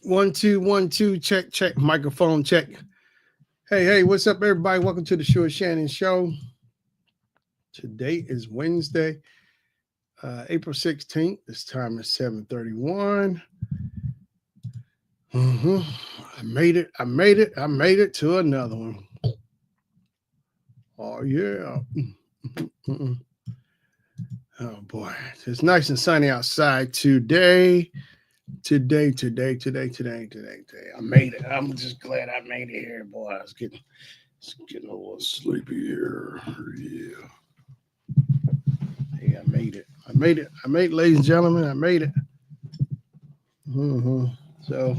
1 2 1 2 check check microphone check. Hey, what's up, everybody? Welcome to the Shannon Show. Today is Wednesday, April 16th. This time is 7:31. Mm-hmm. I made it to another one. Oh yeah. Mm-mm. Oh boy, it's nice and sunny outside today. Today. I made it. I'm just glad I made it here, boy. It's getting a little sleepy here. Yeah. Hey, I made it, ladies and gentlemen. I made it. hmm So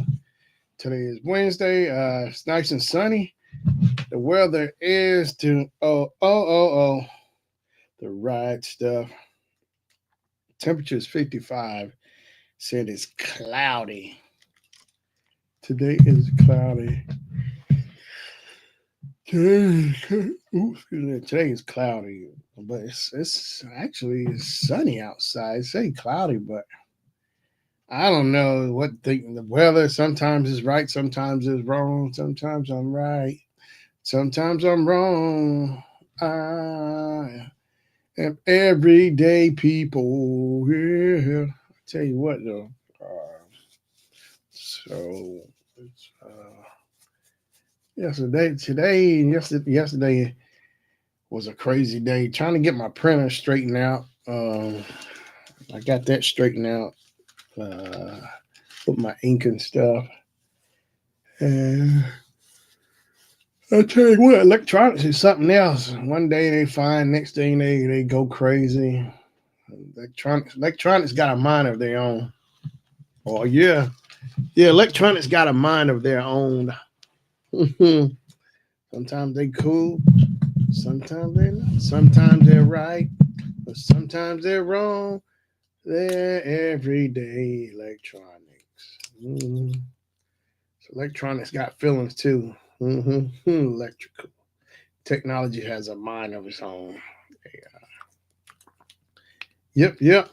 today is Wednesday. It's nice and sunny. The weather is to the right stuff. Temperature is 55. Said it's cloudy. Today is cloudy. Today is cloudy, but it's actually sunny outside. Say cloudy, but I don't know what the weather. Sometimes is right, sometimes it's wrong. Sometimes I'm right, sometimes I'm wrong. I am everyday people. Yeah, I tell you what though. So it's yesterday was a crazy day. Trying to get my printer straightened out. I got that straightened out. Uh, with my ink and stuff. And I tell you what, electronics is something else. One day they fine, next thing they go crazy. Electronics got a mind of their own. Oh yeah. Electronics got a mind of their own. Sometimes they cool, sometimes they not. Sometimes they're right, but sometimes they're wrong. They're everyday electronics. So electronics got feelings too. Electrical technology has a mind of its own. Yep.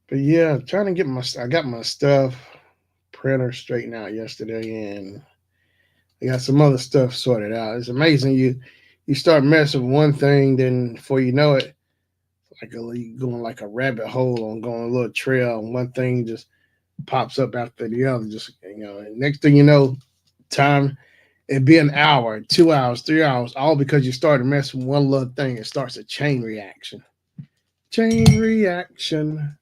But yeah, trying to I got my stuff printer straightened out yesterday, and I got some other stuff sorted out. It's amazing you start messing with one thing, then before you know it, you going like a rabbit hole and going a little trail, and one thing just pops up after the other. Just and next thing you know, time it'd be an hour, 2 hours, 3 hours, all because you started messing with one little thing. It starts a chain reaction. Chain reaction.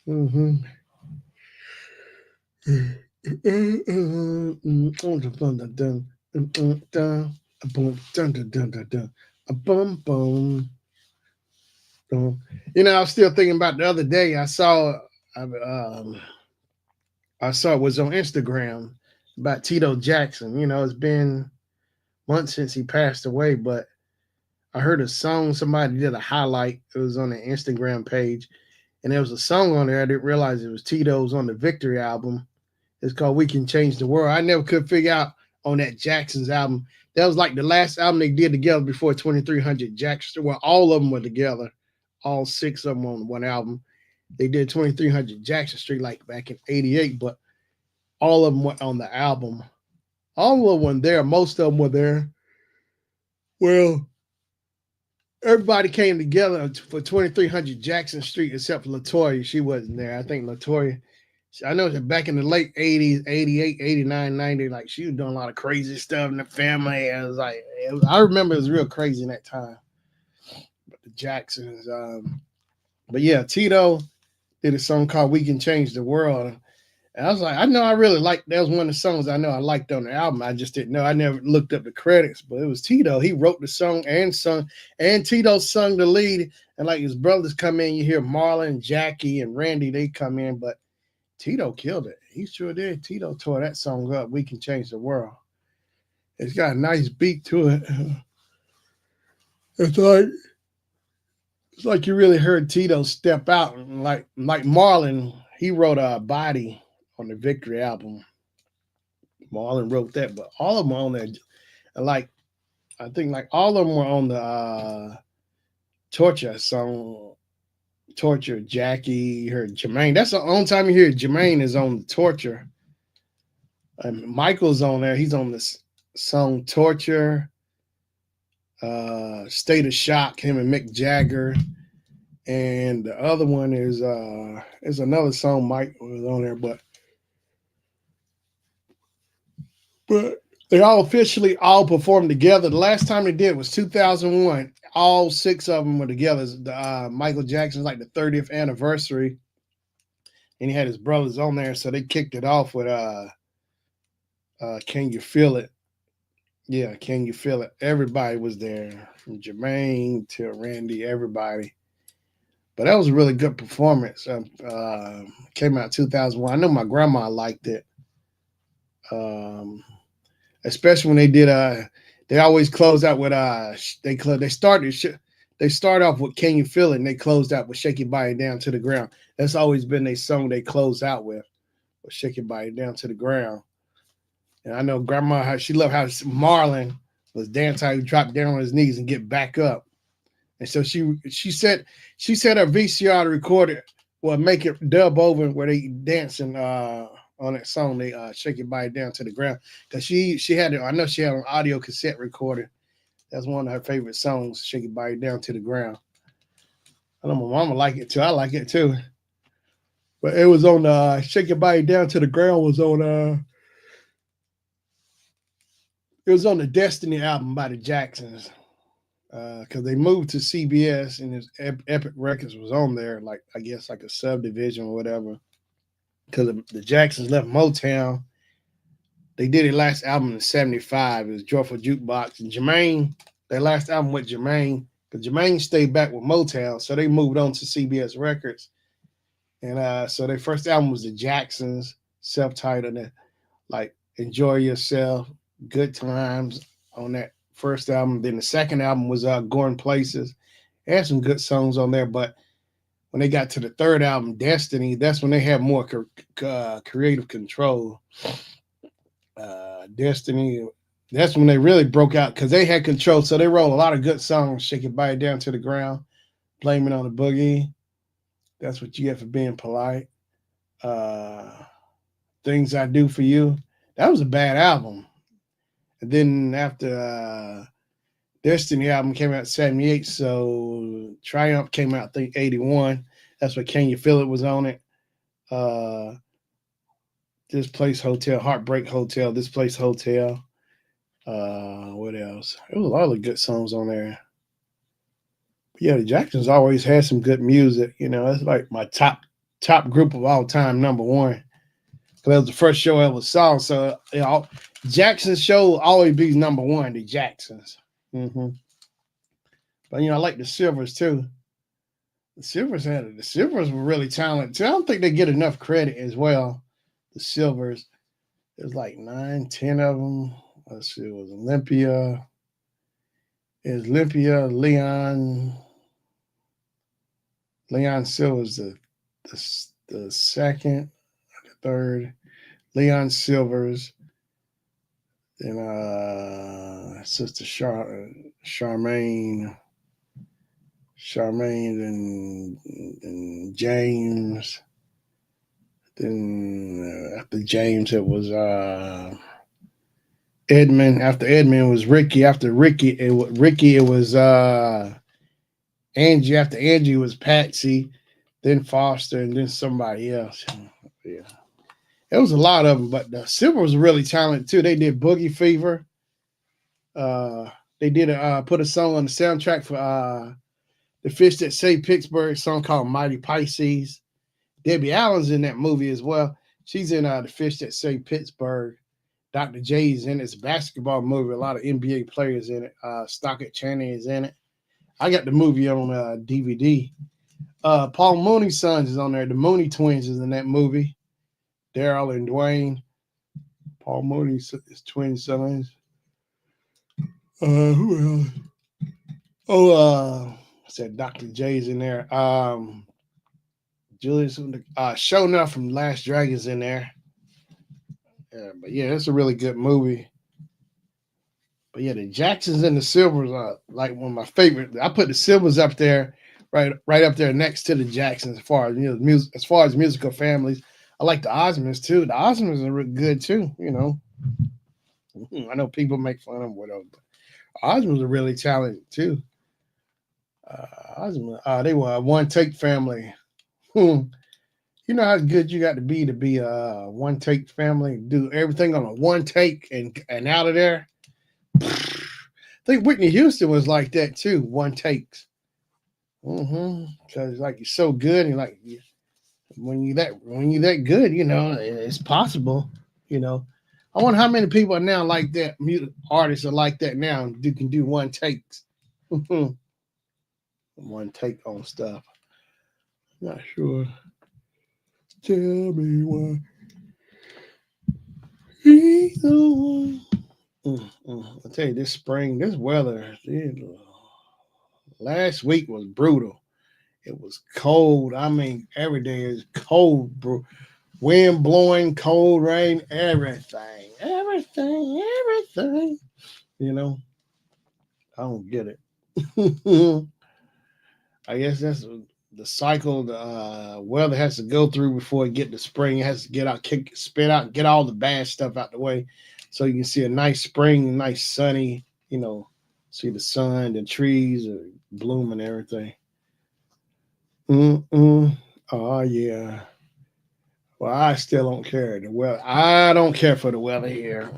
Mm-hmm. Boom, boom. I was still thinking about the other day. Um, I saw it was on Instagram about Tito Jackson. It's been months since he passed away, but I heard a song. Somebody did a highlight. It was on the Instagram page, and there was a song on there. I didn't realize it was Tito's on the Victory album. It's called "We Can Change the World." I never could figure out on that Jackson's album. That was like the last album they did together before 2300 Jackson. Well, all of them were together, all six of them on one album. They did 2300 Jackson Street like back in '88, but all of them were on the album. All of them were there. Most of them were there. Well, everybody came together for 2300 Jackson Street except for Latoya. She wasn't there. I think Latoya, I know that back in the late 80s, 88, 89, 90, like she was doing a lot of crazy stuff in the family. I remember it was real crazy in that time. But the Jacksons, but yeah, Tito did a song called "We Can Change the World." And I was like, I know I really liked that was one of the songs I know I liked on the album. I just didn't know. I never looked up the credits, but it was Tito. He wrote the song and sung, and Tito sung the lead. And like his brothers come in, you hear Marlon, Jackie, and Randy, they come in, but Tito killed it. He sure did. Tito tore that song up. "We Can Change the World." It's got a nice beat to it. It's like it's like you really heard Tito step out. Like Marlon, he wrote a body on the Victory album. Marlon wrote that, but all of them on there. Like I think like all of them were on the Torture song. Torture, Jackie, you heard Jermaine. That's the only time you hear Jermaine is on the Torture. And Michael's on there. He's on this song Torture, State of Shock, him and Mick Jagger. And the other one is another song Mike was on there, but they all officially all performed together. The last time they did was 2001. All six of them were together. Michael Jackson's like the 30th anniversary, and he had his brothers on there, so they kicked it off with "Can You Feel It?" Yeah, "Can You Feel It?" Everybody was there, from Jermaine to Randy, everybody. But that was a really good performance. Came out 2001. I know my grandma liked it. Um, Especially when they did they always close out with they start off with "Can You Feel It?" and they closed out with "Shake Your Body Down to the Ground." That's always been their song they close out with "Shake Your Body Down to the Ground." And I know grandma, how she loved how Marlon was dancing, how he dropped down on his knees and get back up. And so she said her VCR to record it, well, make it dub over where they dancing on that song, they "Shake Your Body Down to the Ground," because she had it. I know she had an audio cassette recorder. That's one of her favorite songs, "Shake Your Body Down to the Ground." I know my mama like it too. I like it too. But it was on "Shake Your Body Down to the Ground" was on it was on the Destiny album by the Jacksons. Because they moved to CBS and his Epic Records was on there, like I guess like a subdivision or whatever. Because the Jacksons left Motown. They did their last album in '75. It was Joyful Jukebox. And Jermaine, their last album with Jermaine, because Jermaine stayed back with Motown, so they moved on to CBS Records. And so their first album was the Jacksons, self-titled, like "Enjoy Yourself," "Good Times" on that first album. Then the second album was "Going Places." It had some good songs on there, but when they got to the third album, "Destiny," that's when they had more creative control. Destiny, that's when they really broke out because they had control. So they wrote a lot of good songs. "Shake Your Body Down to the Ground," "Blame It on the Boogie," "That's What You Get for Being Polite," uh, "Things I Do for You." That was a bad album. And then after Destiny album came out in '78, so Triumph came out, I think, '81. That's what "Can You Feel It" was on it. Uh, "This Place Hotel," "Heartbreak Hotel," "This Place Hotel." What else? There was a lot of good songs on there. But yeah, the Jacksons always had some good music. It's like my top group of all time, number one. Because that was the first show I ever saw. So Jackson's show always be number one. The Jacksons. Mm-hmm. But I like the Silvers too. The Silvers were really talented too. I don't think they get enough credit as well. The Silvers. There's like 9, 10 of them. Let's see, it was Olympia. It was Olympia, Leon. Leon Silver's the second, the third. Leon Silvers. Then Sister Charmaine. Charmaine and James. Then after James, it was Edmund. After Edmund, it was Ricky. After Ricky, it was Angie. After Angie, it was Patsy. Then Foster, and then somebody else. Yeah, it was a lot of them. But the Silver was really talented too. They did Boogie Fever. They did put a song on the soundtrack for The Fish That Saved Pittsburgh, a song called "Mighty Pisces." Debbie Allen's in that movie as well. She's in The Fish That Saved Pittsburgh. Dr. J's in it. It's a basketball movie. A lot of NBA players in it. Stockett Channing is in it. I got the movie on DVD. Paul Mooney's sons is on there. The Mooney twins is in that movie. Daryl and Dwayne. Paul Mooney's twin sons. Who else? I said Dr. J's in there. Julius, Show Enough from Last Dragon's in there. But yeah, it's a really good movie. But yeah, the Jacksons and the Silvers are like one of my favorite. I put the Silvers up there right up there next to the Jacksons as far as music, as far as musical families. I like the Osmonds too. The Osmonds are really good too. I know people make fun of them, whatever. But Osmonds are really talented too. Osmond, they were a one take family. You know how good you got to be a one take family, do everything on a one take and out of there. I think Whitney Houston was like that too, one takes. Because like you're so good, and like when you that good, it's possible. You know, I wonder how many people are now like that. Music artists are like that now. You can do one takes, one take on stuff. Not sure. Tell me why. He's the one. I tell you, this spring, this weather, last week was brutal. It was cold. I mean, every day is cold, bro. Wind blowing, cold rain, everything. You know, I don't get it. I guess that's the cycle the weather has to go through before it get to spring. It has to get out, spit out, get all the bad stuff out the way, so you can see a nice spring, nice sunny. See the sun, the trees are blooming, everything. Mm-mm. Oh yeah. Well, I still don't care. The weather. I don't care for the weather here.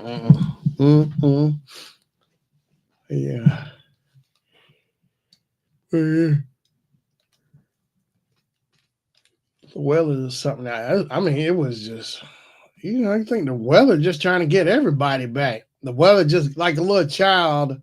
Mm-mm. Yeah. The weather is something that I mean, it was just I think the weather just trying to get everybody back. The weather just like a little child,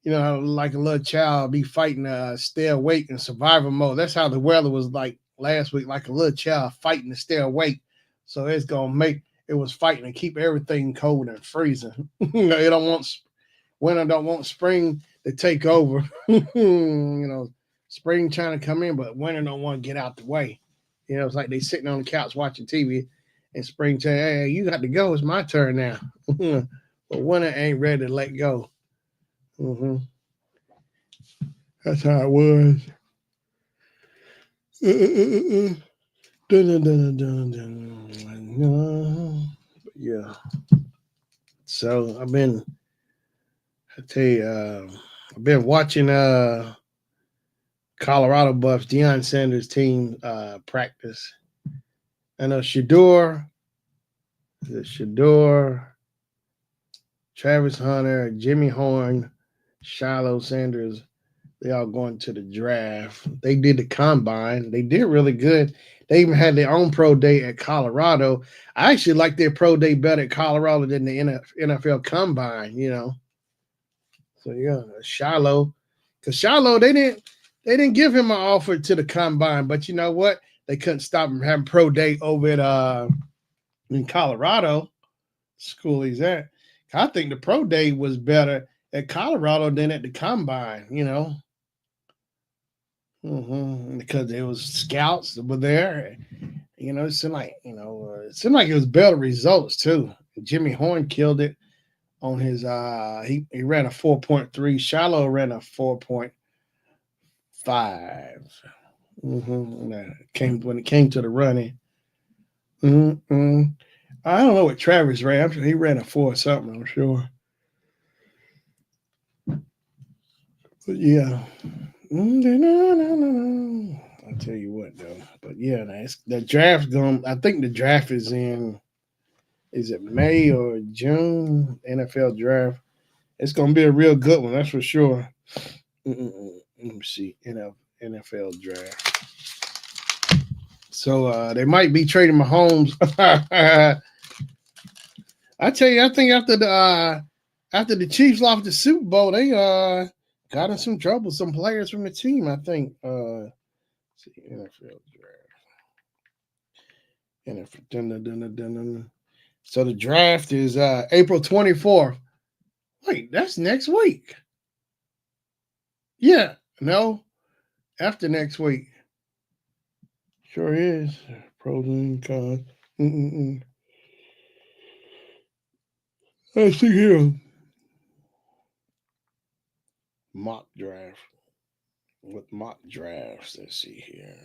like a little child be fighting stay awake in survival mode. That's how the weather was like last week, like a little child fighting to stay awake. So it's gonna make it was fighting to keep everything cold and freezing. It don't want winter, don't want spring to take over. Spring trying to come in, but winter don't want to get out the way. It's like they sitting on the couch watching TV, and spring tell, hey, you got to go. It's my turn now. But winter ain't ready to let go. hmm That's how it was. Dun, dun, dun, dun, dun. Yeah. So I tell you, I've been watching Colorado Buffs, Deion Sanders' team practice. I know Shador, Travis Hunter, Jimmy Horn, Shiloh Sanders, they all going to the draft. They did the combine. They did really good. They even had their own pro day at Colorado. I actually like their pro day better at Colorado than the NFL combine. So yeah, Shiloh. Because Shiloh, they didn't give him an offer to the combine, but you know what? They couldn't stop him having pro day over at in Colorado, school he's at. I think the pro day was better at Colorado than at the combine. Because there was scouts that were there. It seemed like it was better results too. Jimmy Horn killed it on his he ran a 4.3. Shiloh ran a 4.5. When it came to the running. Mm-hmm. I don't know what Travis ran. I'm sure he ran a 4 something, I'm sure. But yeah. I'll tell you what though. But yeah, the draft's going. I think the draft is it May or June? NFL draft. It's gonna be a real good one, that's for sure. Let me see. NFL draft. So they might be trading Mahomes. I tell you, I think after the Chiefs lost the Super Bowl, they got in some trouble. Some players from the team, I think. See, NFL draft. NFL. So the draft is April 24th. Wait, that's next week. Yeah, no, after next week. Sure is. Pros and cons. Let's see here. Mock draft. with mock drafts. Let's see here.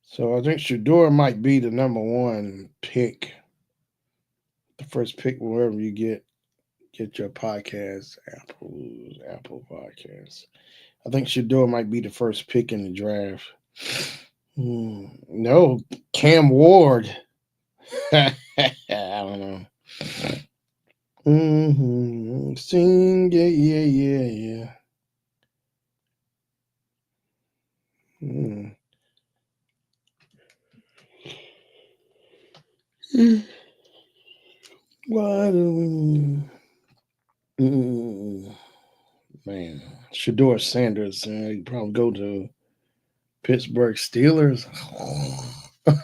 So I think Shador might be the number one pick, the first pick wherever you get your podcast, Apple Podcasts. I think Shador might be the first pick in the draft. No, Cam Ward. I don't know. Sing, yeah, yeah, yeah, yeah. Mm. Why do we? Man, Shador Sanders. He'd probably go to Pittsburgh Steelers.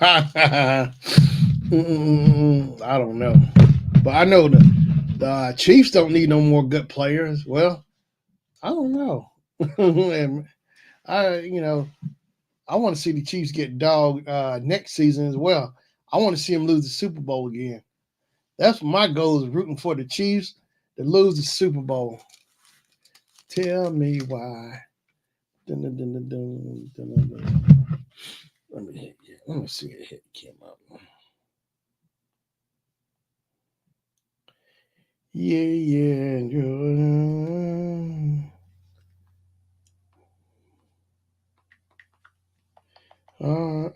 I don't know, but I know the Chiefs don't need no more good players. Well, I don't know. I I want to see the Chiefs get dogged next season as well. I want to see them lose the Super Bowl again. That's my goal is rooting for the Chiefs to lose the Super Bowl. Tell me why. Dun, dun, dun, dun, dun, dun, dun. Let me see a hit came up. Yeah, yeah, Jordan. Oh.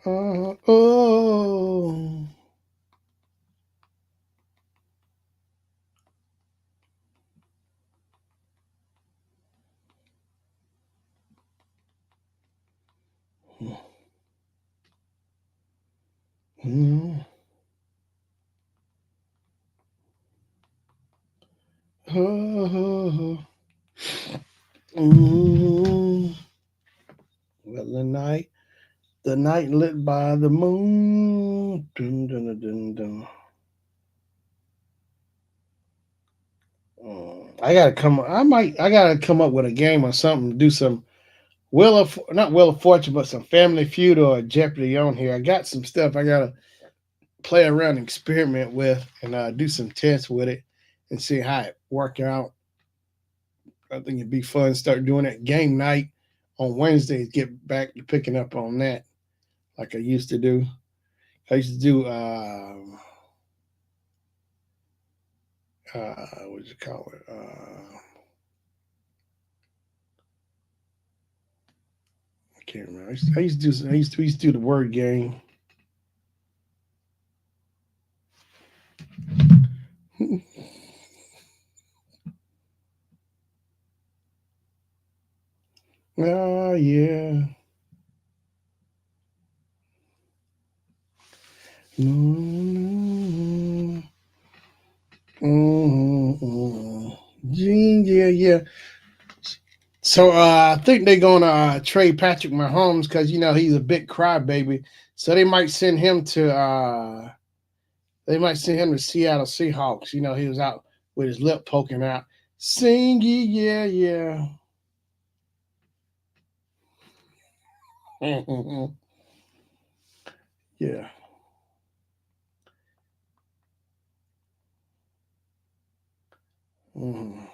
Mm. Oh. Mm. Well, the night lit by the moon. Dun, dun, dun, dun, dun. I gotta come. I might. I gotta come up with a game or something. Do some not Wheel of Fortune, but some Family Feud or Jeopardy on here. I got some stuff I gotta play around and experiment with, and do some tests with it, and see how it work out. I think it'd be fun. Start doing it game night on Wednesdays. Get back to picking up on that like I used to do. I used to do what do you call it? I can't remember. We used to do the word game. Oh yeah. Mm-hmm. Mm-hmm. Yeah, yeah. So I think they're gonna trade Patrick Mahomes because he's a big crybaby. So they might send him to Seattle Seahawks. He was out with his lip poking out. Singy, yeah, yeah. Yeah. Mhm.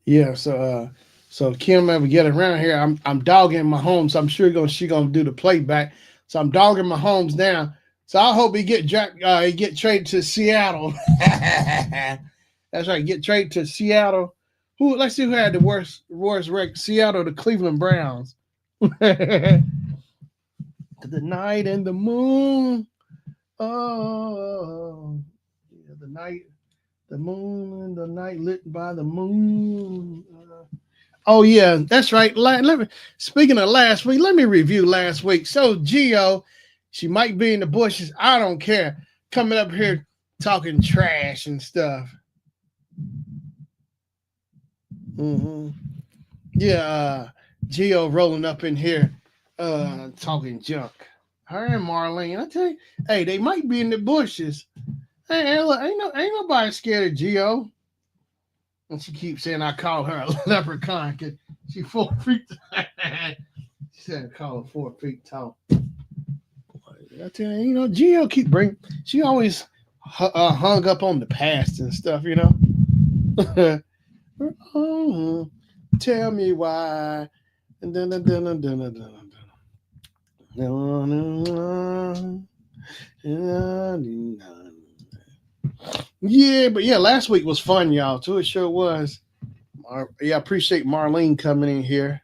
Yeah, so Kim ever get around here, I'm dogging Mahomes. I'm sure she gonna do the playback. So I'm dogging Mahomes now. So I hope he get traded to Seattle. That's right, get traded to Seattle. Let's see who had the worst record. Seattle, the Cleveland Browns. The night and the moon. Oh, yeah, the moon and the night lit by the moon. Oh yeah, that's right. Speaking of last week, let me review last week. So Geo, she might be in the bushes. I don't care. Coming up here talking trash and stuff. Mm-hmm. Yeah, Geo rolling up in here, talking junk. Her and Marlene, I tell you, hey, they might be in the bushes. Hey, look, ain't nobody scared of Geo. And she keeps saying I call her a leprechaun because she 4 feet. She said I call her 4 feet tall. I tell you, Gio keep bring. She always hung up on the past and stuff. Oh, tell me why. And then, yeah, but yeah, last week was fun, y'all. Too, it sure was. Yeah, I appreciate Marlene coming in here.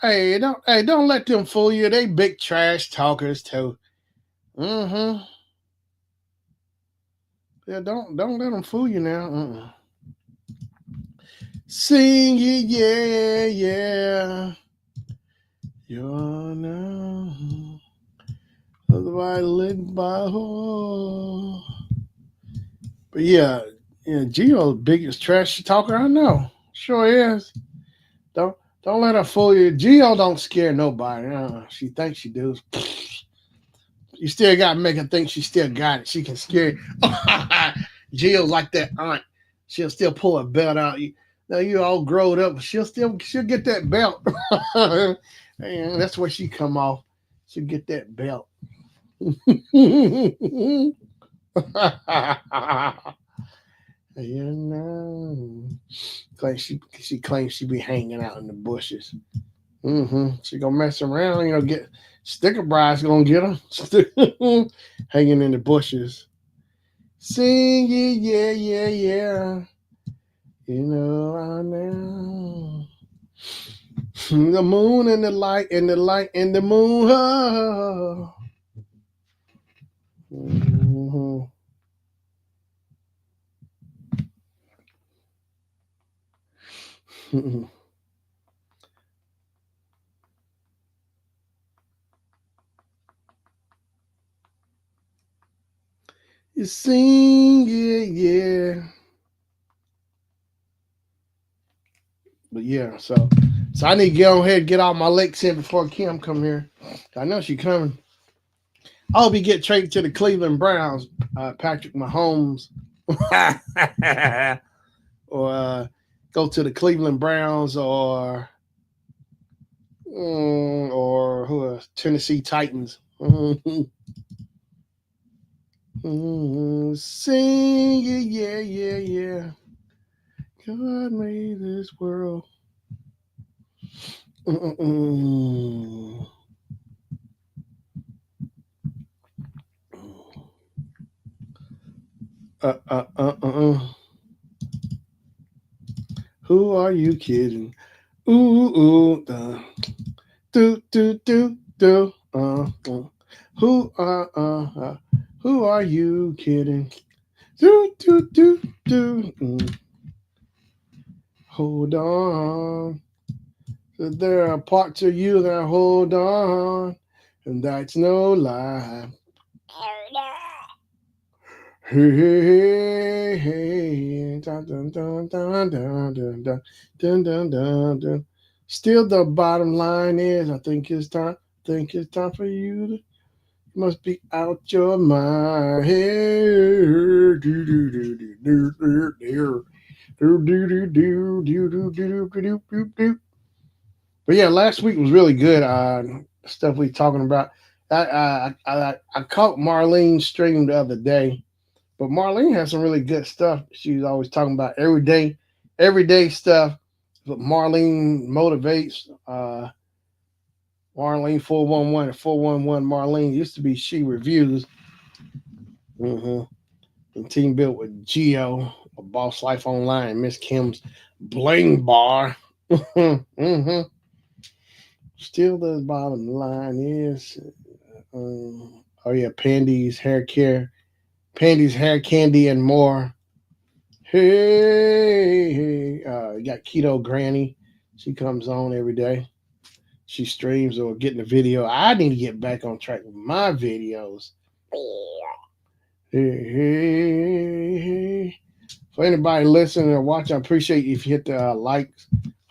Hey, don't let them fool you. They big trash talkers too. Mm-hmm. Yeah, don't let them fool you now. Sing it, yeah, yeah. You're now otherwise lit by whole. But yeah, Gio's the biggest trash talker I know. Sure is. Don't don't let her fool you. Gio don't scare nobody. She thinks she do. You still got to make her think she still got it. She can scare you. Jill's like that aunt. She'll still pull a belt out. Now you all grown up. She'll get that belt. And that's where she come off. She'll get that belt. you know, she claims she be hanging out in the bushes. She gonna mess around. Get sticker brides gonna get her hanging in the bushes. Sing it, yeah, yeah, yeah. I know. The moon and the light and the light and the moon. Oh. Mhm. You sing it, yeah. But yeah, so I need to get on here and get all my licks in before Kim come here. I know she coming. I hope he get traded to the Cleveland Browns, Patrick Mahomes, or go to the Cleveland Browns, or who else? Tennessee Titans. Sing it, yeah, yeah, yeah. God made this world. Mm-mm. Who are you kidding? Ooh, ooh, do, do, do, do. Who, who are you kidding? Do, do, do, do. Hold on. There are parts of you that hold on, and that's no lie. Hey, hey, hey, dun, dun, dun, dun, dun, dun, dun, dun, dun, dun, dun. Still, the bottom line is, I think it's time. Think it's time for you to. You must be out your mind. Hey, do do do do do do do do do do do do do do do do. But yeah, last week was really good. Stuff we talking about. I caught Marlene's stream the other day, but Marlene has some really good stuff. She's always talking about everyday stuff. But Marlene motivates. Marlene 411 and 411 Marlene used to be She Reviews. Mm-hmm. And team built with Geo, a Boss Life Online, Miss Kim's Bling Bar. Mm-hmm. Still, the bottom line is, oh yeah, Pandy's hair candy, and more. Hey, hey, you got Keto Granny. She comes on every day. She streams or getting the video. I need to get back on track with my videos. Hey, hey, hey. For anybody listening or watching, I appreciate if you hit the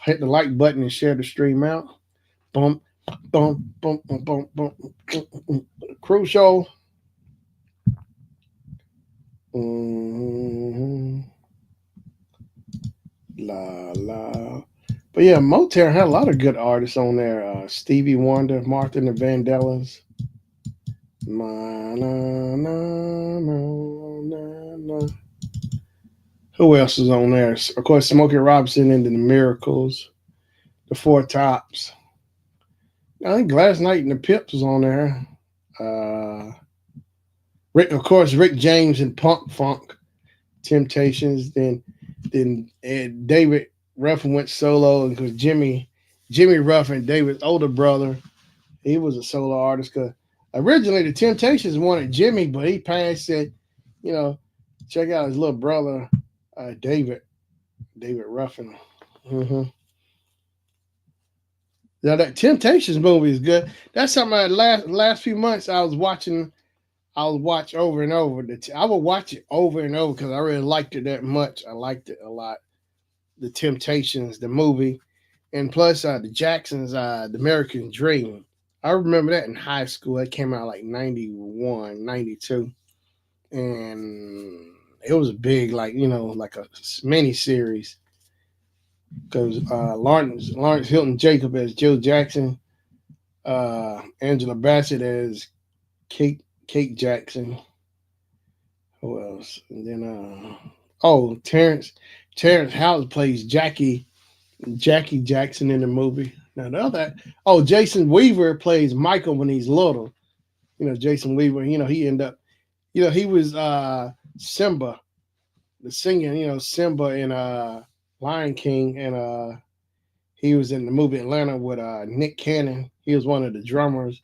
hit the like button and share the stream out. Bump, bump, bump, bump, bump, bump. Crucial. Mm-hmm. La la. But yeah, Motown had a lot of good artists on there. Stevie Wonder, Martha and the Vandellas. Na, na, na, na, na, na. Who else is on there? Of course, Smokey Robinson and the Miracles, the Four Tops. I think Gladys Knight and the Pips was on there. Rick, of course, Rick James and Punk Funk, Temptations. Then David Ruffin went solo because Jimmy Ruffin, David's older brother, he was a solo artist. Because originally the Temptations wanted Jimmy, but he passed. Said, you know, check out his little brother, David Ruffin. Mm-hmm. Now that Temptations movie is good. That's something last few months I was watching. I would watch over and over. I would watch it over and over because I really liked it that much. I liked it a lot. The Temptations, the movie, and plus the Jacksons, the American Dream. I remember that in high school. It came out like 91, 92. And it was big, like like a mini series. Because Lawrence Hilton Jacob as Joe Jackson, Angela Bassett as Kate Jackson. Who else? And then Terrence Howard plays Jackie Jackson in the movie. Now the other Jason Weaver plays Michael when he's little. Jason Weaver, he ended up he was Simba, the singing, Simba in Lion King, and he was in the movie Atlanta with Nick Cannon. He was one of the drummers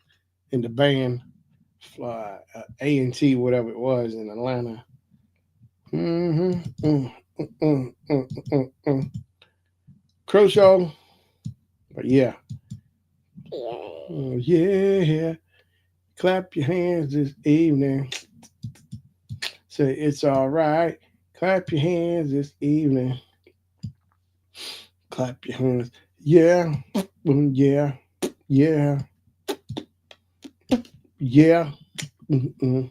in the band A&T, whatever it was in Atlanta. Croshaw, but yeah. Yeah, clap your hands this evening. Say it's all right. Clap your hands this evening. Clap your hands. Yeah, yeah, yeah, yeah. Mm-mm.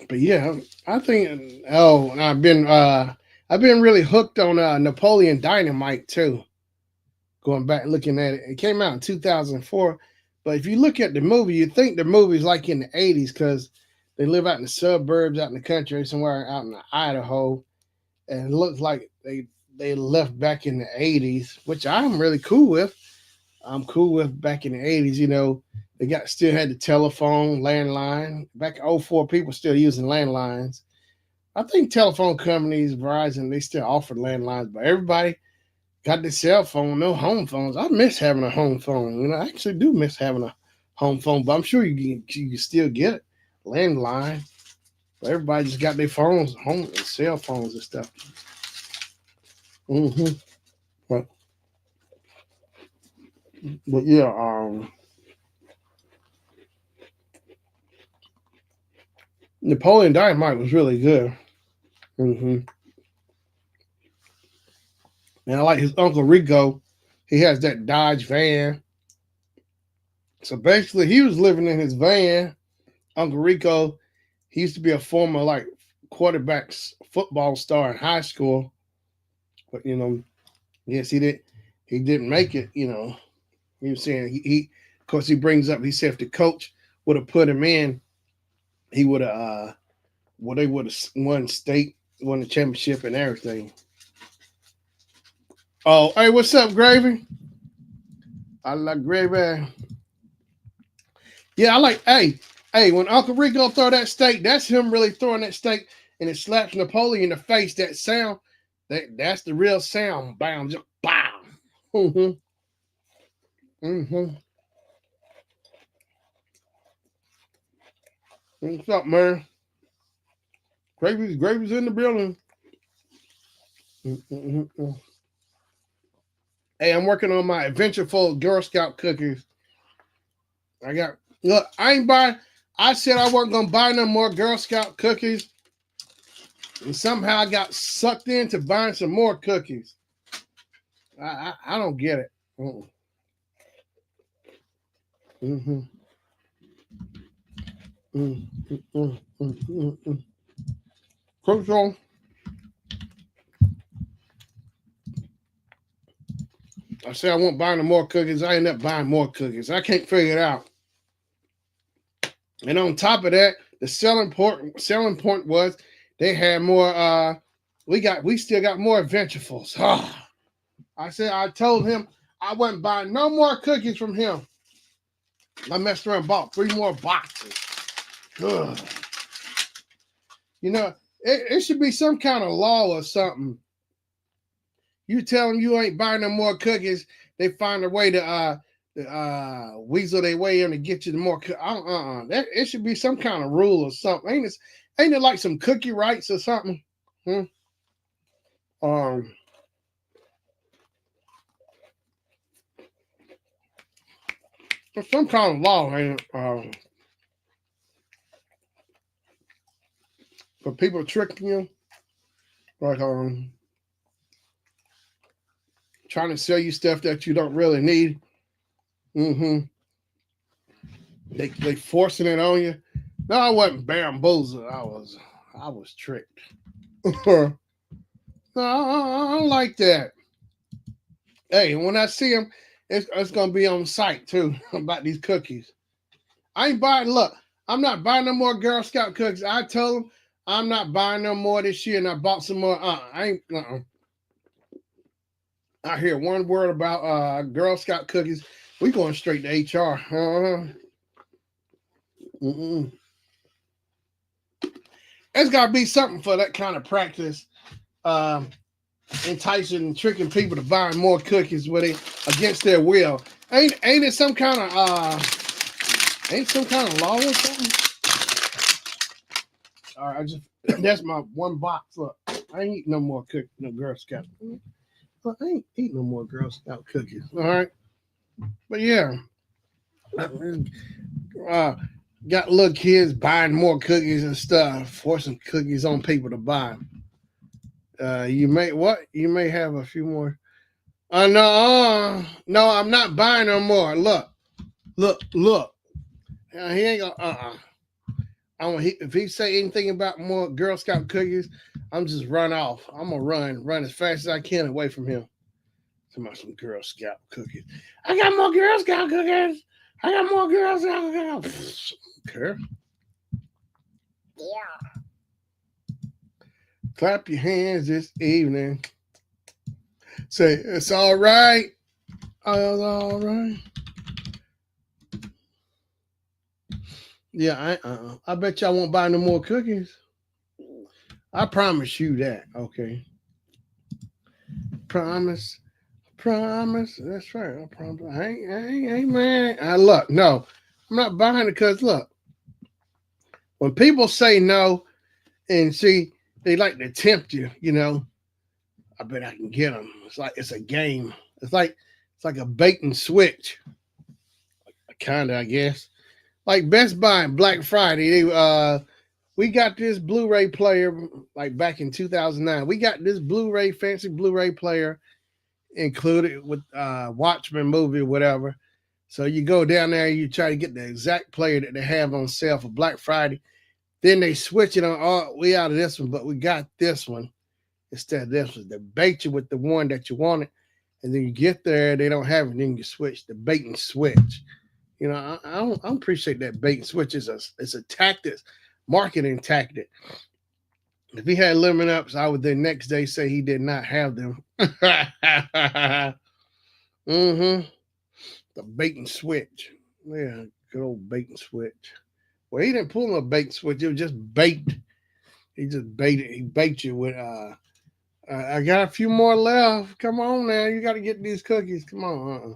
But yeah, I think. Oh, I've been really hooked on Napoleon Dynamite too. Going back looking at it, it came out in 2004. But if you look at the movie, you think the movie's like in the 80s because they live out in the suburbs, out in the country, somewhere out in Idaho, and it looks like they left back in the 80s, which I'm really cool with. I'm cool with back in the 80s. They still had the telephone, landline. Back in '04, people still using landlines. I think telephone companies, Verizon, they still offer landlines, but everybody got the cell phone, no home phones. I miss having a home phone. I actually do miss having a home phone, but I'm sure you can still get it. Landline. But everybody just got their phones, home cell phones and stuff. Mm-hmm. But yeah, Napoleon Dynamite was really good. Mm-hmm. And I like his Uncle Rico. He has that Dodge van. So basically, he was living in his van. Uncle Rico, he used to be a former quarterback football star in high school, but yes, he didn't make it. He was saying he of course he brings up. He said if the coach would have put him in, he would have they would have won the championship and everything. Oh, hey, what's up, Gravy? I like Gravy. Yeah, I like. Hey, when Uncle Rico throw that steak, that's him really throwing that steak, and it slaps Napoleon in the face. That sound, that's the real sound. Bam, just bam. Mm-hmm. Mm-hmm. What's up, man? Gravy's in the building. Mm-hmm. Hey, I'm working on my Adventureful Girl Scout cookies. Look, I ain't buying. I said I wasn't gonna buy no more Girl Scout cookies, and somehow I got sucked into buying some more cookies. I don't get it. Mm-hmm. Mm-hmm. Coach on. I said I won't buy no more cookies. I end up buying more cookies. I can't figure it out. And on top of that, the selling point was they had more. We still got more venturefuls. I told him I wasn't buying no more cookies from him. I messed around and bought 3 more boxes. Ugh. You know, it should be some kind of law or something. You tell them you ain't buying no more cookies, they find a way to weasel their way in to get you the more. That it should be some kind of rule or something. Ain't it like some cookie rights or something? Hmm? Um, some kind of law, ain't it? For people tricking you, like trying to sell you stuff that you don't really need. Mm-hmm. They forcing it on you. No, I wasn't bamboozled. I was tricked. No, I don't like that. Hey, when I see them, it's gonna be on site too about these cookies. I ain't buying. Look, I'm not buying no more Girl Scout cookies. I told them I'm not buying no more this year, and I bought some more. I ain't. I hear one word about Girl Scout cookies. We going straight to HR. Mm-mm. There's got to be something for that kind of practice. Um, Enticing and tricking people to buy more cookies with it against their will. Ain't it some kind of law or something? All right, I just that's my one box. Look, I ain't eating no more no Girl Scout. Well, I ain't eating no more Girl Scout cookies. All right, but yeah, uh, got little kids buying more cookies and stuff, forcing cookies on people to buy. You may have a few more. No, I'm not buying no more. Look. He ain't gonna. If he say anything about more Girl Scout cookies, I'm just run off. I'm gonna run as fast as I can away from him. About some Girl Scout cookies. I got more Girl Scout cookies. I got more Girl Scout cookies. Okay. Yeah. Clap your hands this evening. Say it's all right. It's all right. Yeah, I bet y'all won't buy no more cookies. I promise you that. Okay. Promise. That's right. I promise. I ain't man. I look. No, I'm not buying it because look, when people say no and see they like to tempt you, I bet I can get them. It's like it's a game. It's like a bait and switch. Kinda, I guess. Like Best Buy and Black Friday, we got this Blu-ray player like back in 2009. We got this fancy Blu-ray player included with Watchmen movie or whatever. So you go down there, you try to get the exact player that they have on sale for Black Friday. Then they switch it on. Oh, we out of this one, but we got this one instead of this one. They bait you with the one that you wanted, and then you get there, they don't have it. Then you switch the bait and switch. I don't appreciate that bait and switch. It's a tactic, marketing tactic. If he had lemon ups, I would the next day say he did not have them. Mm-hmm. The bait and switch. Yeah, good old bait and switch. Well, he didn't pull no bait and switch. It was just bait. He just baited. He bait you with. I got a few more left. Come on now, you got to get these cookies. Come on.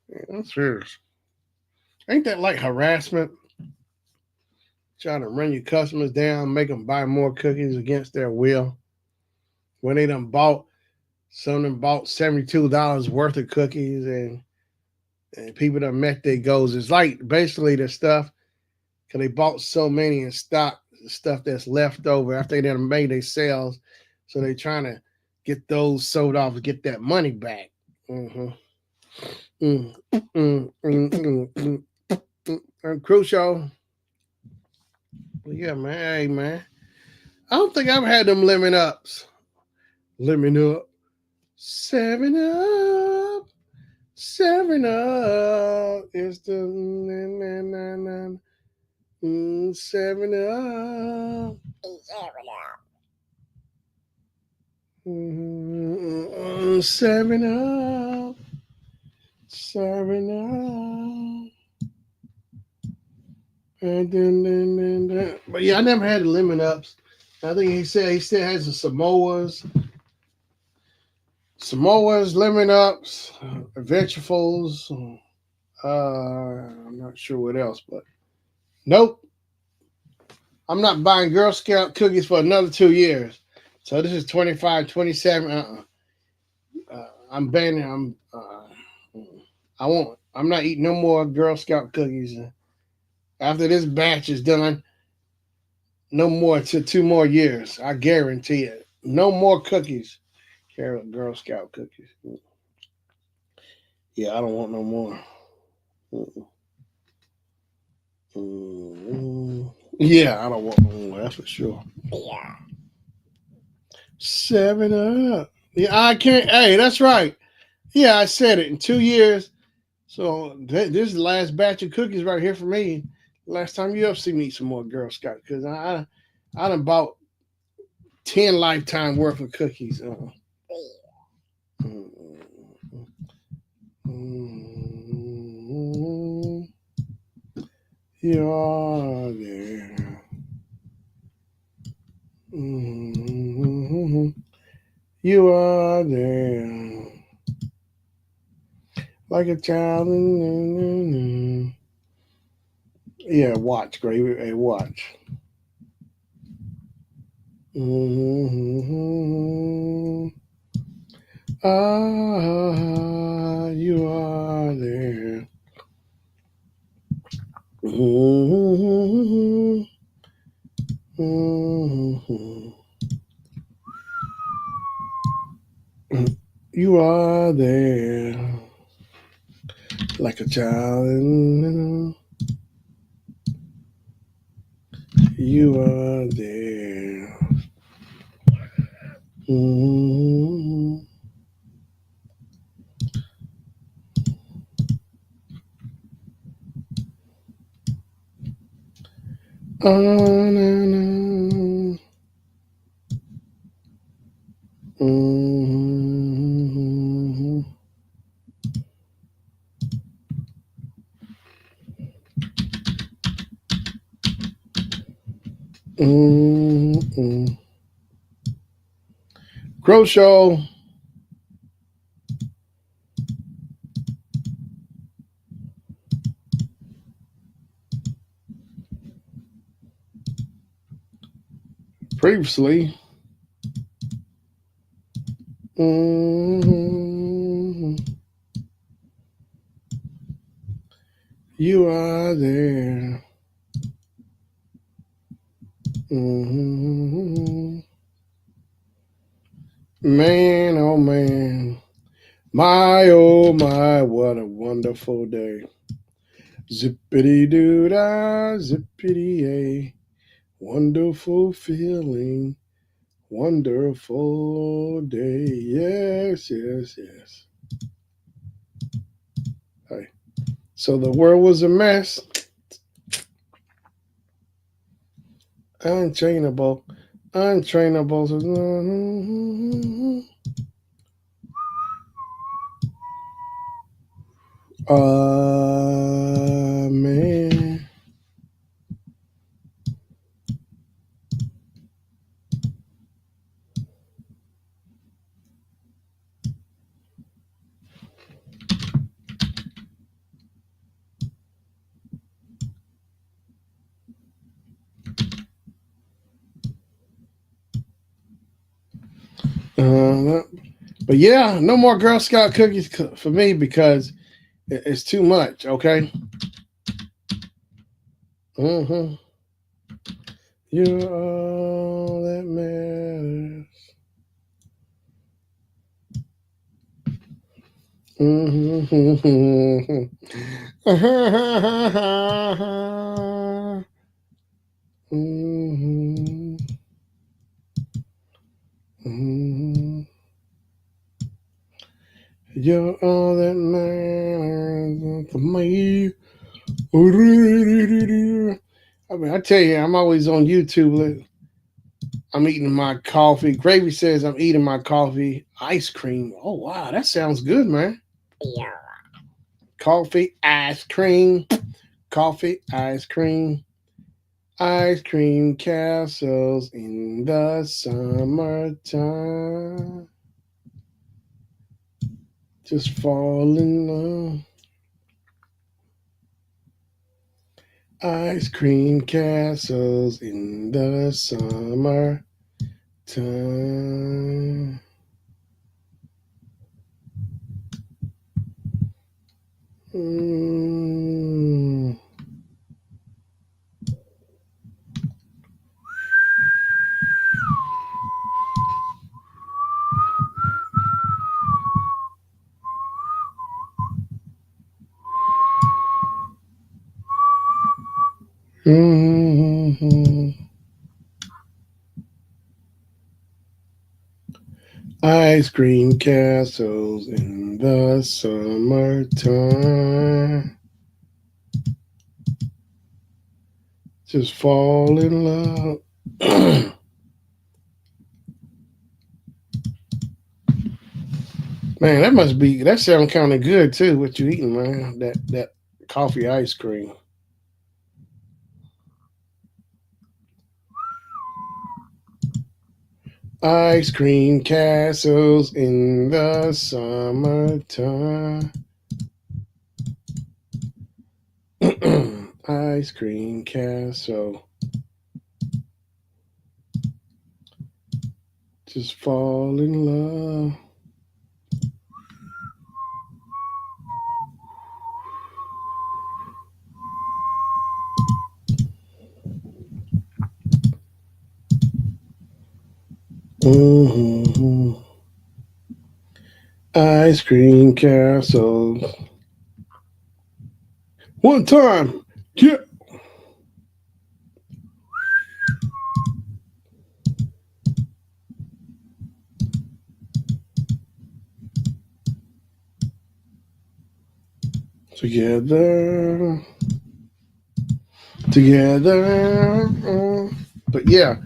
Yeah, I'm serious. Ain't that like harassment? Trying to run your customers down, make them buy more cookies against their will. When they done bought, some of them bought $72 worth of cookies, and people done met their goals. It's like basically the stuff, because they bought so many in stock, the stuff that's left over after they done made their sales. So they're trying to get those sold off and get that money back. Mm-hmm. Crucial. Yeah, man. Hey, man. I don't think I've had them lemon ups. Lemon up. 7 up. 7 up. It's the. Seven up. Seven up. Seven up. But yeah, I never had the lemon ups. I think he said he still has the Samoas, lemon ups, vegetables. I'm not sure what else, but nope. I'm not buying Girl Scout cookies for another 2 years. So this is 25, 27. I'm banning. I won't. I'm not eating no more Girl Scout cookies. After this batch is done, no more to 2 more years. I guarantee it. No more cookies. Girl Scout cookies. Yeah, I don't want no more. Yeah, I don't want no more. That's for sure. Yeah. 7 up. Yeah, I can't. Hey, that's right. Yeah, I said it in 2 years. So this is the last batch of cookies right here for me. Last time you ever see me eat some more Girl Scout because I done bought 10 lifetime worth of cookies. You are there. You are there. Like a child. Yeah, watch, Gravy. Hey, watch. Ah, you are there. You are there. Like a child. You are there. Oh, no, no. Crow Show. Previously. You are there. Man, oh man. My, oh my, what a wonderful day. Zippity doo dah, zippity a. Wonderful feeling. Wonderful day. Yes, yes, yes. Hey. So the world was a mess. Untrainable. Untrainable. Man. But yeah, no more Girl Scout cookies for me because it's too much. Okay. You're all that matters. You're all that matters to me. I mean, I tell you, I'm always on YouTube. I'm eating my coffee. Gravy says I'm eating my coffee. Ice cream. Oh wow, that sounds good, man. Yeah. Coffee, ice cream. Coffee, ice cream. Ice cream castles in the summertime. Just fall in love. Ice cream castles in the summertime. Mm. Mhm. Ice cream castles in the summertime. Just fall in love. Man, that sounds kind of good too. What you eating, man? That coffee ice cream. Ice cream castles in the summertime. Ice cream castle. Just fall in love. Mm-hmm. Ice cream castle. One time, yeah. Together, together. But yeah.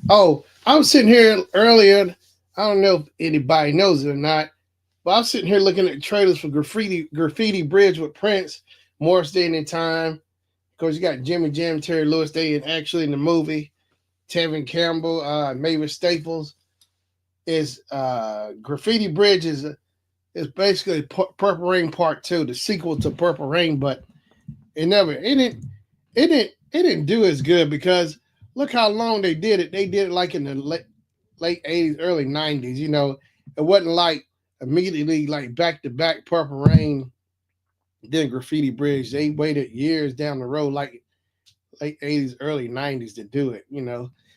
Oh, I was sitting here earlier. I don't know if anybody knows it or not, but I was sitting here looking at trailers for Graffiti Bridge with Prince, Morris Day in Time. Of course, you got Jimmy Jam, Terry Lewis. They actually in the movie. Tevin Campbell, Mavis Staples is Graffiti Bridge is basically Purple Rain Part Two, the sequel to Purple Rain, but it didn't do as good because look how long they did it. They did it like in the late 80s, early 90s. It wasn't like immediately like back to back Purple Rain, then Graffiti Bridge. They waited years down the road, like late 80s, early 90s to do it.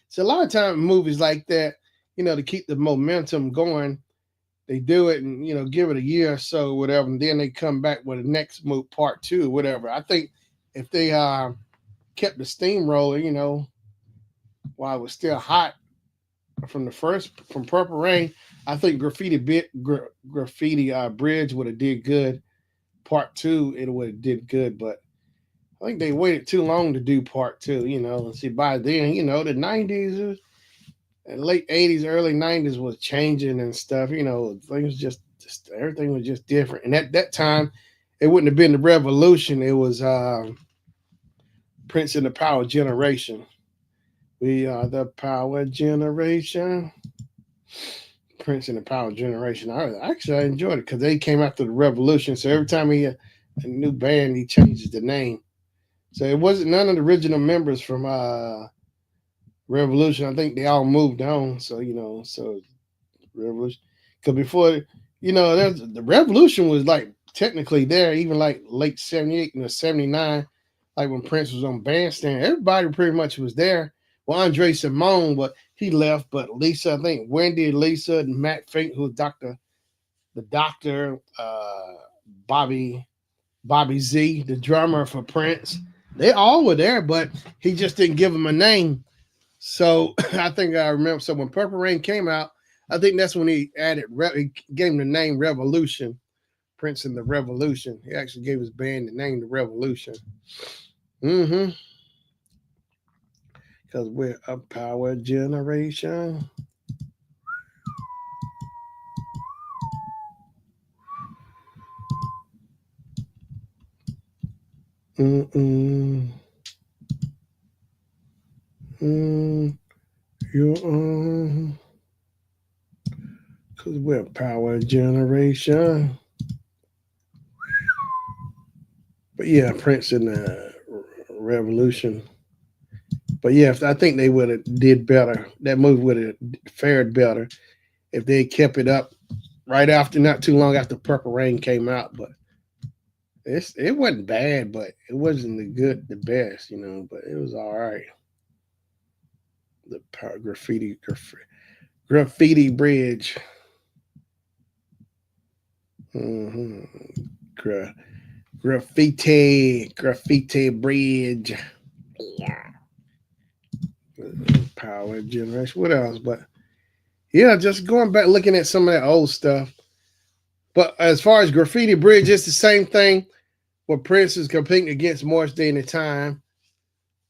So a lot of times movies like that, to keep the momentum going, they do it and give it a year or so, whatever, and then they come back with the next move, part two, whatever. I think if they kept the steam rolling, while it was still hot from Purple Rain, I think Graffiti Bridge would have did good. Part two, it would have did good, but I think they waited too long to do part two. And see by then, the '90s and late '80s, early '90s was changing and stuff. Things just everything was just different. And at that time, it wouldn't have been the revolution. It was Prince and the Power Generation. We are the Power Generation. Prince and the Power Generation. I enjoyed it because they came after the revolution. So every time he had a new band, he changes the name. So it wasn't none of the original members from Revolution. I think they all moved on. So Revolution. Because before, the Revolution was like technically there, even like late '78 and '79, like when Prince was on Bandstand. Everybody pretty much was there. Well, Andre Simone, but he left. But Lisa, I think Wendy, Lisa, and Matt Fink, who's the doctor, Bobby, Bobby Z, the drummer for Prince. They all were there, but he just didn't give them a name. So I think I remember. So when Purple Rain came out, I think that's when he gave him the name Revolution, Prince and the Revolution. He actually gave his band the name The Revolution. Mm-hmm. because we're a power generation. Mm-mm. Mm, you because we're a power generation. But yeah, Prince and the Revolution. But yeah, I think they would have did better. That movie would have fared better if they kept it up right after, not too long after Purple Rain came out. But it wasn't bad, but it wasn't the best, But it was all right. The graffiti bridge. hmm Gra- graffiti bridge. Yeah. Power generation. What else? But yeah, just going back looking at some of that old stuff. But as far as graffiti bridge, it's the same thing. Where Prince is competing against Morris Day in the time,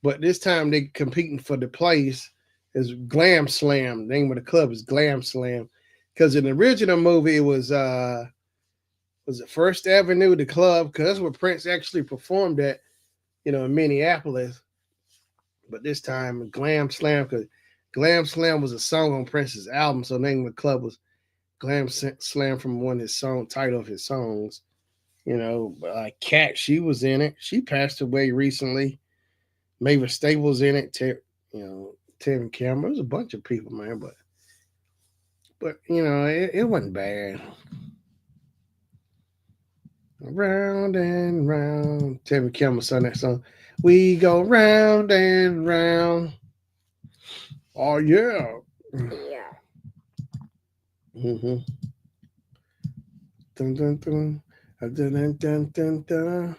but this time they competing for the place is Glam Slam. The name of the club is Glam Slam. Because in the original movie, it was it First Avenue, the club, because that's where Prince actually performed at, in Minneapolis. But this time, Glam Slam, because Glam Slam was a song on Prince's album, so the name of the club was Glam Slam from one of his song title of his songs. Cat, she was in it. She passed away recently. Mavis Staples in it. Tevin Cameron. There's a bunch of people, man. But it wasn't bad. Round and round. Tevin Cameron sung that song. We go round and round. Oh yeah. Yeah. Mm-hmm. Dun, dun, dun. Dun, dun, dun, dun, dun.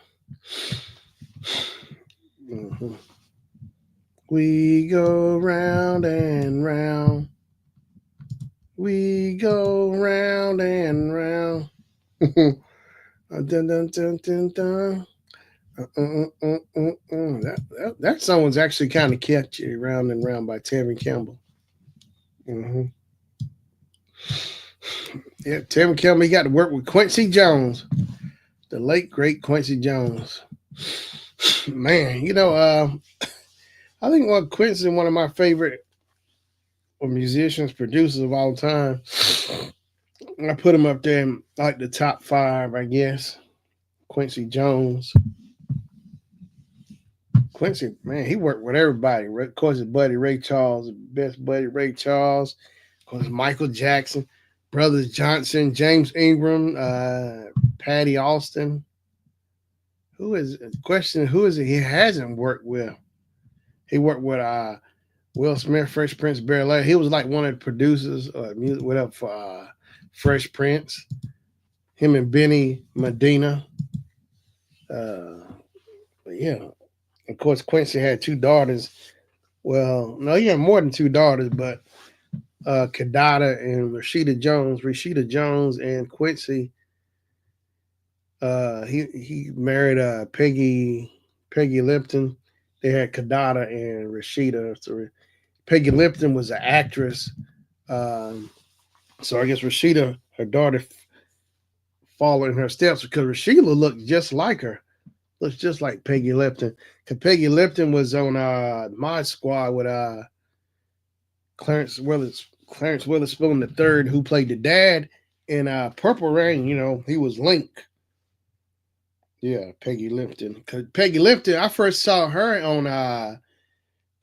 Mm-hmm. We go round and round. We go round and round. Dun, dun, dun, dun, dun. That song was actually kind of catchy, "Round and Round" by Tevin Campbell. hmm Yeah, Tevin Campbell. He got to work with Quincy Jones, the late great Quincy Jones. Man, I think Quincy is one of my favorite musicians, producers of all time. I put him up there in like the top five, I guess. Quincy Jones. Quincy, man, he worked with everybody. Of course, his buddy Ray Charles, best buddy Ray Charles. Of course, Michael Jackson, Brothers Johnson, James Ingram, Patty Austin. Who is question? Who is it? He hasn't worked with. He worked with Will Smith, Fresh Prince, Bel Air. He was like one of the producers, music, whatever for Fresh Prince. Him and Benny Medina. Uh, yeah, of course, Quincy had two daughters. Well, no, he had more than two daughters, but Kadada and Rashida Jones and Quincy. He married Peggy Lipton. They had Kadada and Rashida. So Peggy Lipton was an actress. Um, so I guess Rashida, her daughter, followed in her steps because Rashida looked just like her. Looks just like Peggy Lipton. Because Peggy Lipton was on Mod Squad with Clarence Witherspoon the third, who played the dad in Purple Rain. He was Link. Yeah, Peggy Lipton. Cause Peggy Lipton, I first saw her on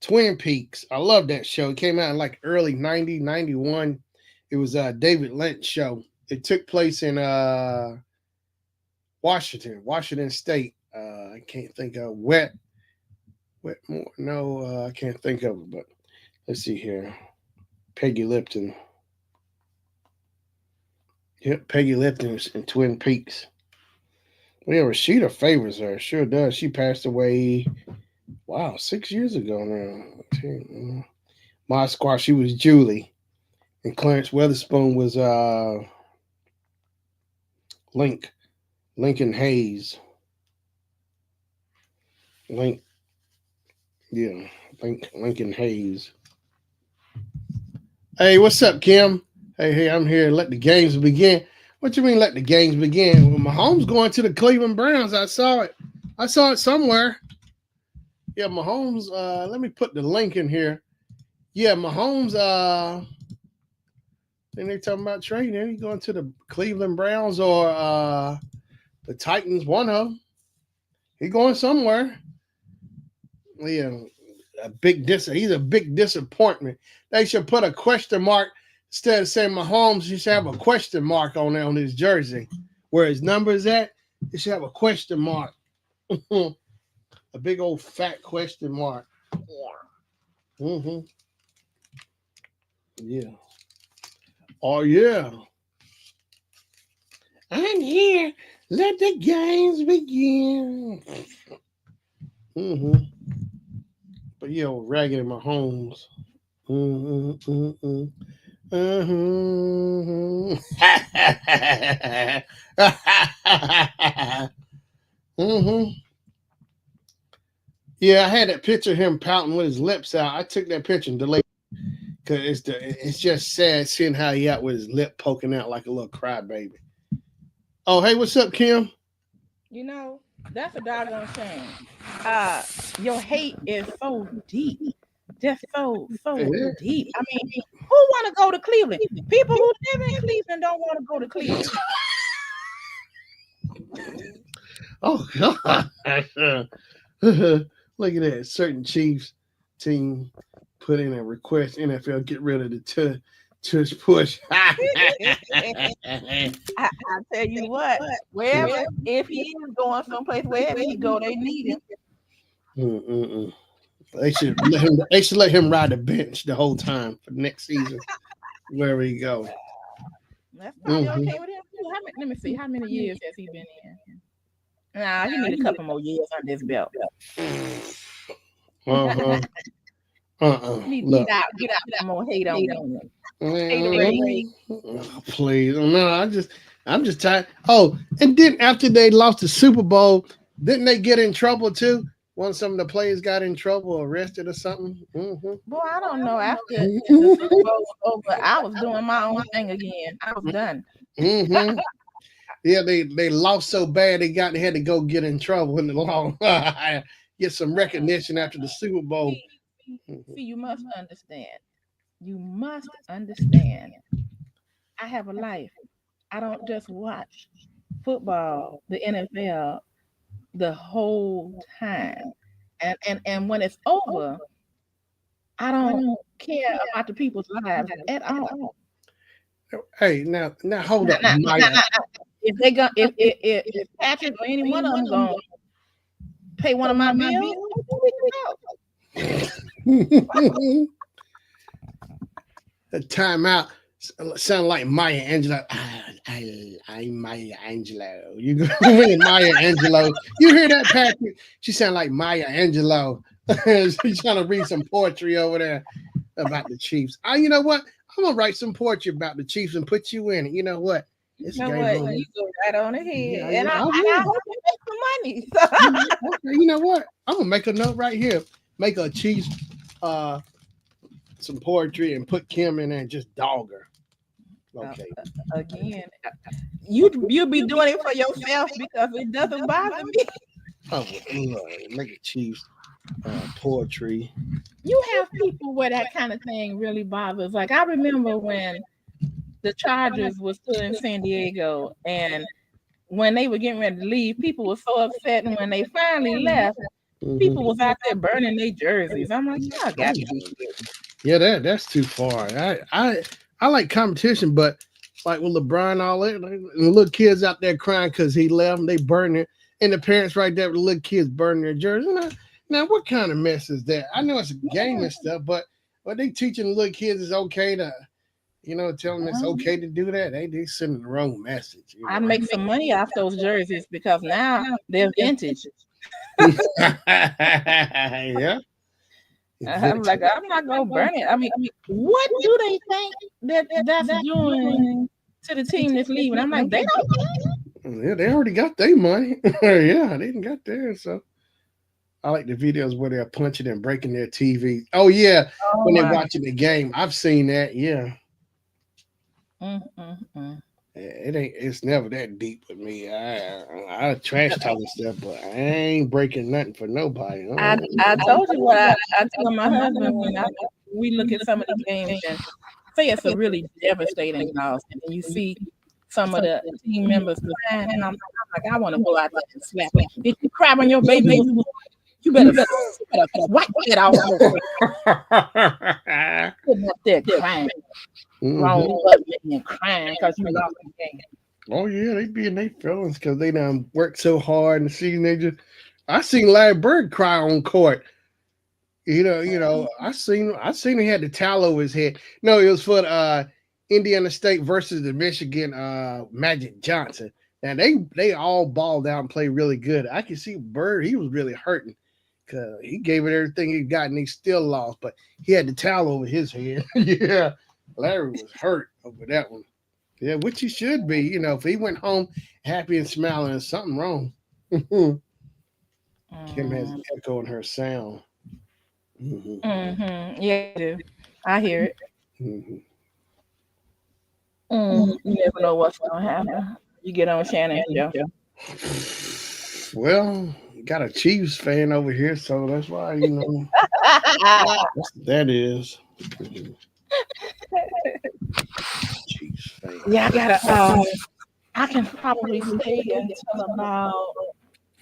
Twin Peaks. I love that show. It came out in like early 90, 91. It was a David Lynch show. It took place in Washington State. I can't think of Wetmore. No, I can't think of it. But let's see here. Peggy Lipton. Yep, Peggy Lipton is in Twin Peaks. Well, yeah, Rashida favors her. Sure does. She passed away, wow, 6 years ago now. My squad, she was Julie. And Clarence Weatherspoon was Link. Lincoln Hayes. Link. Yeah. Lincoln Hayes. Hey, what's up, Kim? Hey, I'm here. Let the games begin. What you mean, let the games begin? Well, Mahomes going to the Cleveland Browns. I saw it. I saw it somewhere. Yeah, Mahomes. Let me put the link in here. Yeah, Mahomes. Then they talking about trading. He going to the Cleveland Browns or the Titans. One of them. He going somewhere. Yeah, he's a big disappointment. They should put a question mark instead of saying Mahomes. You should have a question mark on his jersey where his number is at. You should have a question mark, a big old fat question mark. Mm-hmm. Yeah. Oh yeah. I'm here. Let the games begin. Mm-hmm. But yeah, raggedy Mahomes. Mm-hmm. Mm-hmm. Mm-hmm. Yeah, I had that picture of him pouting with his lips out. I took that picture and deleted because it's just sad seeing how he out with his lip poking out like a little crybaby. Oh, hey, what's up, Kim? You know, that's a doggone shame. Uh, your hate is so deep. Just so Yeah. deep. I mean, who want to go to Cleveland? People who live in Cleveland don't want to go to Cleveland. Oh God. Look at that. Certain Chiefs team put in a request NFL get rid of the tush push. I tell you what, wherever, if he is going someplace, wherever he go, they need him. Mm-mm-mm. They should let him ride the bench the whole time for next season, wherever he go. That's probably Mm-hmm. okay with him too. Let me see, how many years has he been in? Nah, he need a couple more years on this belt. Uh-huh. Get Look. out some more hate on him. Oh, please. No, I'm just tired. Oh, and then after they lost the Super Bowl, didn't they get in trouble too? Once some of the players got in trouble, or arrested or something. Mm-hmm. Boy, I don't know. After the Super Bowl was over, I was doing my own thing again. I was done. Mm-hmm. Yeah, they lost so bad they had to go get in trouble in the law. Get some recognition after the Super Bowl. See, you must understand. You must understand. I have a life. I don't just watch football, the NFL, the whole time. And when it's over, I don't care about the people's lives at all. Hey, now hold Nah, up, nah, nah, Maya. nah, nah. If they go, if Patrick or any one of them gonna pay one of my bills, we The timeout sound like Maya Angelou. I'm Maya Angelou. You go with Maya Angelou. You hear that, Patrick? She sound like Maya Angelou. She's trying to read some poetry over there about the Chiefs. You know what? I'm gonna write some poetry about the Chiefs and put you in it. You know what? It's know game what? on. You go right on ahead, Yeah, and I I will. hope you make some money. Okay, you know what? I'm gonna make a note right here. Make a Chiefs some poetry and put Kim in there and just dog her. Okay. Again, you be doing it for yourself because it doesn't bother me. Oh, make a Chiefs poetry. You have people where that kind of thing really bothers. Like I remember when the Chargers was still in San Diego, and when they were getting ready to leave, people were so upset. And when they finally left, people was out there burning their jerseys. I'm like, y'all got to be serious. Yeah, that's too far. I like competition, but like with LeBron and all that, like, and the little kids out there crying because he left and they burning it, and the parents right there with the little kids burning their jerseys. Now, what kind of mess is that? I know it's a game and stuff, but what they teaching the little kids is okay to, tell them it's okay to do that. They sending the wrong message. I make some money off those jerseys because now they're vintage. Yeah. I'm like, I'm not gonna burn it. I mean, what do they think that's doing to the team that's leaving? I'm like, they don't care. Yeah, they already got their money. Yeah, they didn't got theirs. So I like the videos where they're punching and breaking their TV. Oh yeah, Oh when they're my. watching the game, I've seen that. Yeah, Mm. it ain't. It's never that deep with me. I trash talking stuff, but I ain't breaking nothing for nobody. I told you what I tell my husband when we look at some of the games and say it's a really devastating loss, and then you see some of the team members crying, and I'm like, I want to go out there and slap them. Did you cry when your baby was born? You better wipe that off your face. Sitting up there crying, grown Mhm. up and crying because you lost the game. Oh yeah, they be in their feelings because they done worked so hard and see they just. I seen Larry Bird cry on court. I seen he had the towel over his head. No, it was for Indiana State versus the Michigan Magic Johnson. And they all balled out and played really good. I can see Bird, he was really hurting because he gave it everything he got and he still lost, but he had the towel over his head. Yeah. Larry was hurt over that one. Yeah, which he should be. If he went home happy and smiling, there's something wrong. Kim has an Mm, echo in her sound. Hmm. Yeah, I do. I hear it. Hmm. You never know what's gonna happen. You get on Shannon's show. Well, got a Chiefs fan over here, so that's why that is. Mhm. Chiefs fan. Yeah, I gotta. I can probably stay until about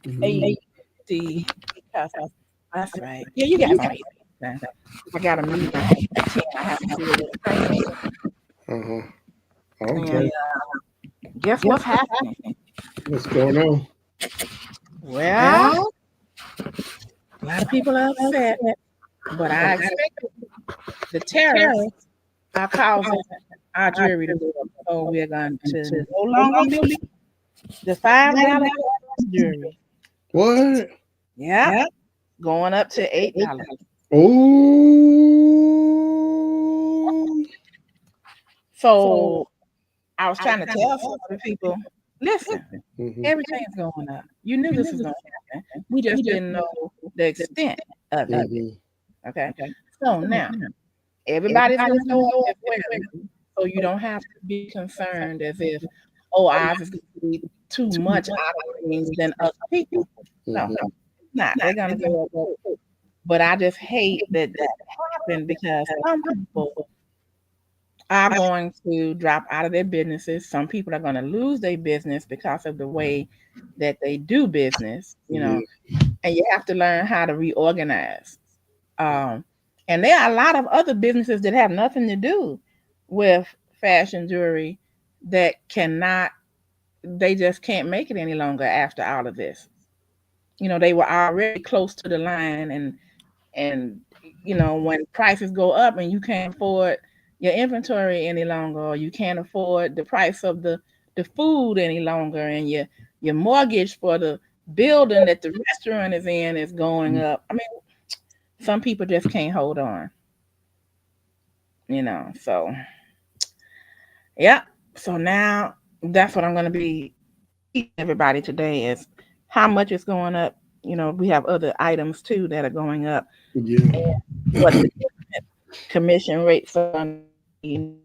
Mhm. 8:50 because that's right. Yeah, you guys can stay. I got a meeting at 10. I have to do this training. Uh-huh. And Okay. guess what's happening? What's going on? Well, a lot of people are upset, but I expect the tariffs are causing our jury to go up. So we're going to no longer be the $5 jury. What? Yeah, going up to $8. Oh. So I was trying to tell some of the people, listen, Hmm. everything's going up. You knew this was going to happen. We just didn't know the extent of it. Hmm. Okay. So now everybody's going to go up as well. So you don't have to be concerned as if, oh, ours is going to be too much out of things than other people. No, Hmm. it's not. They're going to go up too. But I just hate that happened because some people are going to drop out of their businesses. Some people are going to lose their business because of the way that they do business, Yeah. and you have to learn how to reorganize. Um, and there are a lot of other businesses that have nothing to do with fashion jewelry that they just can't make it any longer after all of this. They were already close to the line, and when prices go up and you can't afford your inventory any longer, or you can't afford the price of the food any longer, and your mortgage for the building that the restaurant is in is going up. I mean, some people just can't hold on. So yeah. So now that's what I'm going to be teaching everybody today is how much is going up. We have other items too that are going up, Yeah. and what the commission rates are going to be,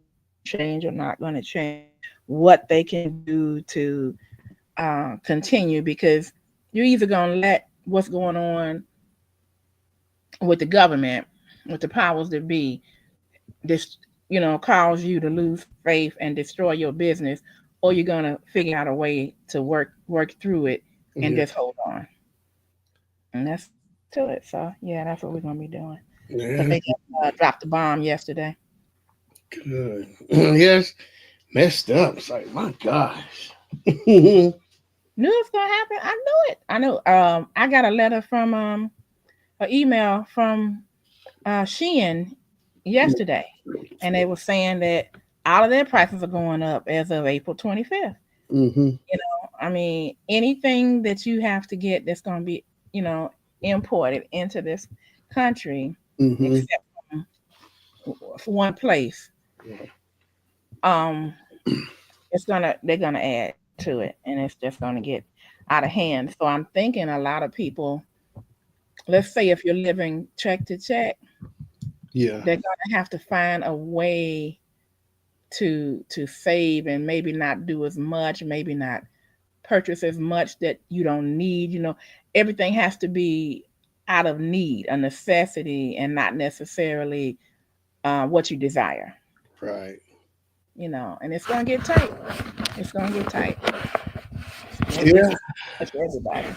change or not going to change, what they can do to continue, because you're either going to let what's going on with the government, with the powers that be, this cause you to lose faith and destroy your business, or you're going to figure out a way to work through it and Yeah. just hold on. And that's to it. So yeah, that's what we're going to be doing, because Yeah. they just dropped the bomb yesterday. Good. Yes. Messed up. It's like, my gosh. Hmm. Knew it's gonna happen. I knew it. I knew. I got a letter from an email from Shein yesterday, and they were saying that all of their prices are going up as of April 25th. I mean, anything that you have to get that's going to be, you know, imported into this country, Hmm. except for one place, um, they're gonna add to it, and it's just gonna get out of hand. So I'm thinking a lot of people let's say if you're living check to check, Yeah. they're gonna have to find a way to save and maybe not do as much, maybe not purchase as much that you don't need. Everything has to be out of need, a necessity, and not necessarily what you desire. Right. And it's gonna get tight. It's gonna get tight. This Yeah. is much for everybody.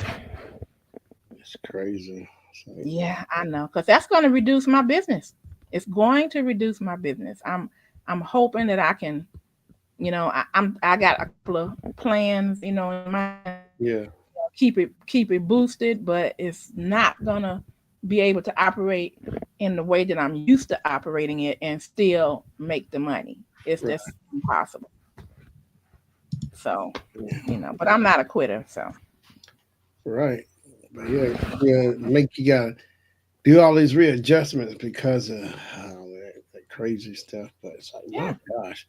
It's crazy. So, Yeah, I know, because that's going to reduce my business. It's going to reduce my business. I'm hoping that I can, I got a couple of plans, in mind to yeah. keep it boosted, but it's not gonna be able to operate in the way that I'm used to operating it and still make the money. It's Right. just impossible. So, Yeah. but I'm not a quitter. So, Right. But yeah, yeah, make you gotta do all these readjustments because of that crazy stuff. But it's like, yeah. my gosh.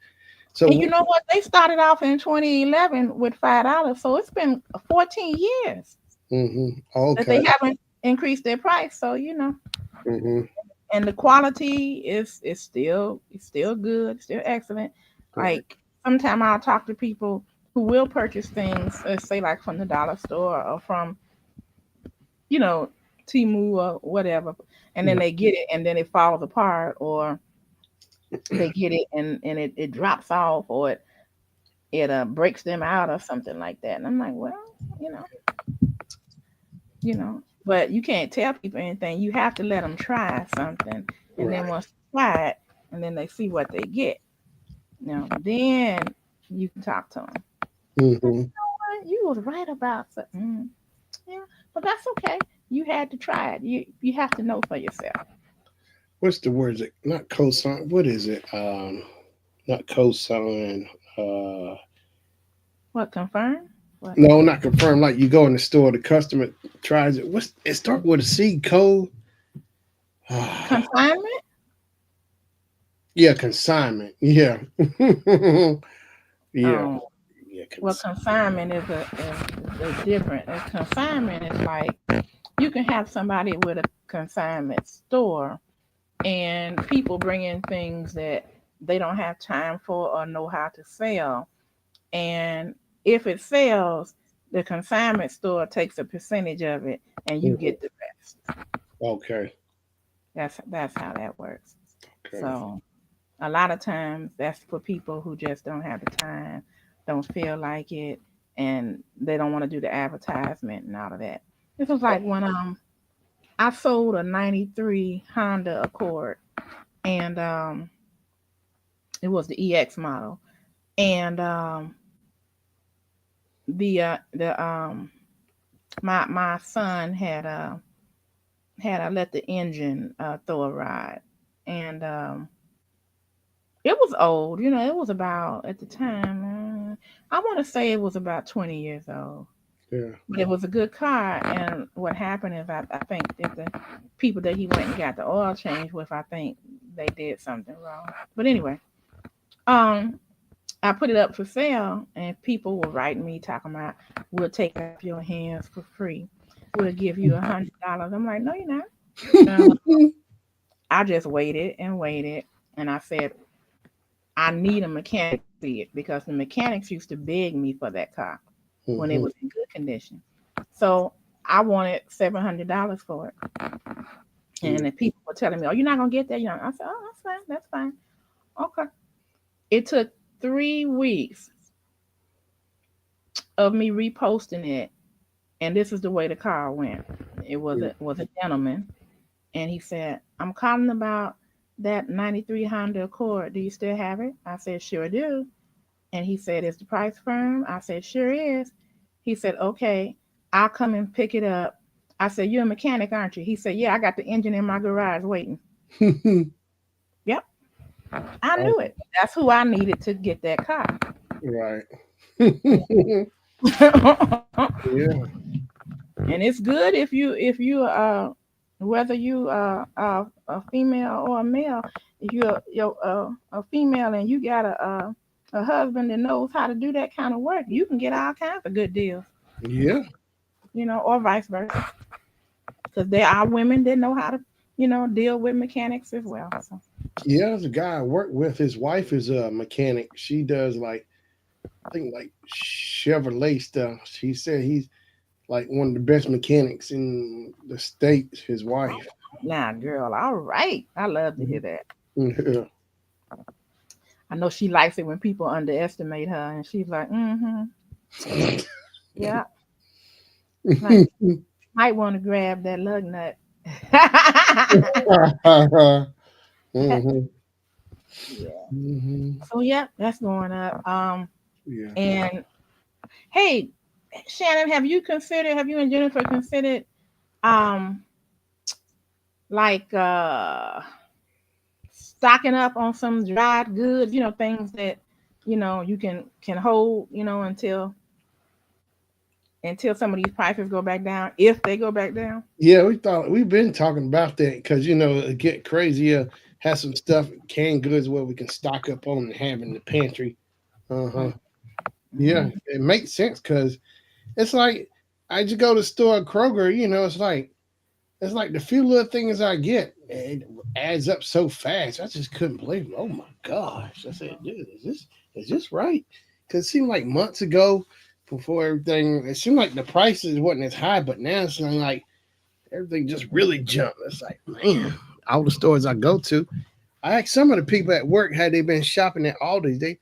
And So, you know what? They started off in 2011 with $5, so it's been 14 years that okay. they haven't increased their price. So Hmm. and the quality is still good, still excellent. Right. Like sometimes I'll talk to people who will purchase things, let's say like from the dollar store or from you know Timu or whatever, and then Yeah. they get it and then it falls apart, or they get it and it drops off, or it breaks them out or something like that. And I'm like, well, you know, but you can't tell people anything. You have to let them try something, and then Right. once they try it, and then they see what they get. Then you can talk to them. Hmm. You was right about something. Yeah, but that's okay. You had to try it. You have to know for yourself. What's the word? Is it not cosign? What is it? Not cosign. Uh, What confirm? What no, not confirmed. Like you go in the store, the customer tries it. What's it start with a C code? consignment? Yeah, consignment. Yeah. yeah. Um, Yeah. well, consignment is different. A consignment is like you can have somebody with a consignment store and people bring in things that they don't have time for or know how to sell. And if it sells, the consignment store takes a percentage of it and you Mhm. get the rest. Okay. That's how that works. Okay. So a lot of times that's for people who just don't have the time, don't feel like it, and they don't want to do the advertisement and all of that. This was like when I sold a 93 Honda Accord, and it was the EX model. And the my son had let the engine throw a ride, and it was old. It was about at the time. I want to say it was about 20 years old, Yeah. but it was a good car. And what happened is I think that the people that he went and got the oil change with, I think they did something wrong. But anyway, um, I put it up for sale, and people were writing me talking about, "We'll take it off your hands for free. We'll give you $100." I'm like, "No, you're not." Um, I just waited and waited, and I said, "I need a mechanic to see it because the mechanics used to beg me for that car when it Hmm. was in good condition." So I wanted $700 for it, Yeah. and the people were telling me, "Oh, you're not gonna get that." I said, "Oh, that's fine. That's fine." Okay. It took 3 weeks of me reposting it. And this is the way the car went. It was a gentleman, and he said, "I'm calling about that '93 Honda Accord. Do you still have it?" I said, "Sure do." And he said, "Is the price firm?" I said, "Sure is." He said, "Okay, I'll come and pick it up." I said, "You're a mechanic, aren't you?" He said, "Yeah, I got the engine in my garage waiting." Yep, I Oh, knew it. That's who I needed to get that car. right. And yeah. it's good if you whether you are a female or a male. If you're a female and you got a husband that knows how to do that kind of work, you can get all kinds of good deals, Yeah. or vice versa. because there are women that know how to, deal with mechanics as well. So, Yeah, there's a guy I work with. His wife is a mechanic. She does like I think like Chevrolet stuff. She said he's like one of the best mechanics in the states. His wife. now, girl, all right. I love to hear that. Yeah. I know she likes it when people underestimate her, and she's like, mm-hmm, yeah, like might want to grab that lug nut. Mhm. Yeah. Mhm. So yeah, that's going up. Yeah. And hey, Shannon, have you and Jennifer considered um like stocking up on some dried goods, things that you can hold, until some of these prices go back down, if they go back down. Yeah, we've been talking about that because it get crazier. Have some stuff, canned goods where we can stock up on and have in the pantry. Uh huh. Yeah, Mm-hmm. it makes sense because it's like I just go to the store at Kroger. It's like the few little things I get, it adds up so fast. I just couldn't believe it. Oh my gosh! I said, dude, is this right? Because it seemed like months ago, before everything, it seemed like the prices wasn't as high, but now it's like everything just really jumped. It's like, man, all the stores I go to. I asked some of the people at work had they been shopping at Aldi's. Man,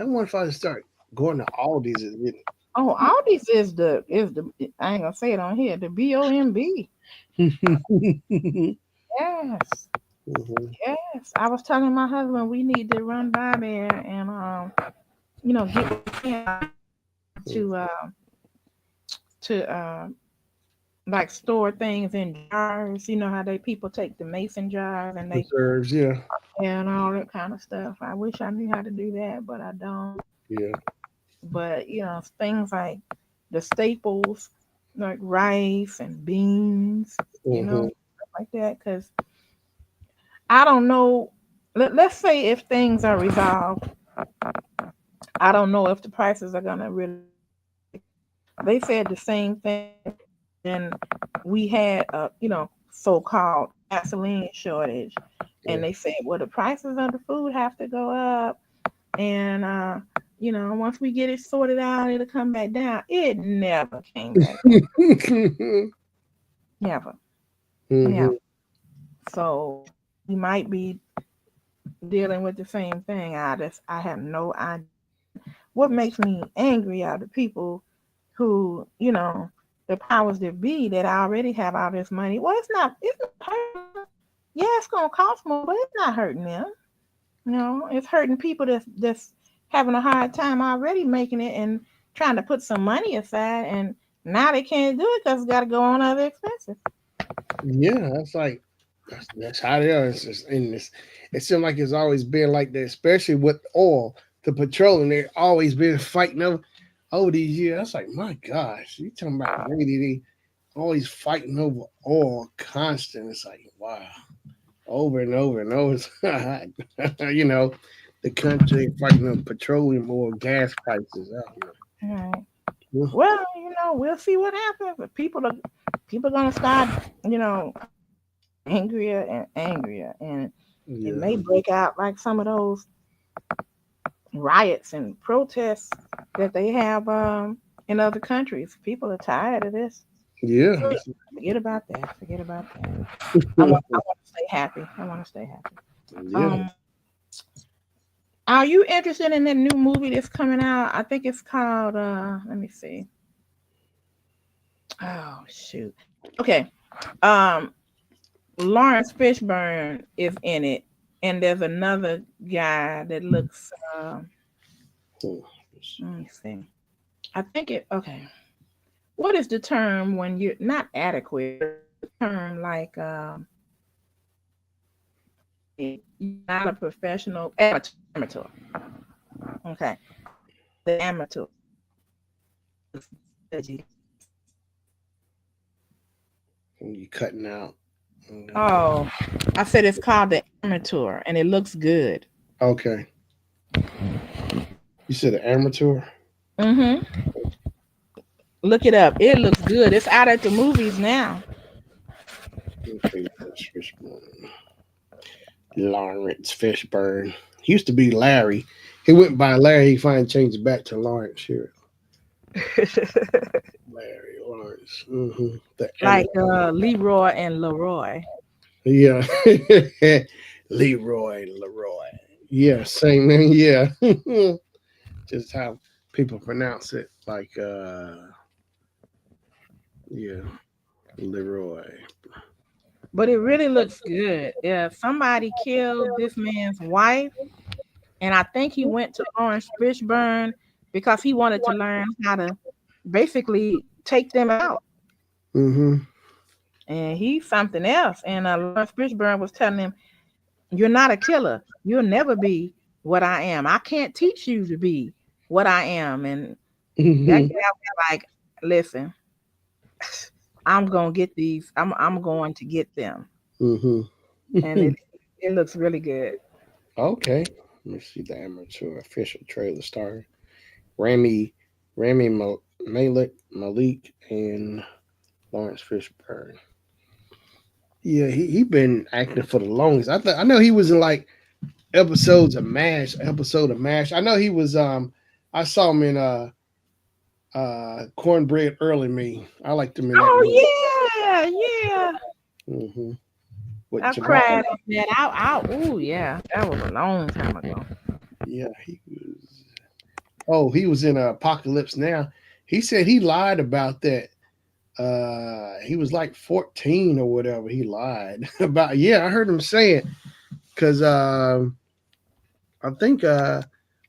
I wonder if I should start going to Aldi's and getting. Oh, all these is the I ain't gonna say it on here. The BOMB. Yes, Mhm. yes. I was telling my husband we need to run by there and get what we can to like store things in jars. You know how they people take the mason jars Preserves, yeah, and all that kind of stuff. I wish I knew how to do that, but I don't. yeah. But things like the staples, like rice and beans, Hmm. stuff like that. Because I don't know. Let's say if things are resolved, I don't know if the prices are gonna really. They said the same thing, and we had a so-called gasoline shortage, Yeah. and they said, well, the prices of the food have to go up, and once we get it sorted out, it'll come back down. It never came back down. Never, never. Hmm. So we might be dealing with the same thing. I have no idea. What makes me angry are the people who, the powers that be that already have all this money. Well, it's not hurting them. Yeah, it's gonna cost more, but it's not hurting them. It's hurting people that's having a hard time already making it and trying to put some money aside, and now they can't do it because it's got to go on other expenses. Yeah, that's how they are. It's just in this. It seems like it's always been like that, especially with oil, the petroleum. They're always been fighting over these years. I was like, my gosh, you talking about really they always fighting over oil constant. It's like, wow, over and over and over. The country fighting over petroleum or gas prices out here. All right. Yeah. Well, we'll see what happens. But people gonna start, angrier and angrier, and it Yeah. may break out like some of those riots and protests that they have in other countries. People are tired of this. Yeah. Forget about that. Forget about that. I want to stay happy. I want to stay happy. Yeah. Um, are you interested in that new movie that's coming out? I think it's called. Let me see. Oh shoot. Okay. Um, Lawrence Fishburne is in it, and there's another guy that looks. Hmm. Let me see. I think it. Okay. What is the term when you're not adequate? Term like you're not a professional amateur. Okay, the amateur. You cutting out. Okay. Oh, I said it's called the amateur, and it looks good. Okay. You said an amateur? Mm-hmm. Look it up. It looks good. It's out at the movies now. Lawrence Fishburne. Lawrence Fishburne. He used to be Larry. He went by Larry. He finally changed it back to Lawrence here. Larry Lawrence. The Like amateur. Leroy and Leroy. Yeah. Leroy. Yeah, same name. Yeah. Just how people pronounce it. Like, yeah, Leroy. But it really looks good. If somebody killed this man's wife, and I think he went to Lawrence Fishburne because he wanted to learn how to basically take them out. Mm-hmm. And he's something else. And Lawrence Fishburne was telling him, "You're not a killer. You'll never be what I am. I can't teach you to be what I am." And that Mm-hmm. guy was like, "Listen, I'm gonna get these. I'm going to get them." And Mm-hmm. it looks really good. Okay. Let me see the amateur official trailer star. Rami Malik and Lawrence Fishburne. Yeah, he been acting for the longest. I know he was in like episode of MASH. I know he was I saw him in Cornbread Early Me. I liked him in that movie. Oh yeah, yeah. hmm With I Jamal. cried on that. Oh yeah, that was a long time ago. Yeah, he was. Oh, he was in Apocalypse Now. He said he lied about that. He was like 14 or whatever. He lied about. Yeah, I heard him say it because I think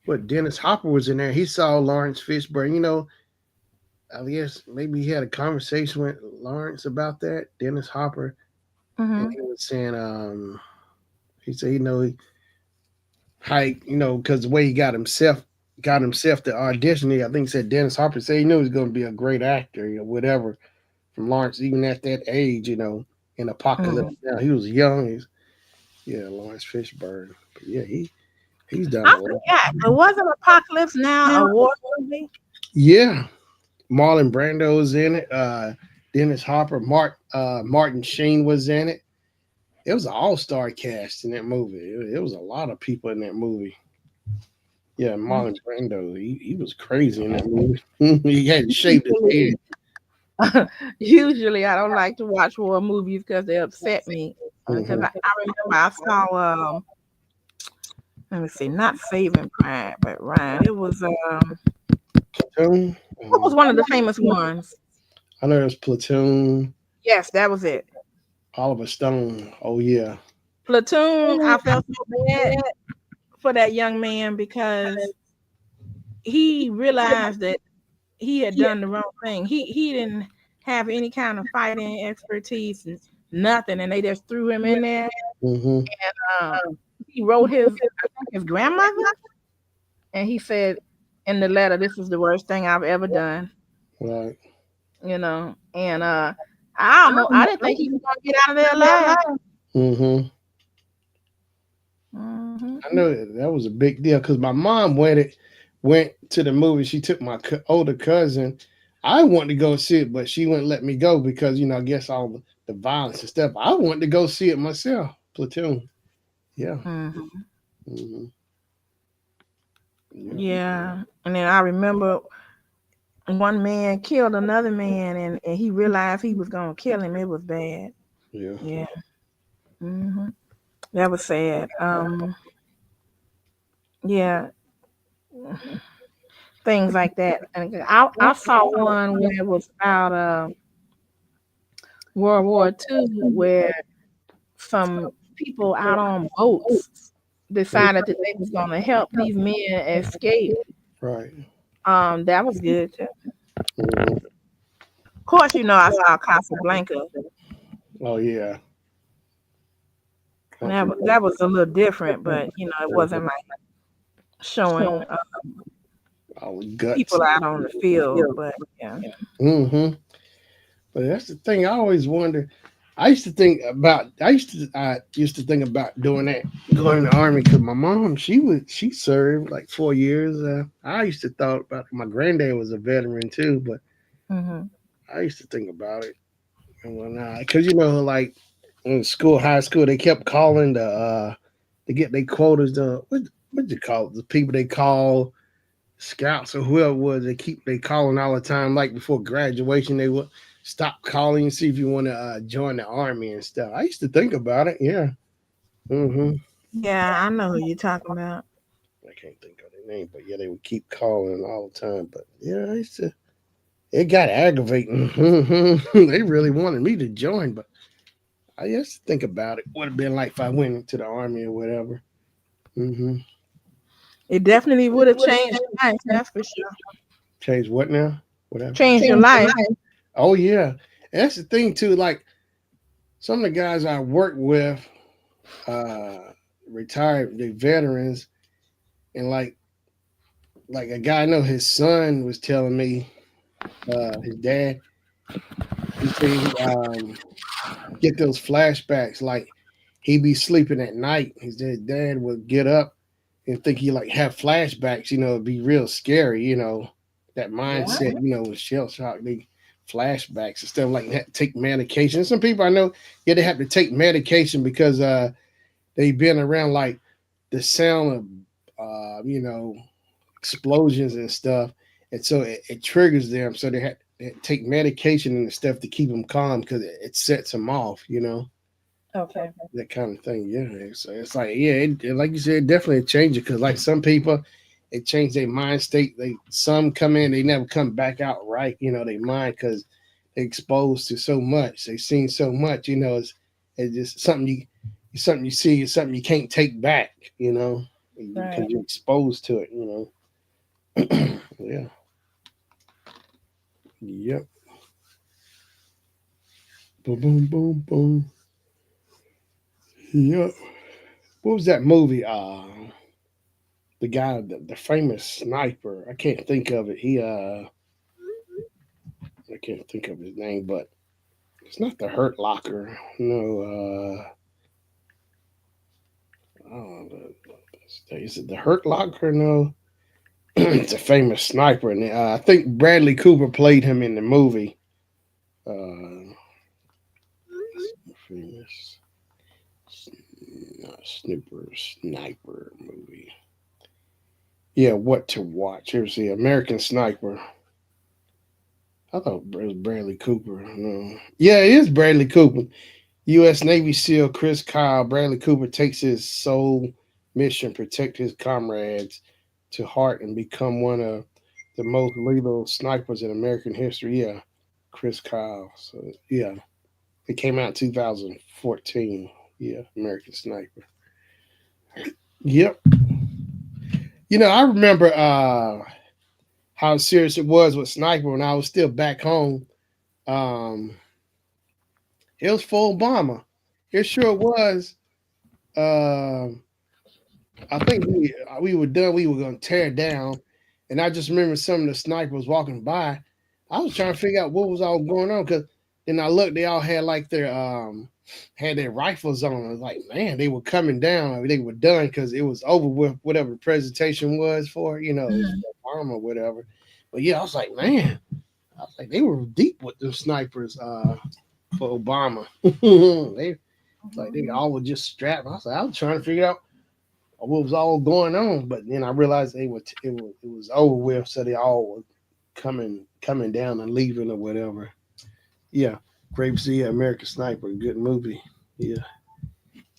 what Dennis Hopper was in there. He saw Lawrence Fishburne. I guess maybe he had a conversation with Lawrence about that. Dennis Hopper, and Hmm. he was saying he said how because the way he got himself to audition. I think he said Dennis Hopper said he knew he was going to be a great actor, whatever. From Lawrence, even at that age, in Apocalypse Hmm. Now, he was young. Yeah, Lawrence Fishburne. But yeah, he's done I a lot. forgot, but wasn't Apocalypse Now a war movie? Yeah, Marlon Brando was in it. Dennis Hopper, Martin Sheen was in it. It was an all-star cast in that movie. It was a lot of people in that movie. Yeah, Marlon Brando, he was crazy in that movie. He had shaved his head. Usually, usually I don't like to watch war movies because they upset me. Because hmm I remember I saw let me see, not Saving Pride, but Ryan. It was Platoon. what was one of the famous ones? I know there's Platoon. Yes, that was it. Oliver Stone. Oh yeah. Platoon. I felt so bad for that young man because he realized that he had done the wrong thing. He didn't have any kind of fighting expertise and nothing, and they just threw him in there. hmm Um, he wrote I think his grandmother, and he said in the letter, "This is the worst thing I've ever done." Right. And I didn't think he was gonna get out of there alive. hmm Hmm. I know that was a big deal because my mom went to the movie. She took my older cousin. I wanted to go see it, but she wouldn't let me go because I guess all the violence and stuff. I wanted to go see it myself. Platoon. Yeah. Hmm. hmm Yeah. Yeah, and then I remember one man killed another man, and he realized he was gonna kill him. It was bad. Yeah. Yeah. Hmm. That was sad. Yeah, things like that. And I saw one where it was about World War II, where some people out on boats decided that they was gonna help these men escape. Right. That was good too. hmm Of course, I saw Casablanca. Oh yeah. That was a little different, but it wasn't like showing All the guts. people out on the field. But yeah. hmm But that's the thing. I always wonder. I used to think about doing that, going in the army because my mom, she served like 4 years. I used to thought about my granddad was a veteran too, but Hmm. I used to think about it and whatnot because like in school, high school, they kept calling the to get their quotas done. What you call it? The people they call scouts or whoever it was, they calling all the time. Like before graduation, they would stop calling and see if you want to join the army and stuff. I used to think about it. Yeah. Mm-hmm. Yeah, I know who you're talking about. I can't think of the name, but yeah, they would keep calling all the time. But yeah, I used to. It got aggravating. They really wanted me to join, but I used to think about it. What it'd been like if I went into the army or whatever. Mm-hmm. It definitely would have changed your life, that's for sure. Change what now? Whatever. Changed your life. Oh yeah, and that's the thing too. Like some of the guys I worked with, uh, retired, they veterans, and like a guy I know, his son was telling me, his dad, he said get those flashbacks. Like he'd be sleeping at night. His dad would get up and think he like have flashbacks. It'd be real scary. That What? mindset. With shell shock, they flashbacks and stuff like that. Take medication. Some people I know, yeah, they have to take medication because they've been around like the sound of explosions and stuff, and so it triggers them. So they take medication and stuff to keep them calm because it sets them off. Okay. That kind of thing. Yeah. So it's like, yeah, like you said, definitely change it because like some people, it changed their mind state. Some come in, they never come back out right. They mind because they exposed to so much. They seen so much. It's just something you see, it's something you can't take back. Because Right. you're exposed to it. Yeah. Yep. Boom, boom, boom, boom. Yep. What was that movie? The guy, the famous sniper. I can't think of it. I can't think of his name, but it's not the Hurt Locker. No. Oh, is it the Hurt Locker? No. It's a famous sniper, and I think Bradley Cooper played him in the movie. Uh, famous sniper movie. Yeah, what to watch? Here's the American Sniper. I thought it was Bradley Cooper. No. Yeah, it is Bradley Cooper. U.S. Navy SEAL Chris Kyle. Bradley Cooper takes his sole mission, protect his comrades, to heart and become one of the most lethal snipers in American history. Yeah, Chris Kyle. So yeah, it came out in 2014. Yeah, American Sniper. Yep. I remember how serious it was with Sniper when I was still back home. Um, it was for Obama. It sure was. Um, I think we were done. We were going to tear down, and I just remember some of the snipers walking by. I was trying to figure out what was all going on because then I looked. They all had like their had their rifles on. I was like, man, they were coming down. I mean, they were done because it was over with whatever the presentation was for. Mhm. Obama or whatever. But yeah, I was like, man, I was like, they were deep with the snipers for Obama. They all were just strapped. I was trying to figure out what was all going on, but then I realized it was over with, so they all were coming down and leaving or whatever. Yeah, Grape Sea, American Sniper, good movie. Yeah,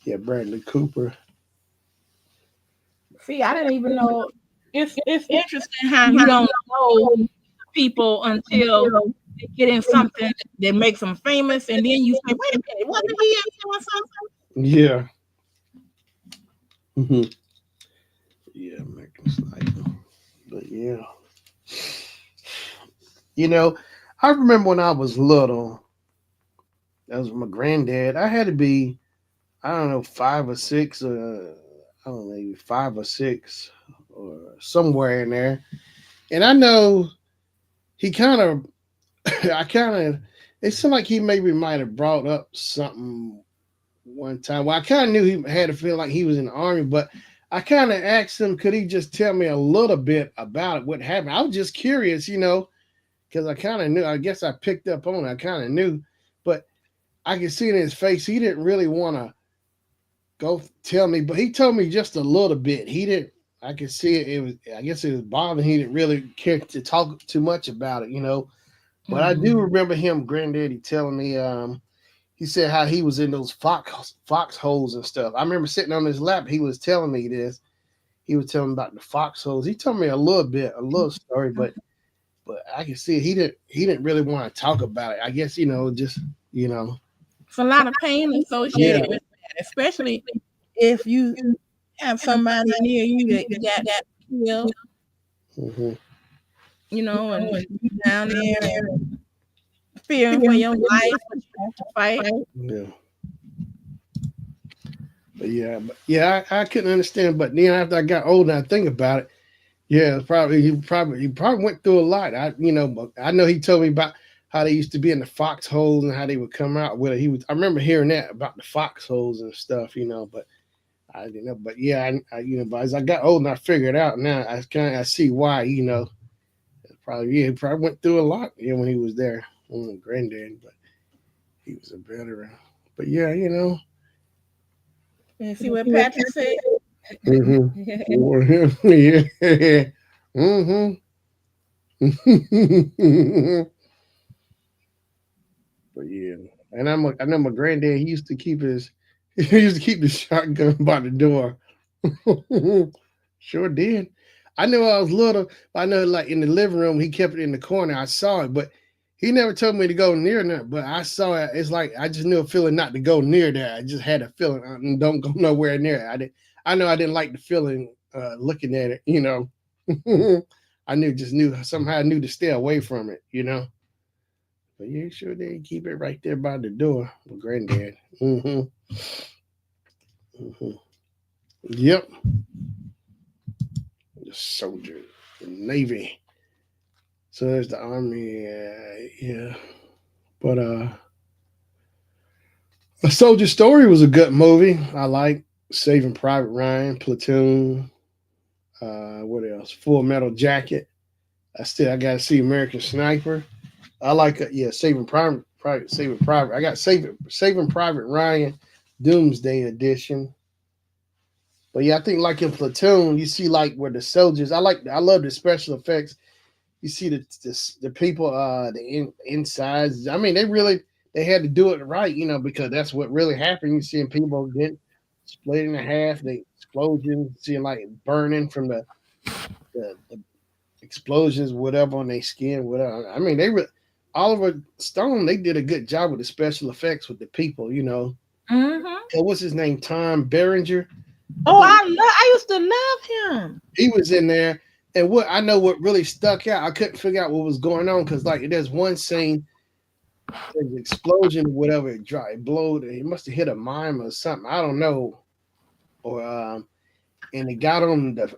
yeah, Bradley Cooper. See, I didn't even know. It's interesting how you don't know people until they get in something that makes them famous, and then you say, "Wait a minute, wasn't he in so and so?" Yeah, hmm yeah, American Sniper. But yeah, you know, I remember when I was little. That was my granddad. I had to be, I don't know, 5 or 6, I don't know, maybe 5 or 6, or somewhere in there. And I know he kind of, I kind of, it seemed like he maybe might have brought up something one time. Well, I kind of knew he had to feel like he was in the army, but I kind of asked him, could he just tell me a little bit about it, what happened? I was just curious, because I kind of knew. I guess I picked up on it. I kind of knew, but I could see it in his face. He didn't really want to go tell me, but he told me just a little bit. He didn't. I could see it. It was. I guess it was bothering. He didn't really care to talk too much about it, you know. But I do Mhm. remember him, granddaddy, telling me. He said how he was in those foxholes and stuff. I remember sitting on his lap. He was telling me this. He was telling me about the foxholes. He told me a little bit, a little story, but I can see he didn't really want to talk about it. I guess just you know, It's a lot of pain yeah. associated with that, especially if you have somebody near you that got killed, Hmm. and you down there and fearing for your life, but you have to fight. Yeah, but yeah, I couldn't understand. But then after I got older, I think about it. Yeah, he probably went through a lot. But I know he told me about how they used to be in the foxholes and how they would come out with it. I remember hearing that about the foxholes and stuff. But I didn't know. But yeah, but as I got older, I figured out now. I see why. He probably went through a lot. When he was there, granddad. But he was a veteran. But yeah, And see what Patrick said? hmm yeah, hmm But yeah, and I know my granddad. He used to keep his he used to keep the shotgun by the door. Sure did. I knew I was little. I know, like in the living room, he kept it in the corner. I saw it, but he never told me to go near that. But I saw it. It's like I just knew a feeling not to go near there. I just had a feeling. Don't go nowhere near it. I did. I know I didn't like the feeling looking at it. Just knew somehow I knew to stay away from it. But yeah, sure did keep it right there by the door with granddad. Hmm. Yep, the soldier, the Navy. So there's the Army. Yeah, but A Soldier Story was a good movie. I like Saving Private Ryan, Platoon. What else? Full Metal Jacket. I got to see American Sniper. I like Saving Private. I got Saving Private Ryan, Doomsday Edition. But yeah, I think like in Platoon, you see like where the soldiers. I love the special effects. You see the people, insides. I mean, they had to do it right, because that's what really happened. You seeing people get split in half, the explosions, seeing like burning from the explosions, whatever on their skin, whatever. I mean, Oliver Stone. They did a good job with the special effects with the people. Hmm. And what's his name? Tom Berenger. I Oh, think I used to love him. he was in there. And what really stuck out, I couldn't figure out what was going on because like there's one scene, there's an explosion or whatever, it blowed, it must have hit a mine or something, I don't know, or and it got on the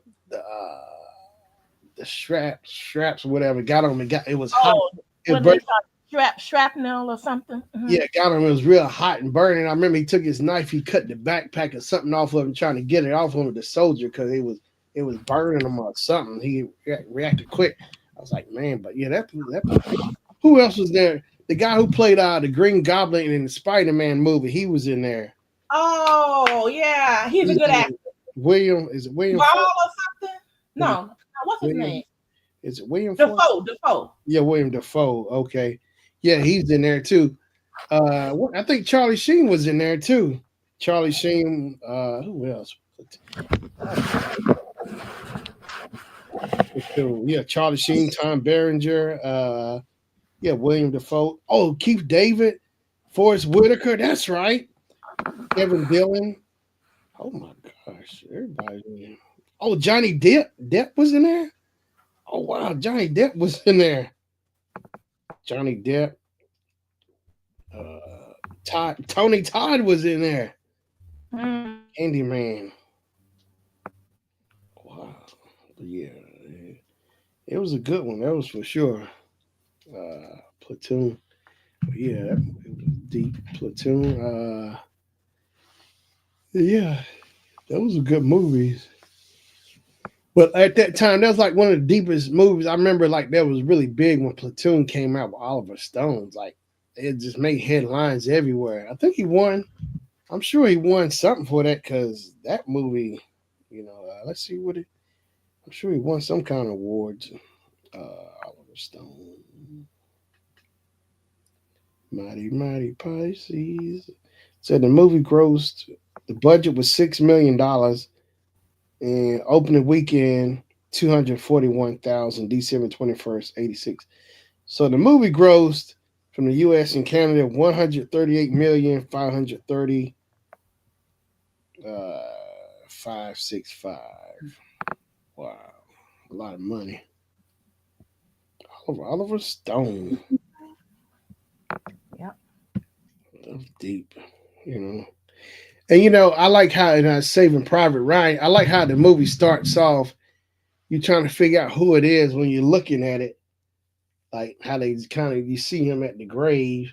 straps or whatever, got on, it was hot, Oh, it what burned. they call shrapnel or something. Hmm. Yeah, got him. It was real hot and burning. I remember he took his knife, he cut the backpack or something off of him, trying to get it off him with the soldier because it was burning him or something. He reacted quick. I was like, man, but yeah, who else was there? The guy who played the Green Goblin in the Spider-Man movie, he was in there. Oh yeah, he's a His good name actor. William, is it William Ball Ford? or something? Is it No, what's his William? name? Is it William Ford? Defoe. Yeah, William Defoe. Okay, yeah, he's in there too. I think Charlie Sheen was in there too. Charlie Sheen. Who else? Yeah, Charlie Sheen, Tom Berenger. Yeah, William Defoe. Oh, Keith David, Forrest Whitaker. That's right. Kevin Dillon. Oh my gosh, everybody. In there. Oh, Johnny Depp. Depp was in there. Oh wow, Johnny Depp was in there. Johnny Depp. Tony Todd was in there. Mm. Candyman. Wow. Yeah, it was a good one. That was for sure. Platoon. Yeah, it was deep. Platoon. Yeah, those were good movies. But at that time, that was like one of the deepest movies. I remember like that was really big when Platoon came out with Oliver Stone's. Like it just made headlines everywhere. I think he won. I'm sure he won something for that because that movie, let's see what it. I'm sure he won some kind of awards. Oliver Stone, Mighty Mighty Pisces. Said the movie grossed. The budget was $6 million and opening weekend 241,000 December 21st, 86. So the movie grossed from the U.S. and Canada 138,530 uh 565. Wow, a lot of money. Oliver Stone. Yep. That's deep, you know. And I like how in Saving Private Ryan, I like how the movie starts off. You're trying to figure out who it is when you're looking at it, like how they kind of you see him at the grave,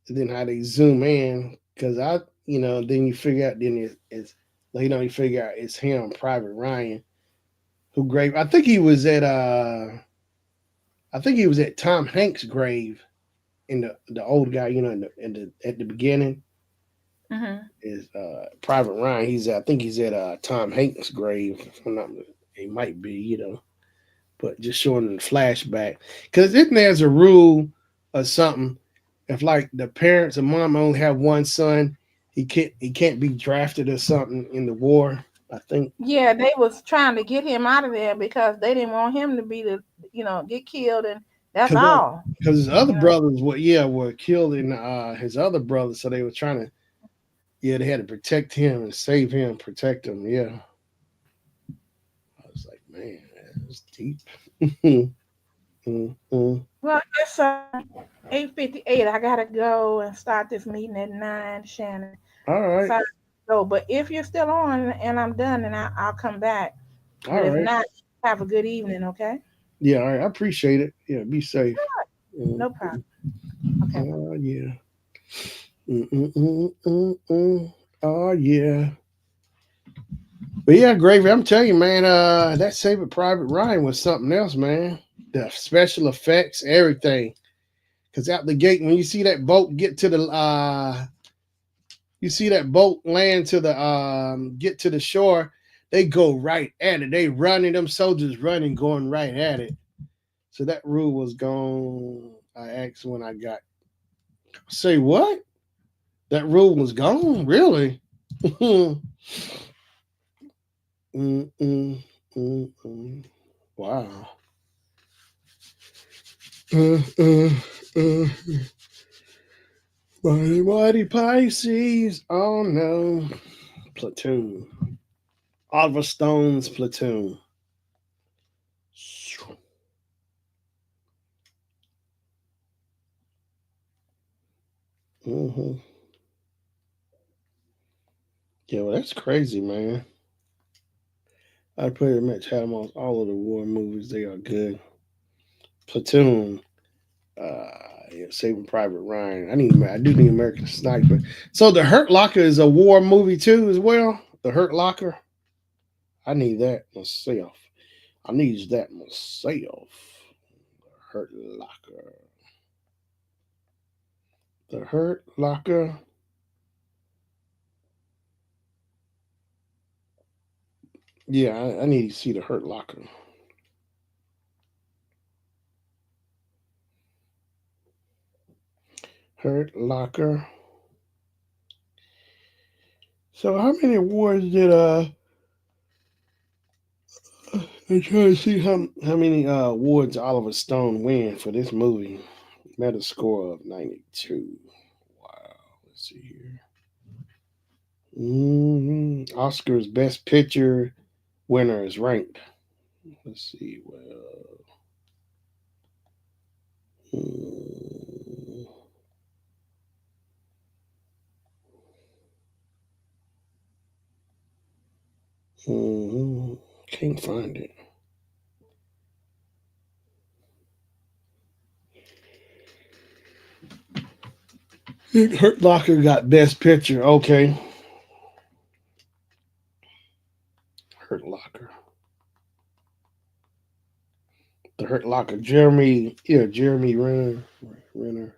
and then how they zoom in. Because then you figure out then it's you figure out it's him, Private Ryan, who grave. I think he was at Tom Hanks' grave in the old guy, at the beginning Hmm. is Private Ryan. I think he's at Tom Hanks' grave. If I'm not, he might be, but just showing the flashback. Because isn't there's a rule or something? If like the parents or mom only have one son, he can't be drafted or something in the war. I think Yeah, they was trying to get him out of there because they didn't want him to be get killed, and that's because all. his other You know. brothers were killed in his other brothers, so they were trying to they had to protect him and save him, protect him. Yeah, I was like, man, that's deep. Mm. Well, it's 8:58. I gotta go and start this meeting at 9, Shannon. All right, So I go. But if you're still on and I'm done, then I'll come back. all But if right. not, have a good evening. Okay. Yeah, all right. I appreciate it. Yeah, be safe. Mm. No problem. Okay. Oh yeah. Mm. Oh yeah. But yeah, Gravy, I'm telling you, man, that Saving Private Ryan was something else, man. The special effects, everything. Cause out the gate, when you see that boat get to the you see that boat land to the get to the shore, they go right at it. They running, them soldiers running, going right at it. So that rule was gone. I asked when I got say what? That rule was gone? Really? mm, mm, mm. Wow. Uh, uh, uh. Mighty, mighty Pisces. Oh no. Platoon. Oliver Stone's platoon. Hmm. Yeah, well, that's crazy, man. I pretty much had almost all of the war movies. They are good. Platoon. Yeah, Saving Private Ryan. I do need American Sniper. So the Hurt Locker is a war movie too, as well. The Hurt Locker. I need that myself. I need that myself. Hurt Locker. The Hurt Locker. Yeah, I need to see the Hurt Locker. Hurt Locker. So how many awards did I'm trying to see how many awards Oliver Stone win for this movie. Meta score of 92. Wow. Let's see here. Oscars Best Picture winner is ranked. Let's see. Well, mm, mm, can't find it. Hurt Locker got Best Picture. Okay. Hurt Locker. The Hurt Locker. Jeremy Renner. Renner.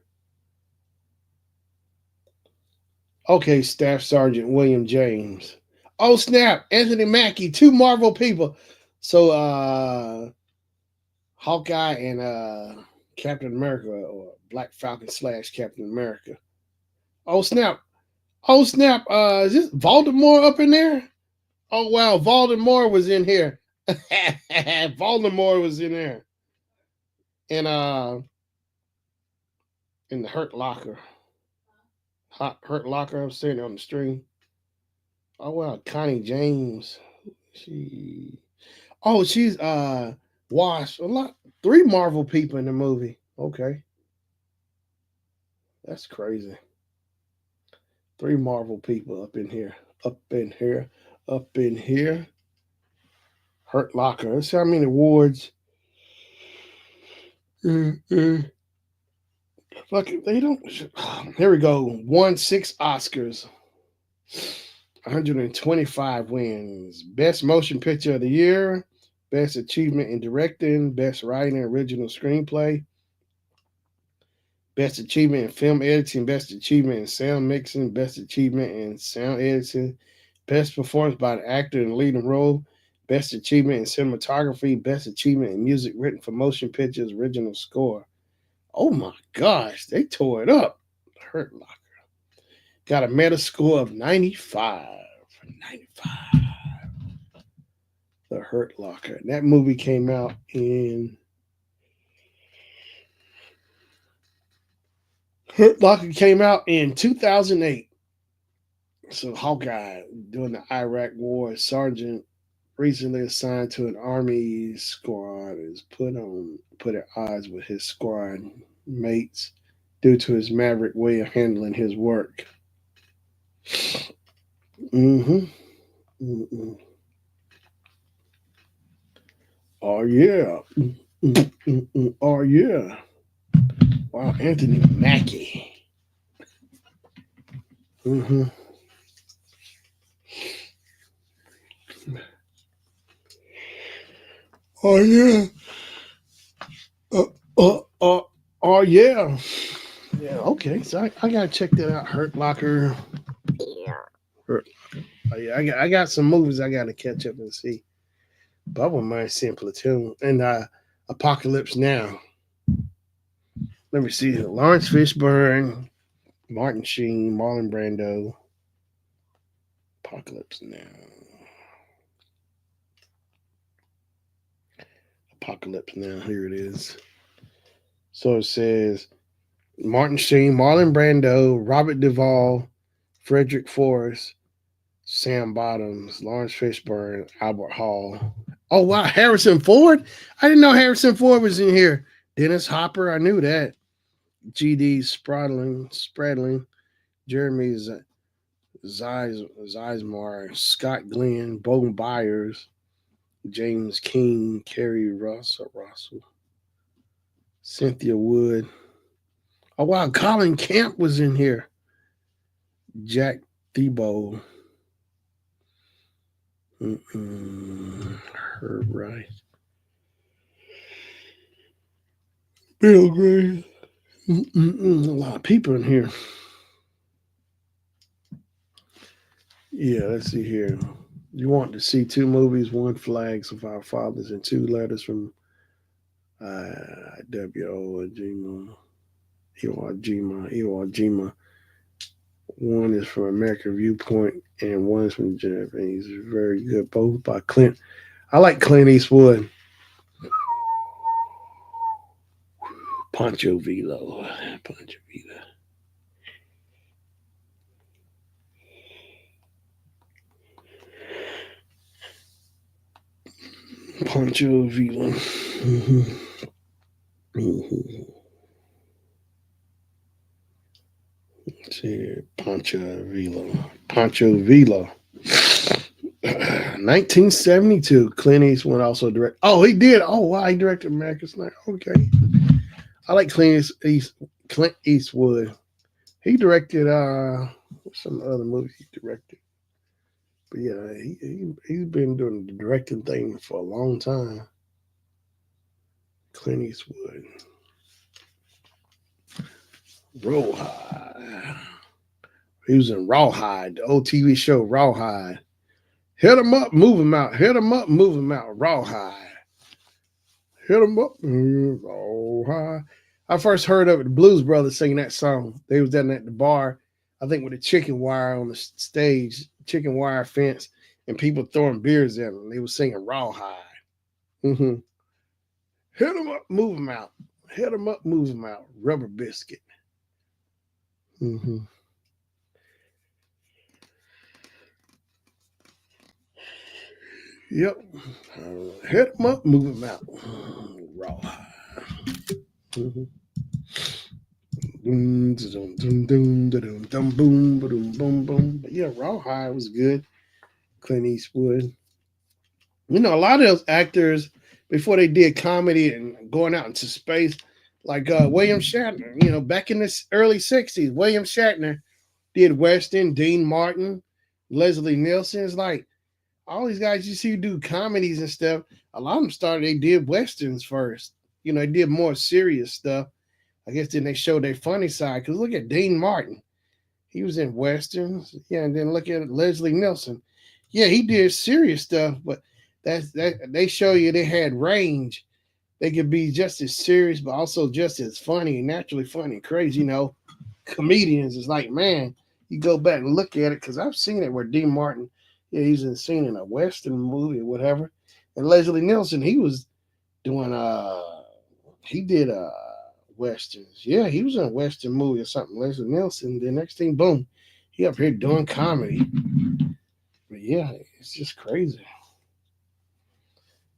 Okay, Staff Sergeant William James. Oh snap! Anthony Mackie, two Marvel people. So Hawkeye and Captain America or Black Falcon slash Captain America. Oh snap! Oh snap! Is this Voldemort up in there? Oh wow, Voldemort was in here. Voldemort was in there. And in the Hurt Locker. Hot Hurt Locker, I'm sitting on the stream. Oh wow, Connie James. She she's Wash. A lot three Marvel people in the movie. Okay. That's crazy. Three Marvel people up in here. Up in here. Up in here. Hurt Locker. Let's see how many awards. Mm-mm. Fuck it. They don't. Here we go. Won 6 Oscars. 125 wins. Best Motion Picture of the Year. Best Achievement in Directing. Best Writing Original Screenplay. Best Achievement in Film Editing. Best Achievement in Sound Mixing. Best Achievement in Sound Editing. Best Performance by an Actor in the Leading Role. Best Achievement in Cinematography. Best Achievement in Music Written for Motion Pictures Original Score. Oh my gosh, they tore it up. Hurt Locker. Got a meta score of 95. 95. The Hurt Locker. And that movie came out in. Hurt Locker came out in 2008. So Hawkeye, during the Iraq War, Sergeant recently assigned to an army squad is put at odds with his squad mates due to his maverick way of handling his work. Mm-hmm. Mm-mm. Oh yeah. Mm-mm. Oh yeah. Wow, Anthony Mackie. Mm-hmm. Oh yeah. Uh, oh yeah. Yeah. Okay. So I gotta check that out. Hurt Locker. Yeah. Hurt. Oh, yeah. I got some movies I gotta catch up and see. But I wouldn't mind seeing Platoon and Apocalypse Now. Let me see. Lawrence Fishburne, Martin Sheen, Marlon Brando. Apocalypse Now. Apocalypse Now. Here it is. So it says Martin Sheen, Marlon Brando, Robert Duvall, Frederick Forrest, Sam Bottoms, Lawrence Fishburne, Albert Hall. Oh wow, Harrison Ford! I didn't know Harrison Ford was in here. Dennis Hopper, I knew that. G.D. Spradling, Jeremy Zizemar, Scott Glenn, Bo Byers, James King, Kerry Russell, Cynthia Wood. Oh wow, Colin Camp was in here. Jack Thiebaud. Herb Rice. Bill Gray. A lot of people in here. Yeah, let's see here. You want to see two movies, one Flags of Our Fathers, and two letters from W.O. Jima, Iwo Jima. One is from American Viewpoint, and one is from Japanese. Very good, both by Clint. I like Clint Eastwood. Pancho Villa. Pancho Villa. Pancho Villa. Mm-hmm. Mm-hmm. Let's see, Pancho Villa. Pancho Villa. 1972. Clint Eastwood also directed. Oh, he did. Oh, wow. He directed American Sniper. Okay. I like Clint Eastwood. He directed some other movies he directed. But yeah, he's been doing the directing thing for a long time. Clint Eastwood. Roll High. He was in Rawhide, the old TV show Rawhide. Hit him up, move him out. Hit him up, move him out. Rawhide. Hit him up, rawhide. I first heard of it, the Blues Brothers singing that song. They was down at the bar, I think with a chicken wire on the stage, chicken wire fence, and people throwing beers at them. They was singing Rawhide. Mm-hmm. Hit him up, move him out. Hit him up, move him out. Rubber biscuit. Mm-hmm. Yep. Hit him up, move him out. Rawhide. Mm-hmm. Boom, dum, dum, dum, dum, dum, boom, boom, boom, boom. But yeah, Rawhide was good. Clint Eastwood. You know, a lot of those actors before they did comedy and going out into space, like William Shatner. You know, back in the early '60s, William Shatner did Weston. Dean Martin, Leslie Nielsen. It's like all these guys you see do comedies and stuff. A lot of them started. They did westerns first. You know, they did more serious stuff. I guess then they showed their funny side. Because look at Dean Martin. He was in westerns. Yeah, and then look at Leslie Nielsen. Yeah, he did serious stuff, but that they show you they had range. They could be just as serious, but also just as funny, naturally funny, crazy. You know, comedians is like, man, you go back and look at it because I've seen it where Dean Martin, yeah, he's seen in a western movie or whatever, and Leslie Nielsen, he was doing he did westerns. Yeah, he was in a western movie or something. Leslie Nielsen. The next thing, boom, he up here doing comedy. But yeah, it's just crazy.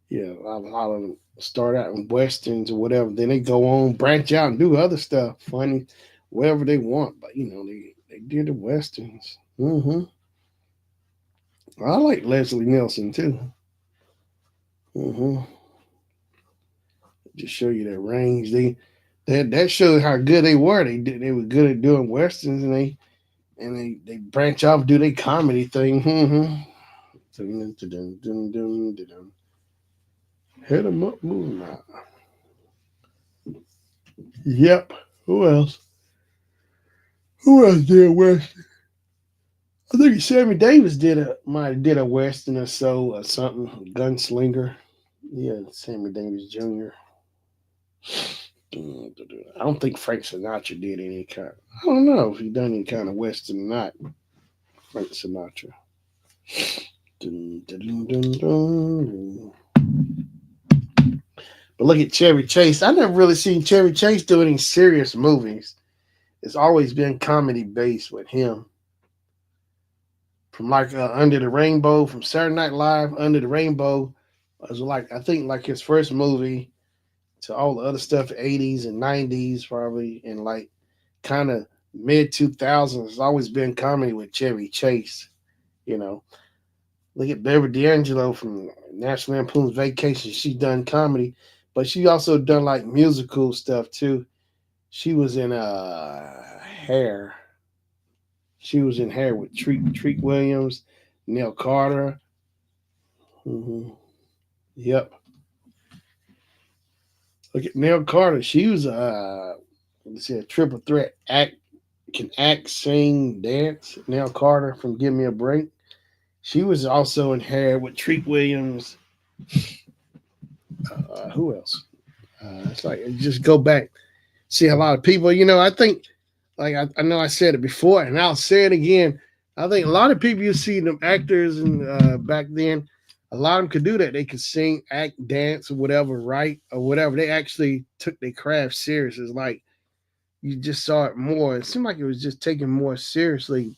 Yeah, a lot of them start out in westerns or whatever. Then they go on, branch out and do other stuff, funny, whatever they want. But you know, they did the westerns. Mm-hmm. I like Leslie Nielsen too. Mm-hmm. Just show you their range. That shows how good they were. They were good at doing westerns, and they branch off, do their comedy thing. Mm-hmm. Hit them up, move them out. Yep. Who else? Who else did western? I think Sammy Davis might have did a western or so or something. Gunslinger. Yeah, Sammy Davis Jr. I don't think Frank Sinatra did any kind. I don't know if he done any kind of western or not. Frank Sinatra. Dun, dun, dun, dun. But look at Chevy Chase. I never really seen Chevy Chase do any serious movies. It's always been comedy based with him. From like Under the Rainbow, from Saturday Night Live, Under the Rainbow was like I think like his first movie to all the other stuff, 80s and 90s probably, and like kind of mid 2000s. It's always been comedy with Chevy Chase. You know, look at Beverly D'Angelo from National Lampoon's Vacation. She done comedy, but she also done like musical stuff too. She was in Hair. She was in Hair with Treat Williams, Neil Carter. Mm-hmm. Yep. Look at Neil Carter. She was let's see, a triple threat can act, sing, dance. Neil Carter from Give Me a Break. She was also in Hair with Treat Williams. Who else? It's like just go back, see a lot of people. You know, I think like I know I said it before, and I'll say it again. I think a lot of people you see them actors and back then, a lot of them could do that. They could sing, act, dance, or whatever, write or whatever. They actually took their craft serious. It's like you just saw it more. It seemed like it was just taken more seriously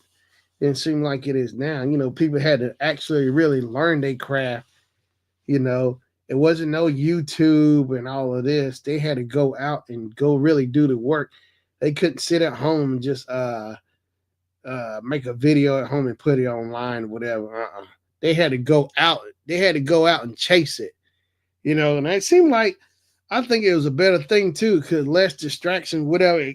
than it seemed like it is now. You know, people had to actually really learn their craft. You know, it wasn't no YouTube and all of this. They had to go out and go really do the work. They couldn't sit at home and just make a video at home and put it online or whatever. They had to go out. They had to go out and chase it. You know, and it seemed like I think it was a better thing too, because less distraction, whatever.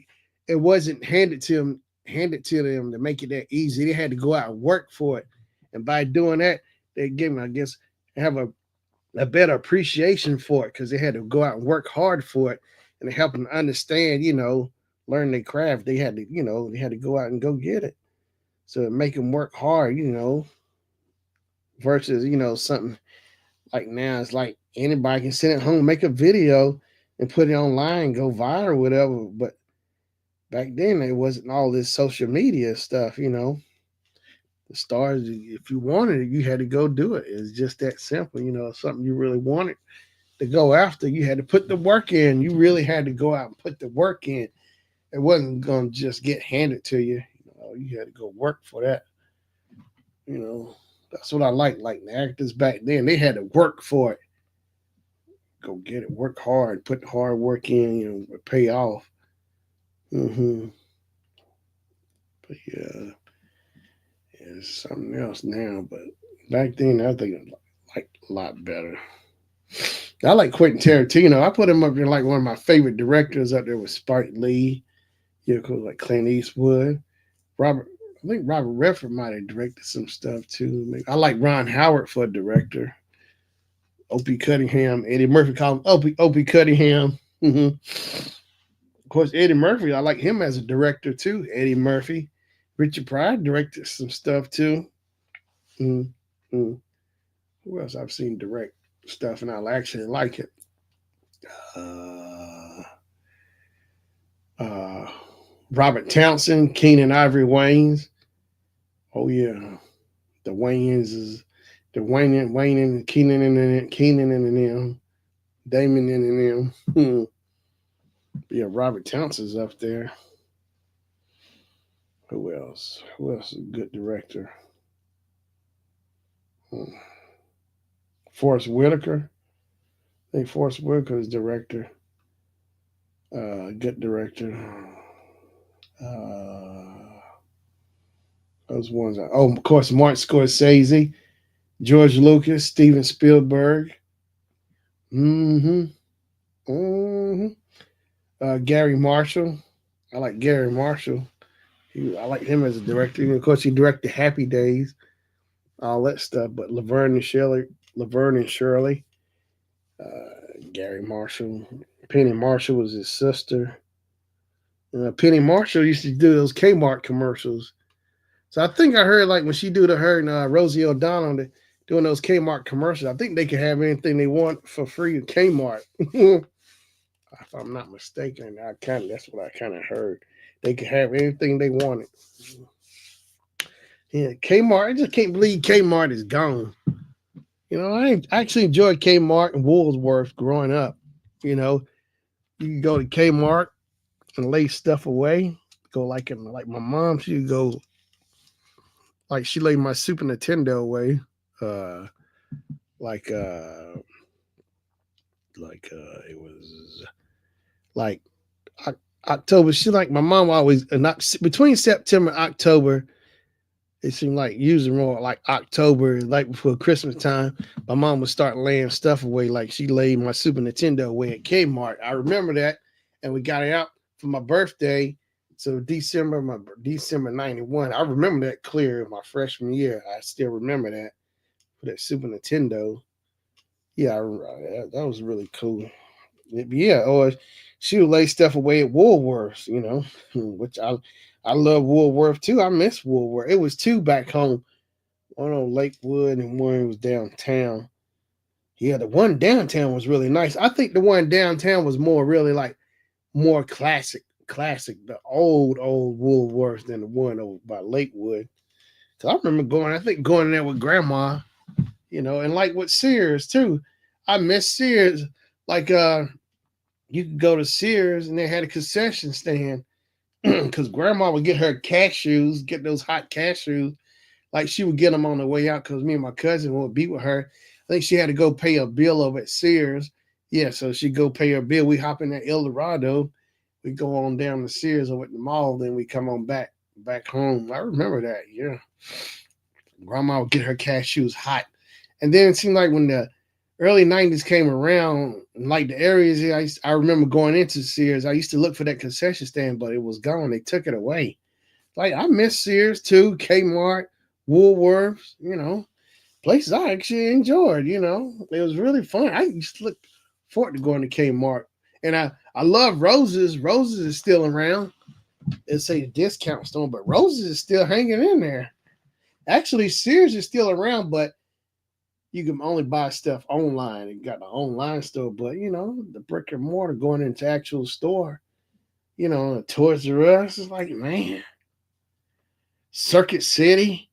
It wasn't handed to them to make it that easy. They had to go out and work for it, and by doing that, they gave them, I guess, have a better appreciation for it because they had to go out and work hard for it, and to help them understand, you know, learn their craft. They had to, you know, they had to go out and go get it. So make them work hard, versus, something like now it's like anybody can sit at home, make a video and put it online, go viral, whatever. But back then it wasn't all this social media stuff. The stars, if you wanted it, you had to go do it. It's just that simple, something you really wanted to go after, you had to put the work in. You really had to go out and put the work in. It wasn't gonna just get handed to you. You had to go work for that. You know, that's what I like. Like the actors back then, they had to work for it. Go get it, work hard, put the hard work in, pay off. hmm But yeah, it's something else now. But back then, I think it was like a lot better. I like Quentin Tarantino. I put him up there like one of my favorite directors. Up there with Spike Lee, like Clint Eastwood, Robert. I think Robert Redford might have directed some stuff too. I like Ron Howard for a director. Opie Cunningham, Eddie Murphy called him Opie Cunningham. Of course, Eddie Murphy, I like him as a director too. Eddie Murphy. Richard Pryor directed some stuff too. Mm-hmm. Who else I've seen direct stuff and I actually like it? Uh, uh, Robert Townsend, Keenan Ivory Wayans. Oh yeah, the Wayans is the Wayne and Keenan and them, Damon and them. Yeah, Robert Townsend's up there. Who else? Who else is a good director? Hmm. Forrest Whitaker. I think Forrest Whitaker is director. Good director. Uh, those ones. Oh, of course, Martin Scorsese, George Lucas, Steven Spielberg. Mm-hmm. Mm-hmm. Gary Marshall. I like Gary Marshall. I like him as a director. Of course, he directed Happy Days, all that stuff. But Laverne and Shirley, Gary Marshall, Penny Marshall was his sister. Penny Marshall used to do those Kmart commercials. So I think I heard like when she do her and Rosie O'Donnell doing those Kmart commercials. I think they can have anything they want for free at Kmart. If I'm not mistaken, that's what I kind of heard. They could have anything they wanted. Yeah, Kmart. I just can't believe Kmart is gone. I actually enjoyed Kmart and Woolworth growing up. You know, you can go to Kmart and lay stuff away. Go like my mom, she'd go like she laid my Super Nintendo away. Uh like it was like October. She like my mom always not between September and October. It seemed like usually more like October, like before Christmas time. My mom would start laying stuff away. Like she laid my Super Nintendo away at Kmart. I remember that, and we got it out for my birthday. So December '91. I remember that clear. My freshman year, I still remember that for that Super Nintendo. Yeah, that was really cool. Yeah, or she would lay stuff away at Woolworths, which I love Woolworth too. I miss Woolworth. It was two back home, one on Lakewood and one was downtown. Yeah, the one downtown was really nice. I think the one downtown was more really like more classic, the old Woolworths than the one over by Lakewood. So I remember going there with grandma, and like with Sears too. I miss Sears. Like you could go to Sears and they had a concession stand because grandma would get her cashews, get those hot cashews. Like she would get them on the way out because me and my cousin would be with her. I think she had to go pay a bill over at Sears. Yeah, so she'd go pay her bill. We hop in that Eldorado. We go on down to Sears over at the mall. Then we come on back home. I remember that. Yeah, grandma would get her cashews hot. And then it seemed like when the early 90s came around, like the areas I remember going into Sears, I used to look for that concession stand, but it was gone. They took it away. Like I miss Sears too, Kmart, Woolworths, places I actually enjoyed, It was really fun. I used to look forward to going to Kmart. And I love Roses. Roses is still around. It say the discount store, but Roses is still hanging in there. Actually, Sears is still around, but you can only buy stuff online. You got the online store, but the brick and mortar going into actual store, Toys R Us is like, man, Circuit City,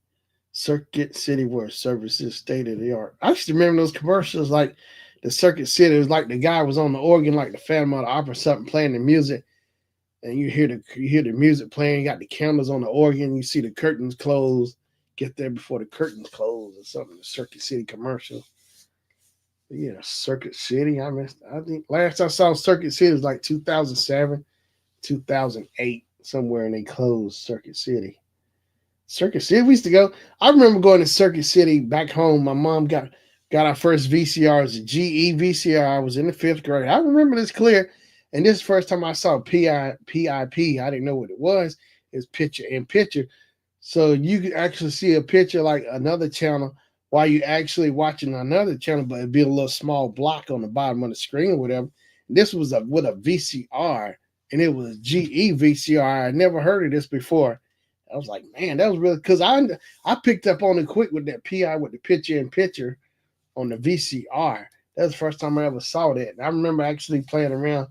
Circuit City where services state of the art. I used to remember those commercials like the Circuit City. It was like the guy was on the organ, like the Phantom of the Opera, or something, playing the music, and you hear the music playing. You got the candles on the organ. You see the curtains close. Get there before the curtains close or something. The Circuit City commercial. But yeah, Circuit City. I think last I saw Circuit City was like 2007, 2008, somewhere, and they closed Circuit City. Circuit City. We used to go. I remember going to Circuit City back home. My mom got our first VCR. It was a GE VCR. I was in the fifth grade. I remember this clear. And this is the first time I saw PIP. I didn't know what it was. It's picture in picture. So you could actually see a picture like another channel while you actually watching another channel, but it'd be a little small block on the bottom of the screen or whatever. This was with a VCR, and it was GE VCR. I never heard of this before. I was like, man, that was really, because I picked up on it quick with that PI with the picture in picture on the VCR. That was the first time I ever saw that. And I remember actually playing around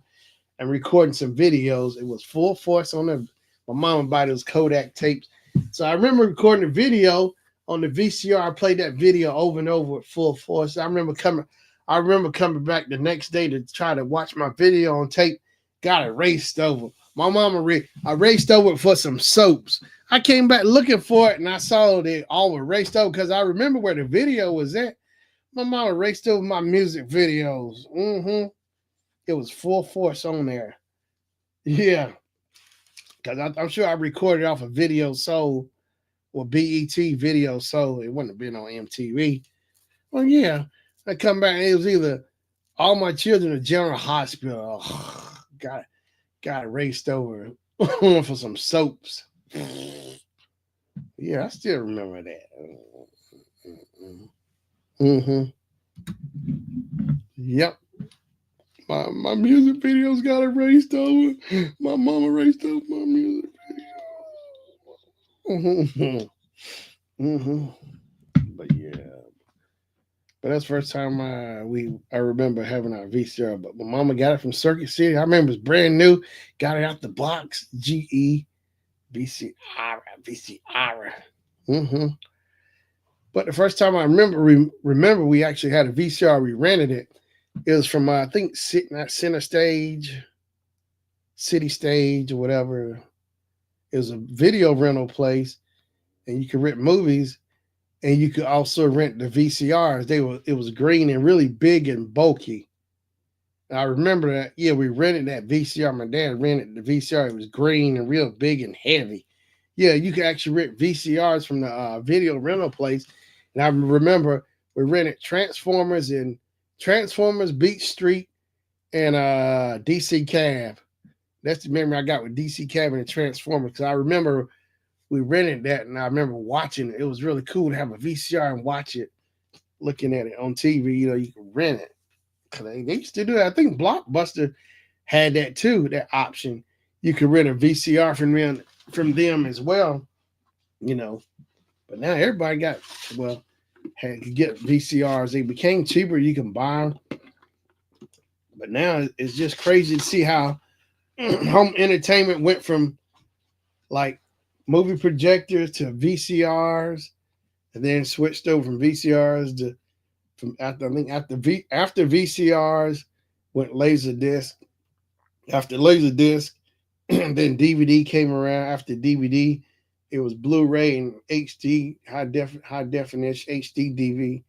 and recording some videos. It was full force on the. My mom bought those Kodak tapes. So I remember recording the video on the VCR. I played that video over and over with full force. I remember coming back the next day to try to watch my video on tape. Got erased over. My mama I raced over for some soaps. I came back looking for it and I saw it all erased over because I remember where the video was at. My mama erased over my music videos. It was full force on there. Yeah. Because I'm sure I recorded off a Video Soul or BET Video Soul. It wouldn't have been on MTV. Well, yeah. I come back and it was either All My Children or General Hospital. Oh, got erased over for some soaps. Yeah, I still remember that. Yep. My music videos got erased over. My mom erased over my music videos. But yeah. But that's the first time I remember having our VCR. But my mama got it from Circuit City. I remember it was brand new. Got it out the box. GE VCR. But the first time I remember we actually had a VCR. We rented it. It was from I think Center Stage, City Stage, or whatever. It was a video rental place, and you could rent movies, and you could also rent the VCRs. It was green and really big and bulky. And I remember that. Yeah, we rented that VCR. My dad rented the VCR. It was green and real big and heavy. Yeah, you could actually rent VCRs from the video rental place. And I remember we rented Transformers, Beach Street, and DC Cab. That's the memory I got with DC Cab and Transformers. Because I remember we rented that, and I remember watching it. It was really cool to have a VCR and watch it, looking at it on TV. You can rent it. Cause they used to do that. I think Blockbuster had that too, that option. You could rent a VCR from them as well, But now everybody could get VCRs. They became cheaper. You can buy them. But now it's just crazy to see how home entertainment went from like movie projectors to VCRs, and then switched over from VCRs to after VCRs went Laserdisc. After Laserdisc, then DVD came around. After DVD, it was Blu-ray and HD high definition HD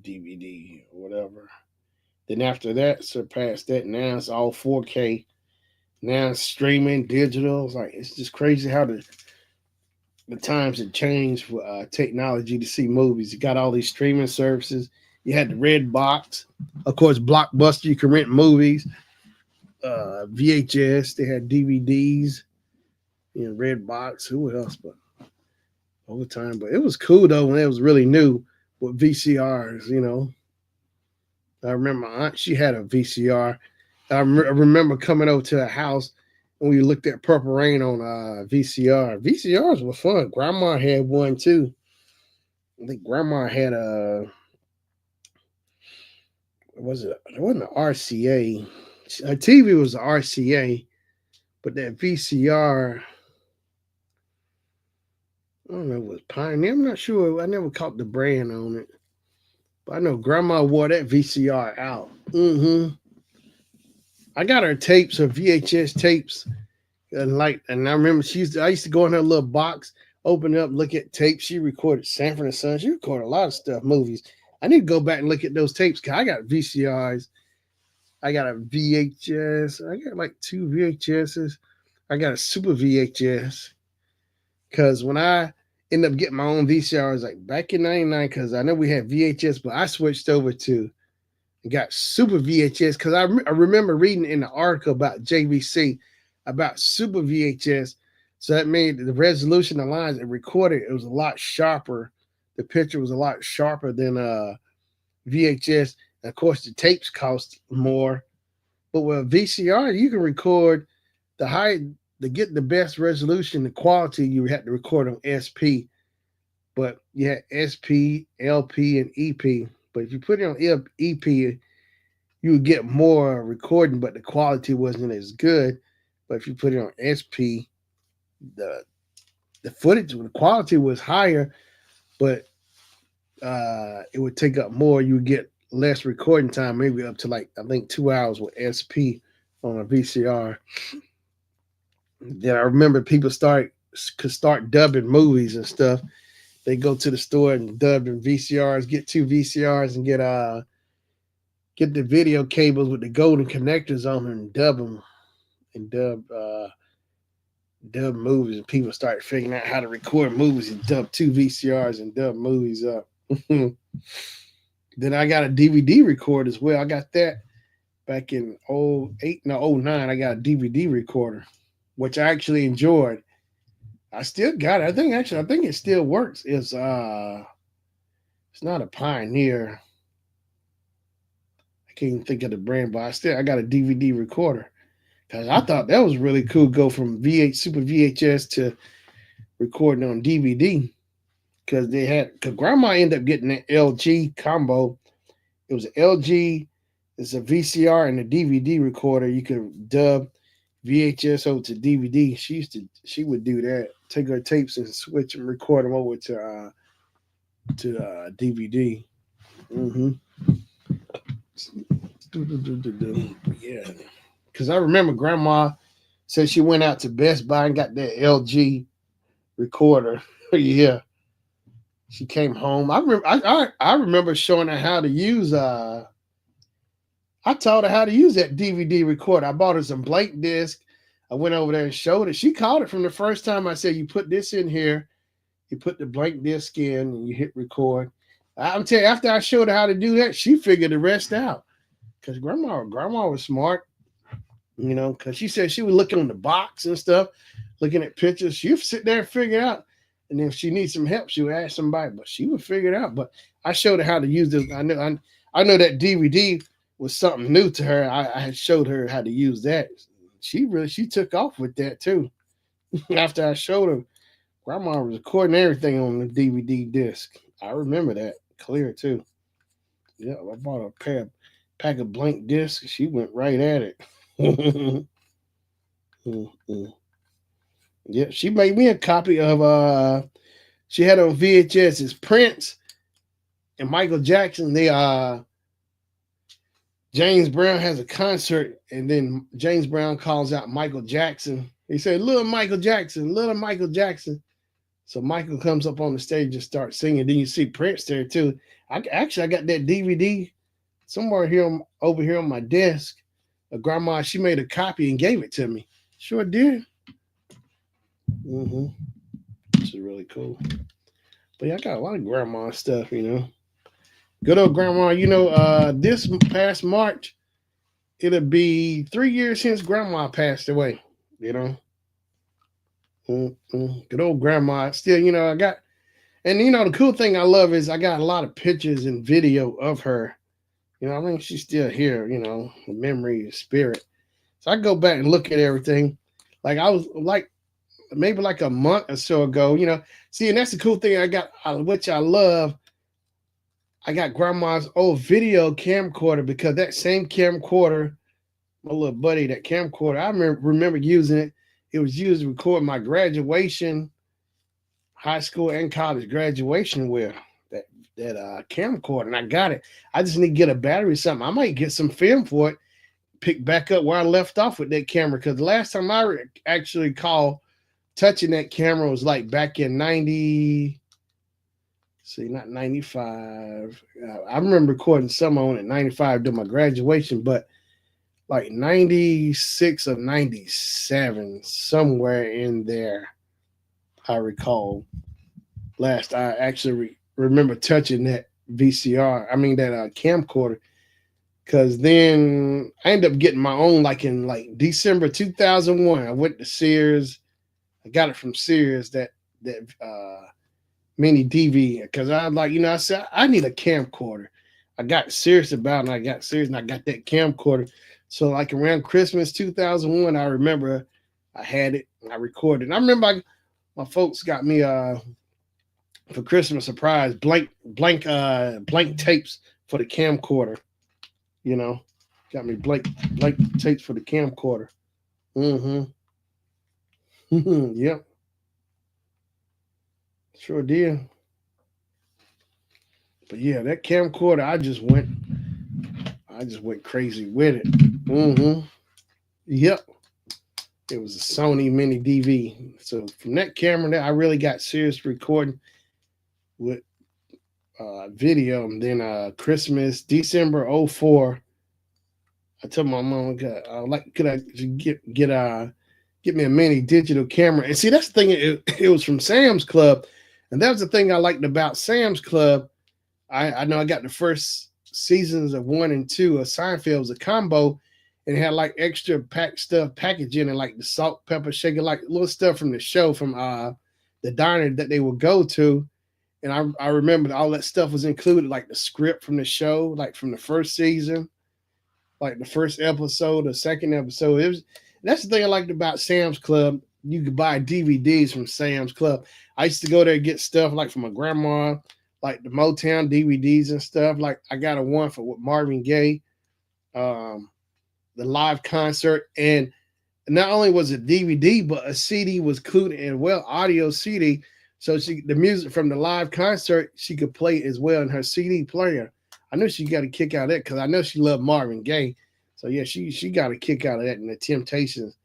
DVD or whatever. Then after that, surpassed that. Now it's all 4K. Now it's streaming, digital. It's just crazy how the times have changed for technology to see movies. You got all these streaming services. You had the Red Box. Of course, Blockbuster, you can rent movies. VHS, they had DVDs. Red Box. Who else? But all the time. But it was cool, though, when it was really new with VCRs, I remember my aunt, she had a VCR. I remember coming over to her house, when we looked at Purple Rain on VCR. VCRs were fun. Grandma had one too. I think Grandma had a was it? It wasn't an RCA. Her TV was an RCA, but that VCR, I don't know, it was Pioneer. I'm not sure. I never caught the brand on it, but I know Grandma wore that VCR out. I got her tapes, her VHS tapes, and I remember I used to go in her little box, open it up, look at tapes. She recorded Sanford and Son. She recorded a lot of stuff, movies. I need to go back and look at those tapes because I got VCRs. I got a VHS. I got like two VHSs. I got a super VHS because when I ended up getting my own VCRs, like back in '99, because I know we had VHS, but I switched over to and got super VHS because I remember reading in the article about JVC about super VHS. So that made the resolution of lines it recorded, it was a lot sharper. The picture was a lot sharper than VHS. And of course, the tapes cost more. But with VCR, you can record the high to get the best resolution, the quality you had to record on SP. But you had SP, LP, and EP. But if you put it on EP, you would get more recording, but the quality wasn't as good. But if you put it on SP, the footage, the quality was higher, but it would take up more. You would get less recording time, maybe up to like I think 2 hours with SP on a VCR. Then I remember people could start dubbing movies and stuff. They go to the store and dub in VCRs, get two VCRs and get the video cables with the golden connectors on them and dub them and dub movies. And people start figuring out how to record movies and dub two VCRs and dub movies up. Then I got a DVD recorder as well. I got that back in '09. I got a DVD recorder, which I actually enjoyed. I still got it. I think it still works. It's not a Pioneer. I can't even think of the brand, but I got a DVD recorder because I thought that was really cool. Go from Super VHS to recording on DVD because Grandma ended up getting an LG combo. It was an LG, it's a VCR and a DVD recorder. You could dub VHS over to DVD. She would do that. Take her tapes and switch and record them over to DVD. Yeah, because I remember Grandma said she went out to Best Buy and got that LG recorder. Yeah, she came home. I remember showing her how to use. I taught her how to use that DVD recorder. I bought her some blank disc. I went over there and showed her. She caught it from the first time. I said, "You put this in here. You put the blank disc in, and you hit record." I'm telling you, after I showed her how to do that, she figured the rest out. Because grandma was smart, because she said she would look on the box and stuff, looking at pictures. She would sit there and figure it out. And if she needs some help, she would ask somebody, but she would figure it out. But I showed her how to use this. I know that DVD was something new to her. I had showed her how to use that. She took off with that too. After I showed her, Grandma was recording everything on the DVD disc. I remember that clear too. Yeah, I bought a pack of blank discs. She went right at it. Yeah, she made me a copy of she had on VHS. It's Prince and Michael Jackson. James Brown has a concert, and then James Brown calls out Michael Jackson. He said, little Michael Jackson. So Michael comes up on the stage and starts singing. Then you see Prince there too. I got that DVD somewhere over here on my desk. Grandma, she made a copy and gave it to me. Sure did. This is really cool. But yeah, I got a lot of grandma stuff, Good old grandma, this past March, it'll be 3 years since grandma passed away, Good old grandma. Still, I got, and the cool thing I love is I got a lot of pictures and video of her. She's still here, memory, spirit. So I go back and look at everything. Like I was like maybe like a month or so ago. See, and that's the cool thing which I love. I got grandma's old video camcorder because that same camcorder, my little buddy, that camcorder, I remember using it. It was used to record my graduation, high school and college graduation with that camcorder, and I got it. I just need to get a battery or something. I might get some film for it, pick back up where I left off with that camera because the last time I actually called touching that camera was like back in 90. See, not 95. I remember recording some on it 95 during my graduation, but like 96 or 97, somewhere in there, I recall. Last I actually remember touching that VCR, I mean, that camcorder, because then I ended up getting my own like in like December 2001. I went to Sears. I got it from Sears, that mini DV, because I like, I said I need a camcorder. I got serious about it, and I got serious, and I got that camcorder. So like around Christmas 2001, I remember I had it, and I recorded. And I remember my folks got me for Christmas surprise blank tapes for the camcorder. You know, got me blank tapes for the camcorder. Mm-hmm. Yep, sure did. But yeah, that camcorder, I just went crazy with it. Mm-hmm. Yep. It was a Sony Mini DV. So from that camera there, I really got serious recording with video. And then Christmas, December '04, I told my mom, could I get me a mini digital camera? And see, that's the thing. It was from Sam's Club, and that was the thing I liked about Sam's Club. I know I got the first seasons of 1 and 2 of Seinfeld. It was a combo, and it had like extra packed stuff packaging and like the salt, pepper, shaker, like little stuff from the show from the diner that they would go to. And I remember all that stuff was included, like the script from the show, like from the first season, like the first episode, the second episode. That's the thing I liked about Sam's Club. You could buy DVDs from Sam's Club. I used to go there and get stuff like from my grandma, like the Motown DVDs and stuff. Like I got a one for with Marvin Gaye, um, the live concert, and not only was it DVD, but a CD was included in audio CD. So the music from the live concert she could play as well in her CD player. I knew she got a kick out of that because I know she loved Marvin Gaye. So yeah, she got a kick out of that and the Temptations.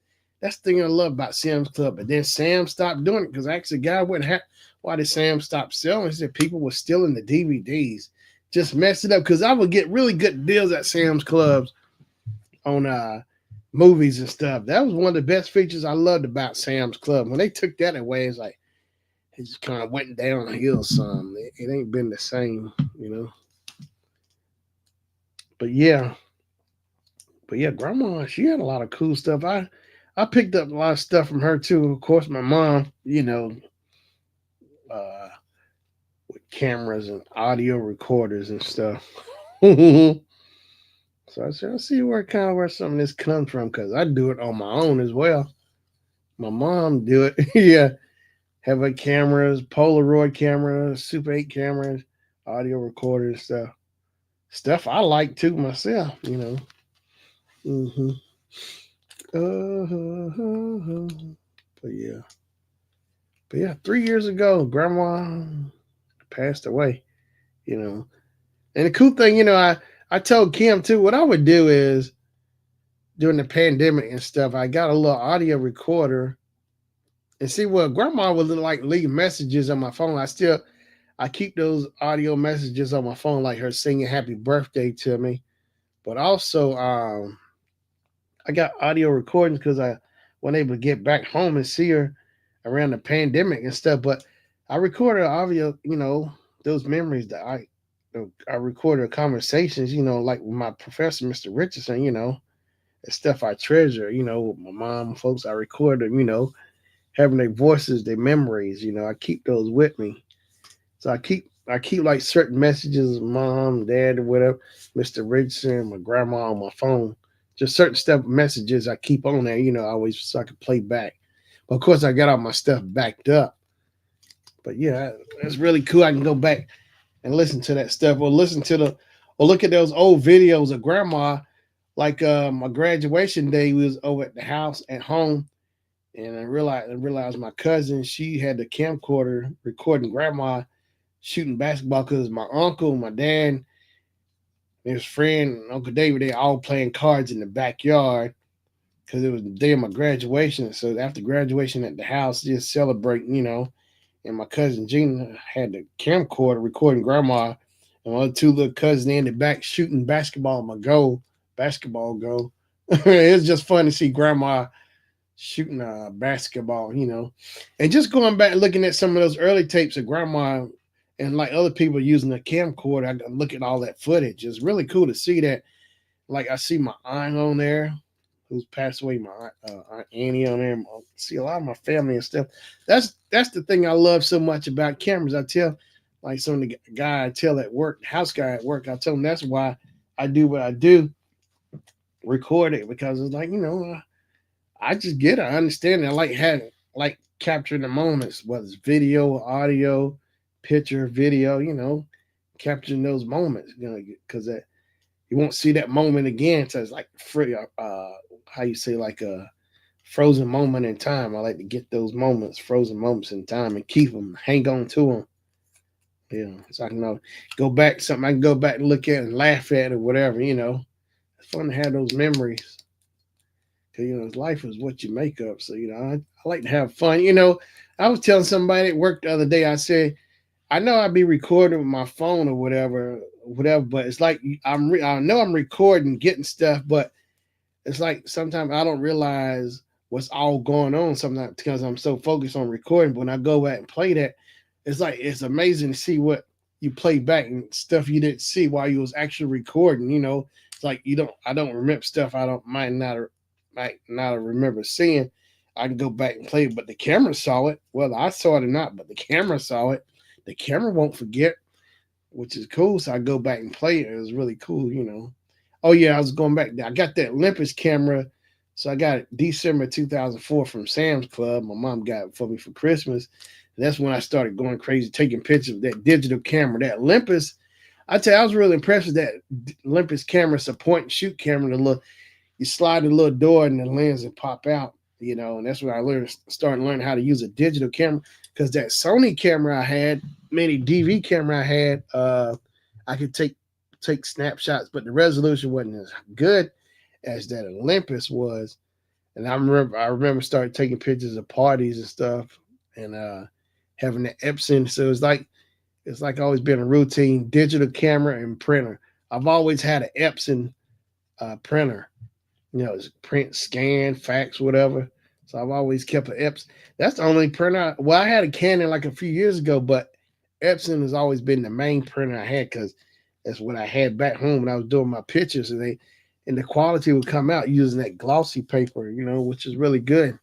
That's the thing I love about Sam's Club. But then Sam stopped doing it because actually, God wouldn't have. Why did Sam stop selling? He said people were stealing the DVDs, just messed it up. Because I would get really good deals at Sam's Clubs on movies and stuff. That was one of the best features I loved about Sam's Club. When they took that away, it's like it just kind of went downhill some. It ain't been the same, you know. But yeah, Grandma, she had a lot of cool stuff. I picked up a lot of stuff from her too. Of course, my mom, uh, with cameras and audio recorders and stuff. So I said, I see where some of this comes from because I do it on my own as well. My mom do it, yeah. Have her cameras, Polaroid cameras, Super 8 cameras, audio recorders, stuff I like too myself, Mm-hmm. But yeah. 3 years ago, Grandma passed away. And the cool thing, I told Kim too. What I would do is during the pandemic and stuff, I got a little audio recorder, and see what Grandma would like leave messages on my phone. I keep those audio messages on my phone, like her singing "Happy Birthday" to me. But also, I got audio recordings because I wasn't able to get back home and see her around the pandemic and stuff. But I recorded audio, those memories that I recorded conversations, like with my professor, Mr. Richardson, the stuff I treasure, with my mom, folks. I recorded, having their voices, their memories, I keep those with me. So I keep like certain messages, mom, dad, or whatever, Mr. Richardson, my grandma on my phone, just certain stuff messages I keep on there, always so I can play back. But of course, I got all my stuff backed up. But yeah, it's really cool. I can go back and listen to that stuff, or or look at those old videos of grandma. Like my graduation day, we was over at the house at home, and I realized my cousin, she had the camcorder recording grandma shooting basketball because my uncle, my dad, and his friend Uncle David, they all playing cards in the backyard because it was the day of my graduation. So after graduation at the house, just celebrating, and my cousin Gina had the camcorder recording grandma, and my other two little cousins in the back shooting basketball goal. It's just fun to see grandma shooting basketball, and just going back and looking at some of those early tapes of grandma and like other people using a camcorder. I look at all that footage. It's really cool to see that. Like I see my aunt on there, who's passed away, my aunt Annie on there. I see a lot of my family and stuff. That's the thing I love so much about cameras. I tell like some of the guy I tell at work, house guy at work, I tell him that's why I do what I do, record it because it's like I just get it. I understand it. I like capturing the moments, whether it's video, audio, picture, video. Capturing those moments. Because you won't see that moment again. So it's like free. How you say like a frozen moment in time. I like to get those moments, frozen moments in time, and keep them, hang on to them. So I can go back something I can go back and look at and laugh at or whatever. It's fun to have those memories. Cause life is what you make of. So I like to have fun. I was telling somebody at work the other day. I said I know I'd be recording with my phone or whatever. But it's like I know I'm recording, getting stuff, but it's like sometimes I don't realize what's all going on sometimes because I'm so focused on recording. But when I go back and play that, it's like it's amazing to see what you play back and stuff you didn't see while you was actually recording. It's like I don't remember stuff I don't might not remember seeing. I can go back and play it, but the camera saw it. Whether I saw it or not, but the camera saw it. The camera won't forget, which is cool. So I go back and play it. It was really cool. Oh yeah, I was going back there. I got that Olympus camera. So I got it December 2004 from Sam's Club. My mom got it for me for Christmas. And that's when I started going crazy, taking pictures of that digital camera. That Olympus, I tell you, I was really impressed with that Olympus camera. It's a point and shoot camera. You slide the little door and the lens and pop out. And that's when I started learning how to use a digital camera. Because that Sony camera I had, mini DV camera I had, I could take snapshots, but the resolution wasn't as good as that Olympus was. And I remember started taking pictures of parties and stuff, and having the Epson. So it's like always been a routine: digital camera and printer. I've always had an Epson printer. It's print, scan, fax, whatever. So I've always kept an Epson. That's the only printer. Well, I had a Canon like a few years ago, but Epson has always been the main printer I had because that's what I had back home when I was doing my pictures, and the quality would come out using that glossy paper, which is really good.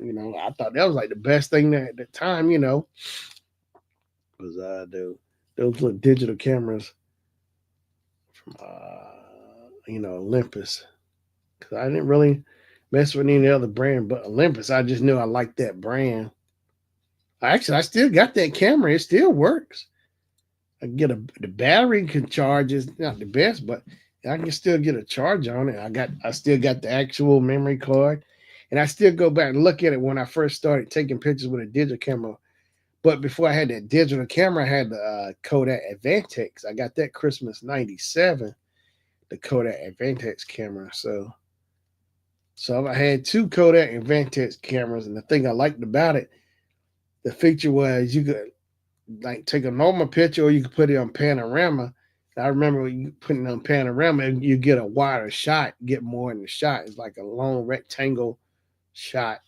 I thought that was like the best thing at the time, was those little digital cameras from Olympus. Cause I didn't really mess with any other brand but Olympus. I just knew I liked that brand. I still got that camera. It still works. I can get the battery can charge is not the best, but I can still get a charge on it. I still got the actual memory card, and I still go back and look at it when I first started taking pictures with a digital camera. But before I had that digital camera, I had the Kodak Advantex. I got that Christmas '97, the Kodak Advantex camera. So I had two Kodak Advantex cameras, and the thing I liked about it, the feature was you could like take a normal picture or you could put it on panorama. I remember when you put it on panorama, you get a wider shot, get more in the shot. It's like a long rectangle shot,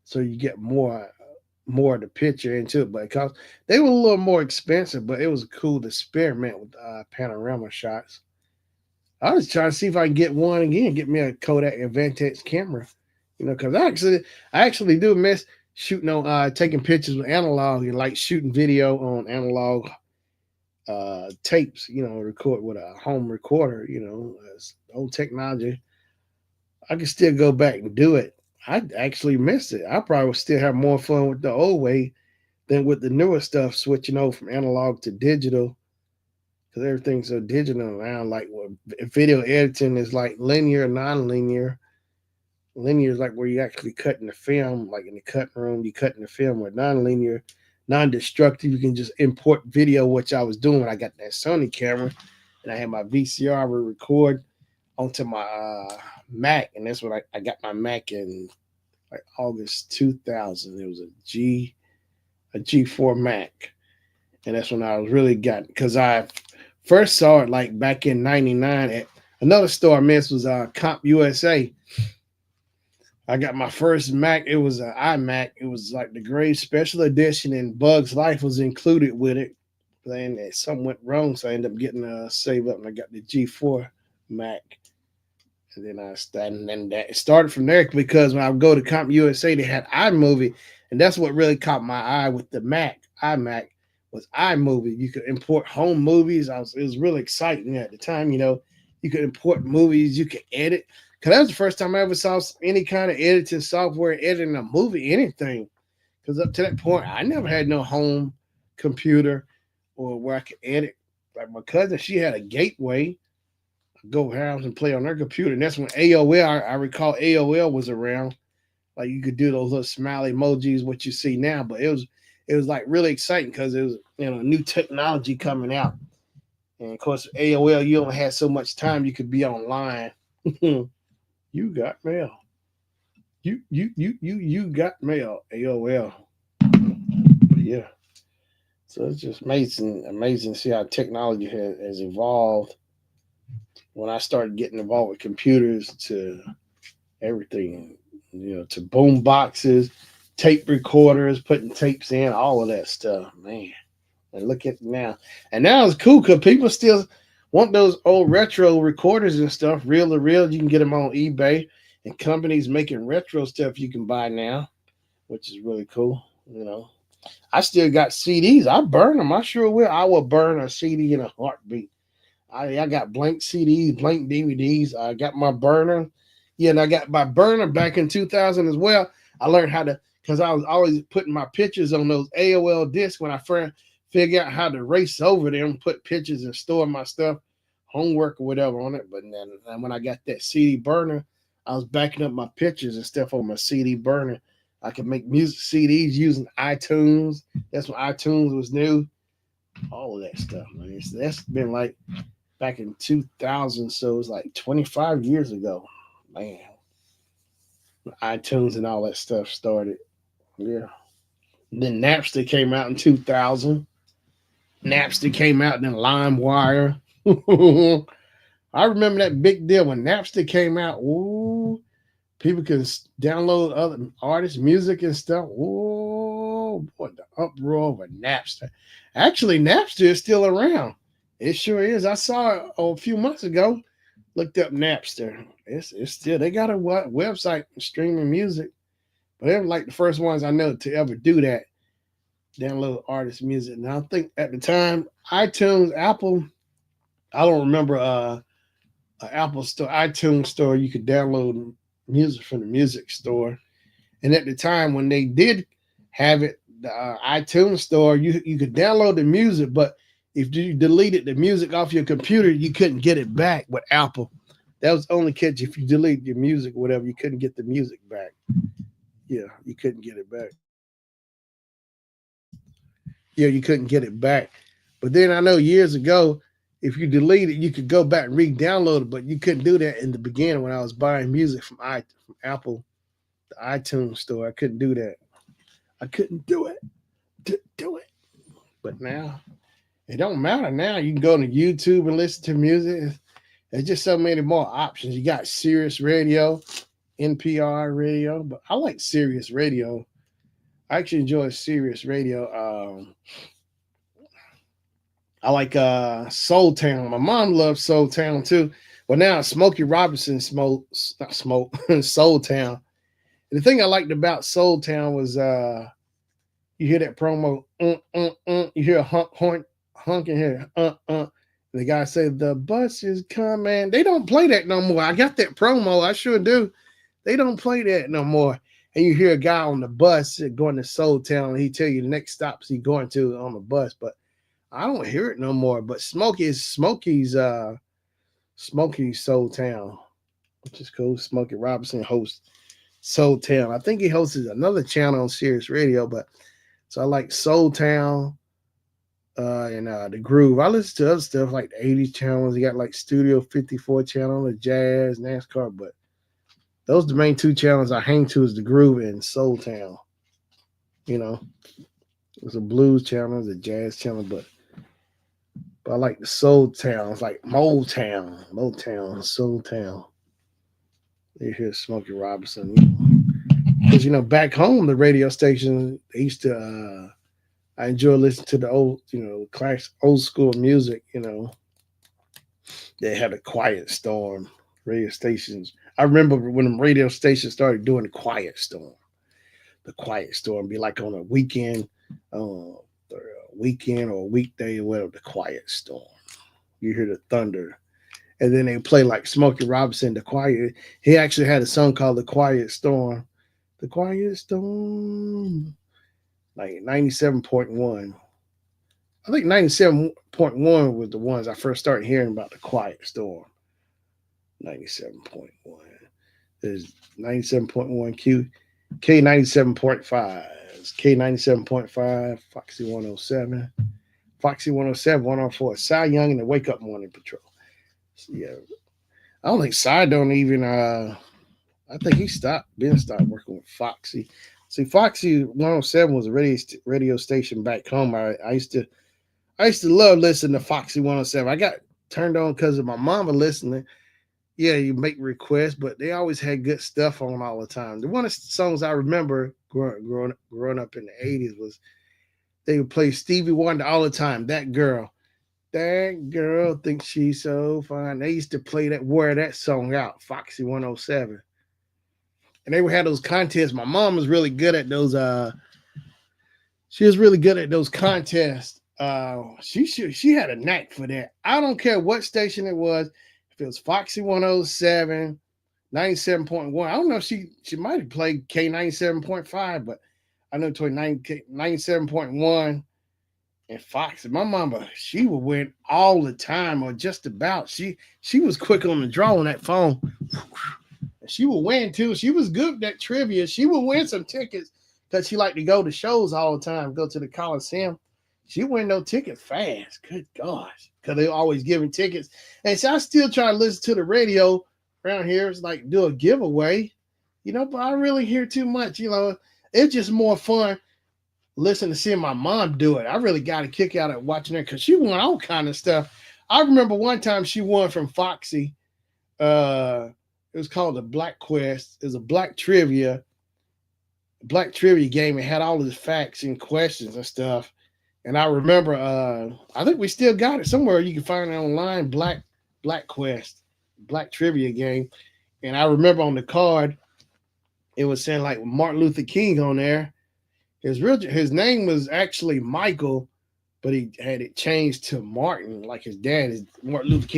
so you get more of the picture into it. But because they were a little more expensive, but it was a cool experiment with panorama shots. I was trying to see if I can get one again, get me a Kodak Advantex camera, because I actually do miss shooting on taking pictures with analog and like shooting video on analog tapes, record with a home recorder, old technology. I can still go back and do it. I actually miss it. I probably would still have more fun with the old way than with the newer stuff, switching over from analog to digital because everything's so digital now. Like video editing is like linear, non-linear. Linear is like where you actually cutting the film, like in the cutting room, you cutting the film. Or non-linear, non-destructive, you can just import video, which I was doing when I got that Sony camera, and I had my VCR. I would record onto my Mac, and that's when I got my Mac in like August 2000. It was a G4 Mac, and that's when I was really got because I first saw it like back in '99 at another store I missed was Comp USA. I got my first Mac. It was an iMac. It was like the grade special edition, and Bugs Life was included with it. Then something went wrong, so I ended up getting a save up, and I got the G4 Mac. And then I started, and then that it started from there because when I would go to Comp USA, they had iMovie, and that's what really caught my eye with the Mac. iMac was iMovie. You could import home movies. It was really exciting at the time. You could import movies. You could edit. Because that was the first time I ever saw any kind of editing software editing a movie, anything. Because up to that point, I never had no home computer or where I could edit. Like my cousin, she had a gateway go house and play on her computer. And that's when AOL, I recall AOL was around. Like you could do those little smiley emojis, what you see now. But it was like really exciting because it was new technology coming out. And of course, AOL, you only had so much time you could be online. You got mail. You got mail. AOL. But yeah. So it's just amazing to see how technology has evolved. When I started getting involved with computers to everything, to boom boxes, tape recorders, putting tapes in, all of that stuff, man. And look at now. And now it's cool because people still want those old retro recorders and stuff, reel to reel. You can get them on eBay, and companies making retro stuff you can buy now, which is really cool. I still got CDs. I burn them. I sure will. I will burn a CD in a heartbeat. I got blank CDs, blank DVDs. I got my burner. Yeah, and I got my burner back in 2000 as well. I learned how to, because I was always putting my pictures on those AOL discs when I first figured out how to race over them, put pictures and store my stuff, homework or whatever on it. But then when I got that CD burner, I was backing up my pictures and stuff on my CD burner. I could make music CDs using iTunes. That's when iTunes was new. All of that stuff, man. So that's been like back in 2000, so it was like 25 years ago, man. iTunes and all that stuff started. Yeah. And then Napster came out in 2000. Napster came out, then LimeWire. I remember that big deal when Napster came out. Ooh, people can download other artists' music and stuff. Oh boy, the uproar over Napster. Actually, Napster is still around. It sure is. I saw it a few months ago. Looked up Napster. It's still, they got a website streaming music. But they were like the first ones I know to ever do that. Download artist music. Now I think at the time, iTunes, Apple, I don't remember Apple store, iTunes store, you could download music from the music store. And at the time when they did have it, the iTunes store, you could download the music, but if you deleted the music off your computer, you couldn't get it back with Apple. That was the only catch. If you delete your music or whatever, you couldn't get the music back. Yeah, you couldn't get it back. Yeah, you couldn't get it back. But then I know years ago, if you delete it, you could go back and re-download it, but you couldn't do that in the beginning when I was buying music from Apple, the iTunes store. I couldn't do that. I couldn't do it. Do it. But now it don't matter. Now you can go to YouTube and listen to music. There's just so many more options. You got Sirius Radio, NPR radio, but I like Sirius Radio. I actually enjoy Sirius Radio. I like Soul Town. My mom loves Soul Town too. Well, now Smokey Robinson not smoke Soul Town. And the thing I liked about Soul Town was you hear that promo, you hear a honk in here, The guy said the bus is coming. They don't play that no more. I got that promo. I sure do. They don't play that no more. And you hear a guy on the bus going to Soul Town, and he tell you the next stops he going to on the bus. But I don't hear it no more. But Smokey's Soul Town, which is cool. Smokey Robinson hosts Soul Town. I think he hosts another channel on Sirius Radio, but so I like Soul Town and the Groove. I listen to other stuff like the 80s channels. You got like Studio 54 channel, the Jazz, NASCAR, but those are the main two channels I hang to is the Groove and Soul Town. You know, there's a blues channel, the jazz channel, but I like the Soul Town. It's like Motown, Soul Town. You hear Smokey Robinson. Because, back home, the radio station, they used to, I enjoy listening to the old, class, old school music, They had a Quiet Storm radio stations. I remember when the radio stations started doing the Quiet Storm. The Quiet Storm be like on a weekend, or a weekday or whatever, the Quiet Storm. You hear the thunder. And then they play like Smokey Robinson, the Quiet. He actually had a song called The Quiet Storm. The Quiet Storm. Like 97.1. I think 97.1 was the ones I first started hearing about the Quiet Storm. 97.1. There's 97.1 K97.5. K97.5, Foxy 107. Foxy 107, 104. Cy Young and the Wake Up Morning Patrol. So, yeah. I don't think Cy don't even I think he stopped working with Foxy. See, Foxy 107 was a radio station back home. I used to love listening to Foxy 107. I got turned on because of my mama listening. Yeah, you make requests, but they always had good stuff on all the time. The one of the songs I remember growing up in the 80s was they would play Stevie Wonder all the time. That girl thinks she's so fine. They used to wear that song out, Foxy 107. And they would have those contests. My mom was really good at those. She was really good at those contests. She had a knack for that. I don't care what station it was. If it was Foxy 107, 97.1. I don't know if she might have played K97.5, but I know between 97.1 and Foxy. My mama, she would win all the time or just about. She was quick on the draw on that phone. She would win too. She was good at trivia. She would win some tickets because she liked to go to shows all the time, go to the Coliseum. She win those tickets fast. Good gosh. Because they always giving tickets. And so I still try to listen to the radio around here. It's like do a giveaway, but I don't really hear too much. It's just more fun listening to seeing my mom do it. I really got a kick out of watching her because she won all kind of stuff. I remember one time she won from Foxy. It was called the Black Quest. It was a black trivia game. It had all of the facts and questions and stuff. And I remember, I think we still got it somewhere. You can find it online. Black Quest, black trivia game. And I remember on the card, it was saying like Martin Luther King on there. His name was actually Michael, but he had it changed to Martin. Like his dad is Martin Luther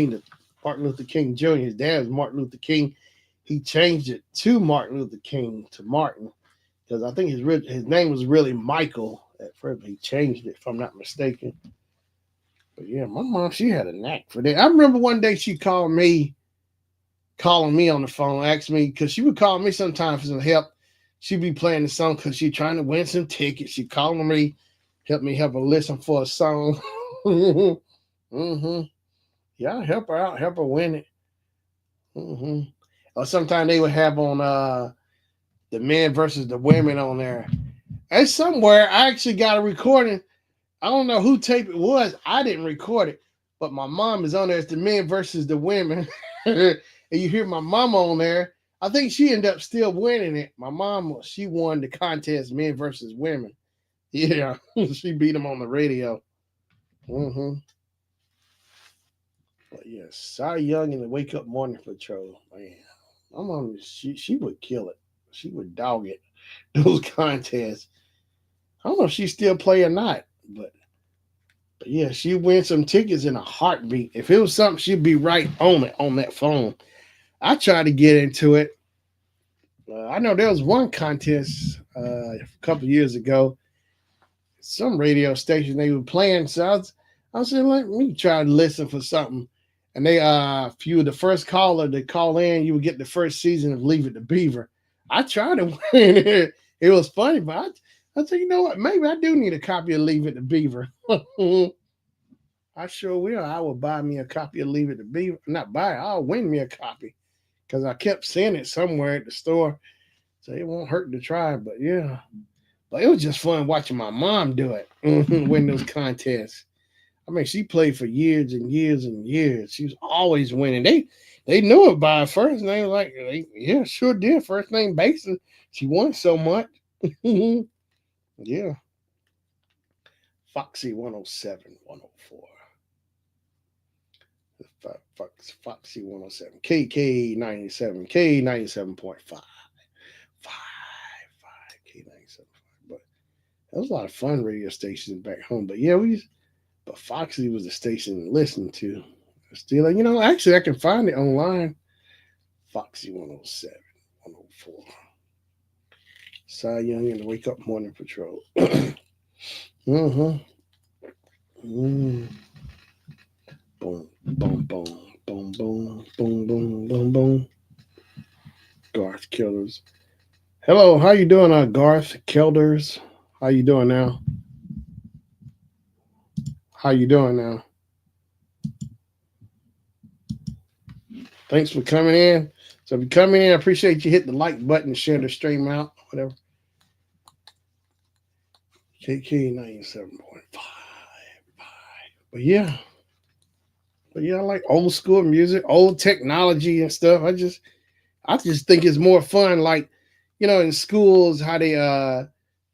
King Jr. His dad is Martin Luther King. He changed it to Martin Luther King to Martin because I think his name was really Michael at first. He changed it, if I'm not mistaken. But yeah, my mom, she had a knack for that. I remember one day she calling me on the phone, asked me, because she would call me sometimes for some help. She'd be playing the song because she's trying to win some tickets. She calling me, help her listen for a song. Mm-hmm. Yeah, I'll help her out, help her win it. Mm-hmm. Or sometimes they would have on the men versus the women on there. And somewhere I actually got a recording. I don't know who tape it was. I didn't record it, but my mom is on there. It's the men versus the women. And you hear my mama on there. I think she ended up still winning it. My mom, she won the contest, men versus women. Yeah, she beat them on the radio. Mm-hmm. But yeah, Cy Young and the Wake Up Morning Patrol, man. My mom, she would kill it. She would dog it. Those contests. I don't know if she still play or not, but But yeah, she win some tickets in a heartbeat. If it was something, she'd be right on it on that phone. I tried to get into it. I know there was one contest a couple years ago. Some radio station they were playing. So I was saying, let me try to listen for something. And they if you were the first caller to call in, you would get the first season of Leave It to Beaver. I tried to win it. It was funny, but I said, you know what? Maybe I do need a copy of Leave It to Beaver. I sure will. I will buy me a copy of Leave It to Beaver. Not buy it, I'll win me a copy. Because I kept seeing it somewhere at the store. So it won't hurt to try. But yeah. But it was just fun watching my mom do it, win those contests. I mean, she played for years and years and years. She was always winning. They knew it by her first name. Like, yeah, sure did. First name basis. She won so much. Yeah. Foxy 107, 104. Foxy 107. KK 97. K 97.5. 5. But that was a lot of fun radio stations back home. But yeah, but Foxy was the station to listen to. Still, actually, I can find it online. Foxy 107, 104. Cy Young and the Wake Up Morning Patrol. Mm-hmm. Mm. Boom, boom, boom, boom, boom, boom, boom, boom, boom. Garth Killers. Hello, how you doing, Garth Kelders? How you doing now? How you doing now? Thanks for coming in. So if you're coming in, I appreciate you hit the like button, share the stream out, whatever. KK 97.5. But yeah, I like old school music, old technology and stuff. I just think it's more fun. Like, in schools, how they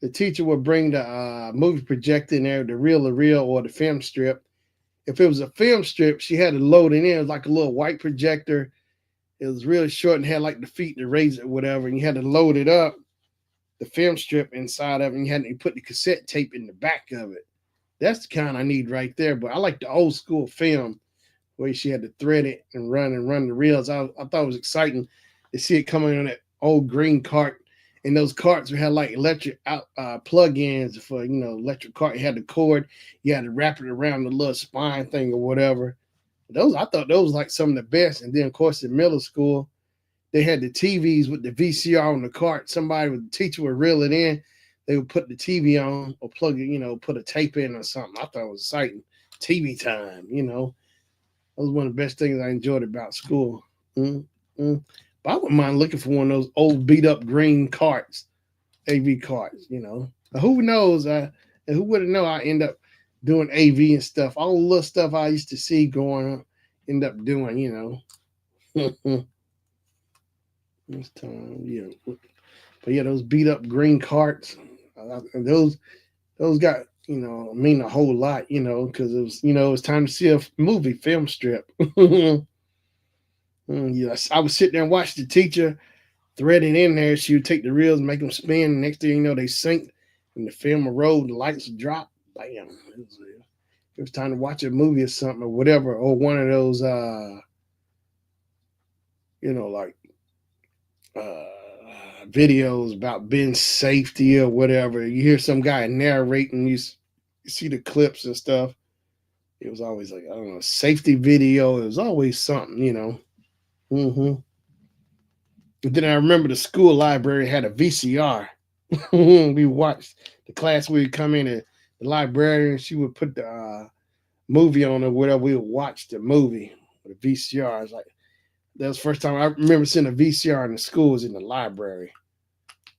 the teacher would bring the movie projector in there, the reel to reel or the film strip. If it was a film strip, she had to load it in. It was like a little white projector. It was really short and had like the feet to raise it, whatever. And you had to load it up, the film strip inside of it, and you had to put the cassette tape in the back of it. That's the kind I need right there. But I like the old school film where she had to thread it and run the reels. I thought it was exciting to see it coming on that old green cart. And those carts had like electric plug-ins for, electric cart. You had the cord. You had to wrap it around the little spine thing or whatever. I thought those like some of the best. And then, of course, in middle school, they had the TVs with the VCR on the cart. The teacher would reel it in. They would put the TV on or plug it, put a tape in or something. I thought it was exciting. TV time, That was one of the best things I enjoyed about school. Mm-hmm. But I wouldn't mind looking for one of those old beat up green carts, AV carts, Who knows? And who would have known I end up doing AV and stuff. All the little stuff I used to see going on, end up doing, This time, yeah. But yeah, those beat up green carts, those got, mean a whole lot, because it was, it was time to see a movie film strip. Yes, I would sit there and watch the teacher thread it in there. She would take the reels, make them spin. Next thing you know, they sink, and the film would roll. The lights would drop. Bam! It was time to watch a movie or something or whatever, or one of those, videos about being safety or whatever. You hear some guy narrating. You see the clips and stuff. It was always like, I don't know, safety video. It was always something, Mm-hmm. And then I remember the school library had a VCR. We watched the class. We would come in, and the librarian, she would put the movie on or whatever. We would watch the movie with a VCR. It's like that was the first time I remember seeing a VCR in the school was in the library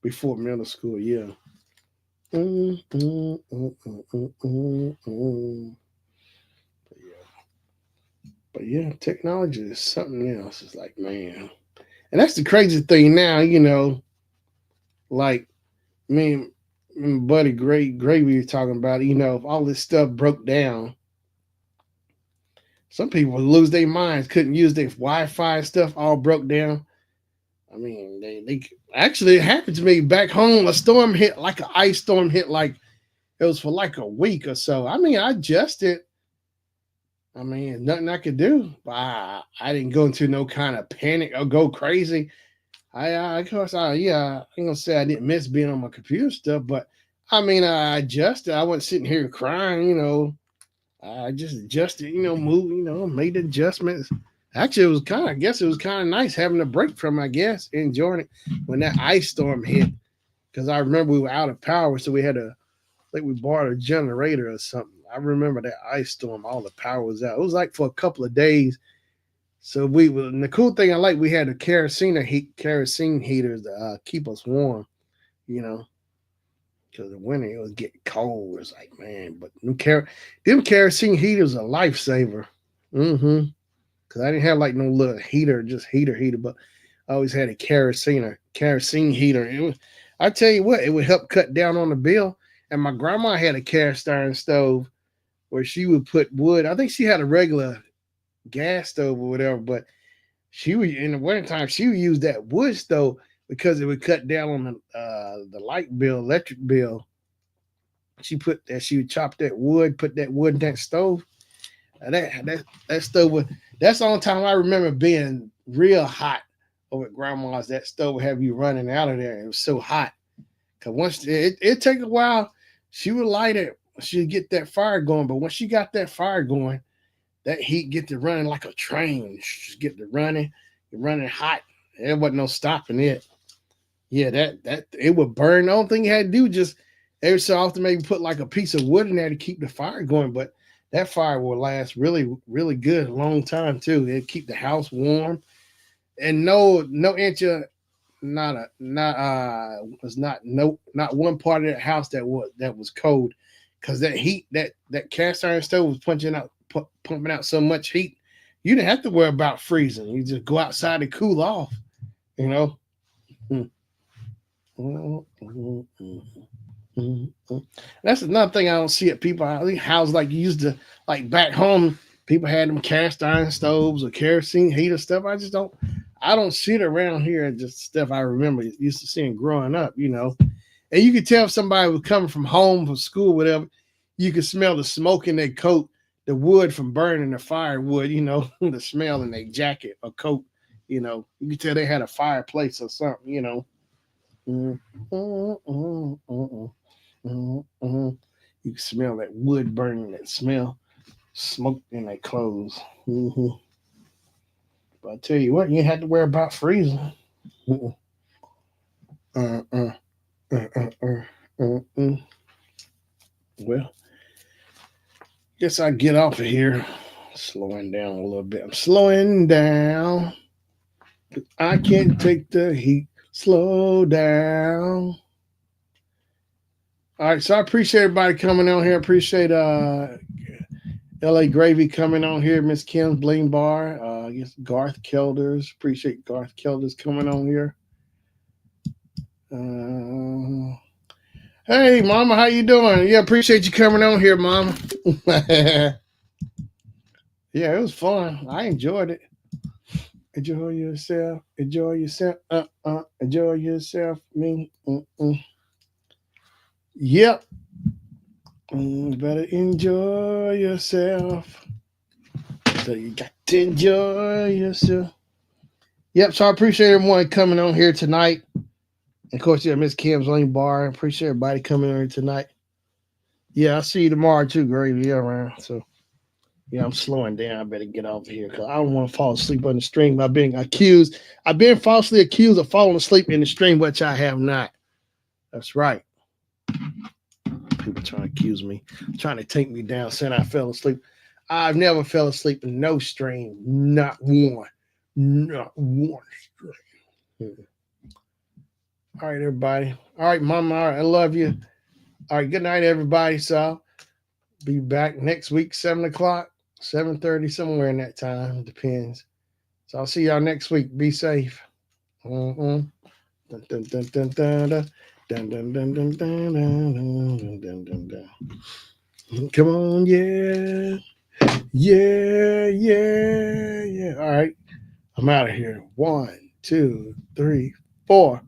before middle school. Yeah. But yeah, technology is something else. It's like, man. And that's the crazy thing now, like me and Buddy Gray we were talking about, if all this stuff broke down, some people would lose their minds, couldn't use their Wi-Fi and stuff, all broke down. I mean, they actually it happened to me back home. A storm hit, like an ice storm hit, like it was for like a week or so. I mean, I adjusted. I mean, nothing I could do. I didn't go into no kind of panic or go crazy. Of course, yeah, I ain't gonna say I didn't miss being on my computer stuff, but I mean, I adjusted. I wasn't sitting here crying, I just adjusted, moved, made the adjustments. Actually, I guess it was kind of nice having a break from, I guess, enjoying it when that ice storm hit. Because I remember we were out of power, so we had to, like, we borrowed a generator or something. I remember that ice storm, all the power was out. It was like for a couple of days. So and the cool thing I like, we had a kerosene heaters to keep us warm, you know, because the winter it was getting cold. It's like, man, but them kerosene heaters are a lifesaver. Mm-hmm. Because I didn't have like no little heater, just heater, but I always had a kerosene heater. I tell you what, it would help cut down on the bill. And my grandma had a cast iron stove where she would put wood. I think she had a regular gas stove or whatever, but she would in the wintertime she would use that wood stove because it would cut down on the light bill, electric bill. She would chop that wood, put that wood in that stove. That stove was that's the only time I remember being real hot over at grandma's. That stove would have you running out of there. It was so hot. Cause once it take a while, she would light it, she'd get that fire going. But once she got that fire going, that heat get to running like a train. Just get to running hot. There wasn't no stopping it. Yeah, that it would burn. The only thing you had to do just every so often maybe put like a piece of wood in there to keep the fire going. But that fire will last really, really good a long time too. It'd keep the house warm. And no inch of not a not was not no not one part of that house that was cold. Cause that heat, that cast iron stove was pumping out so much heat, you didn't have to worry about freezing. You just go outside and cool off, you know. That's another thing I don't see at people. I think houses like you used to like back home. People had them cast iron stoves or kerosene heater stuff. I don't see it around here. Just stuff I remember used to seeing growing up. And you could tell if somebody was coming from home, from school, whatever. You could smell the smoke in their coat, the wood from burning the firewood, the smell in their jacket or coat. You could tell they had a fireplace or something. You can smell that wood burning, that smell, smoke in their clothes. But I tell you what, you had to worry about freezing. Uh, uh, uh, uh. Well, guess I get off of here. Slowing down a little bit. I'm slowing down. I can't take the heat. Slow down. All right, so I appreciate everybody coming on here. Appreciate LA Gravy coming on here. Miss Kim's Bling Bar. I guess Garth Kelders. Appreciate Garth Kelders coming on here. Hey, Mama, how you doing? Yeah, appreciate you coming on here, Mama. Yeah, it was fun. I enjoyed it. Enjoy yourself. Enjoy yourself. Enjoy yourself. Me. Yep. Better enjoy yourself. So you got to enjoy yourself. Yep. So I appreciate everyone coming on here tonight. Of course, yeah, Miss Kim's Lane Bar. Appreciate everybody coming on here tonight. Yeah, I'll see you tomorrow too, Gravy. Yeah, around. So yeah, I'm slowing down. I better get off here because I don't want to fall asleep on the stream. I've been falsely accused of falling asleep in the stream, which I have not. That's right. People trying to accuse me, trying to take me down, saying I fell asleep. I've never fell asleep in no stream. Not one. Not one stream. All right, everybody. All right, Mama. All right, I love you. All right, good night, everybody. So be back next week, 7 o'clock, 7:30, somewhere in that time. Depends. So I'll see y'all next week. Be safe. Dun, dun, dun, dun, dun, dun, dun. Dun, dun, dun, dun, dun, dun, dun, dun, dun. Come on, yeah. Yeah, yeah, yeah. All right. I'm out of here. 1, 2, 3, 4.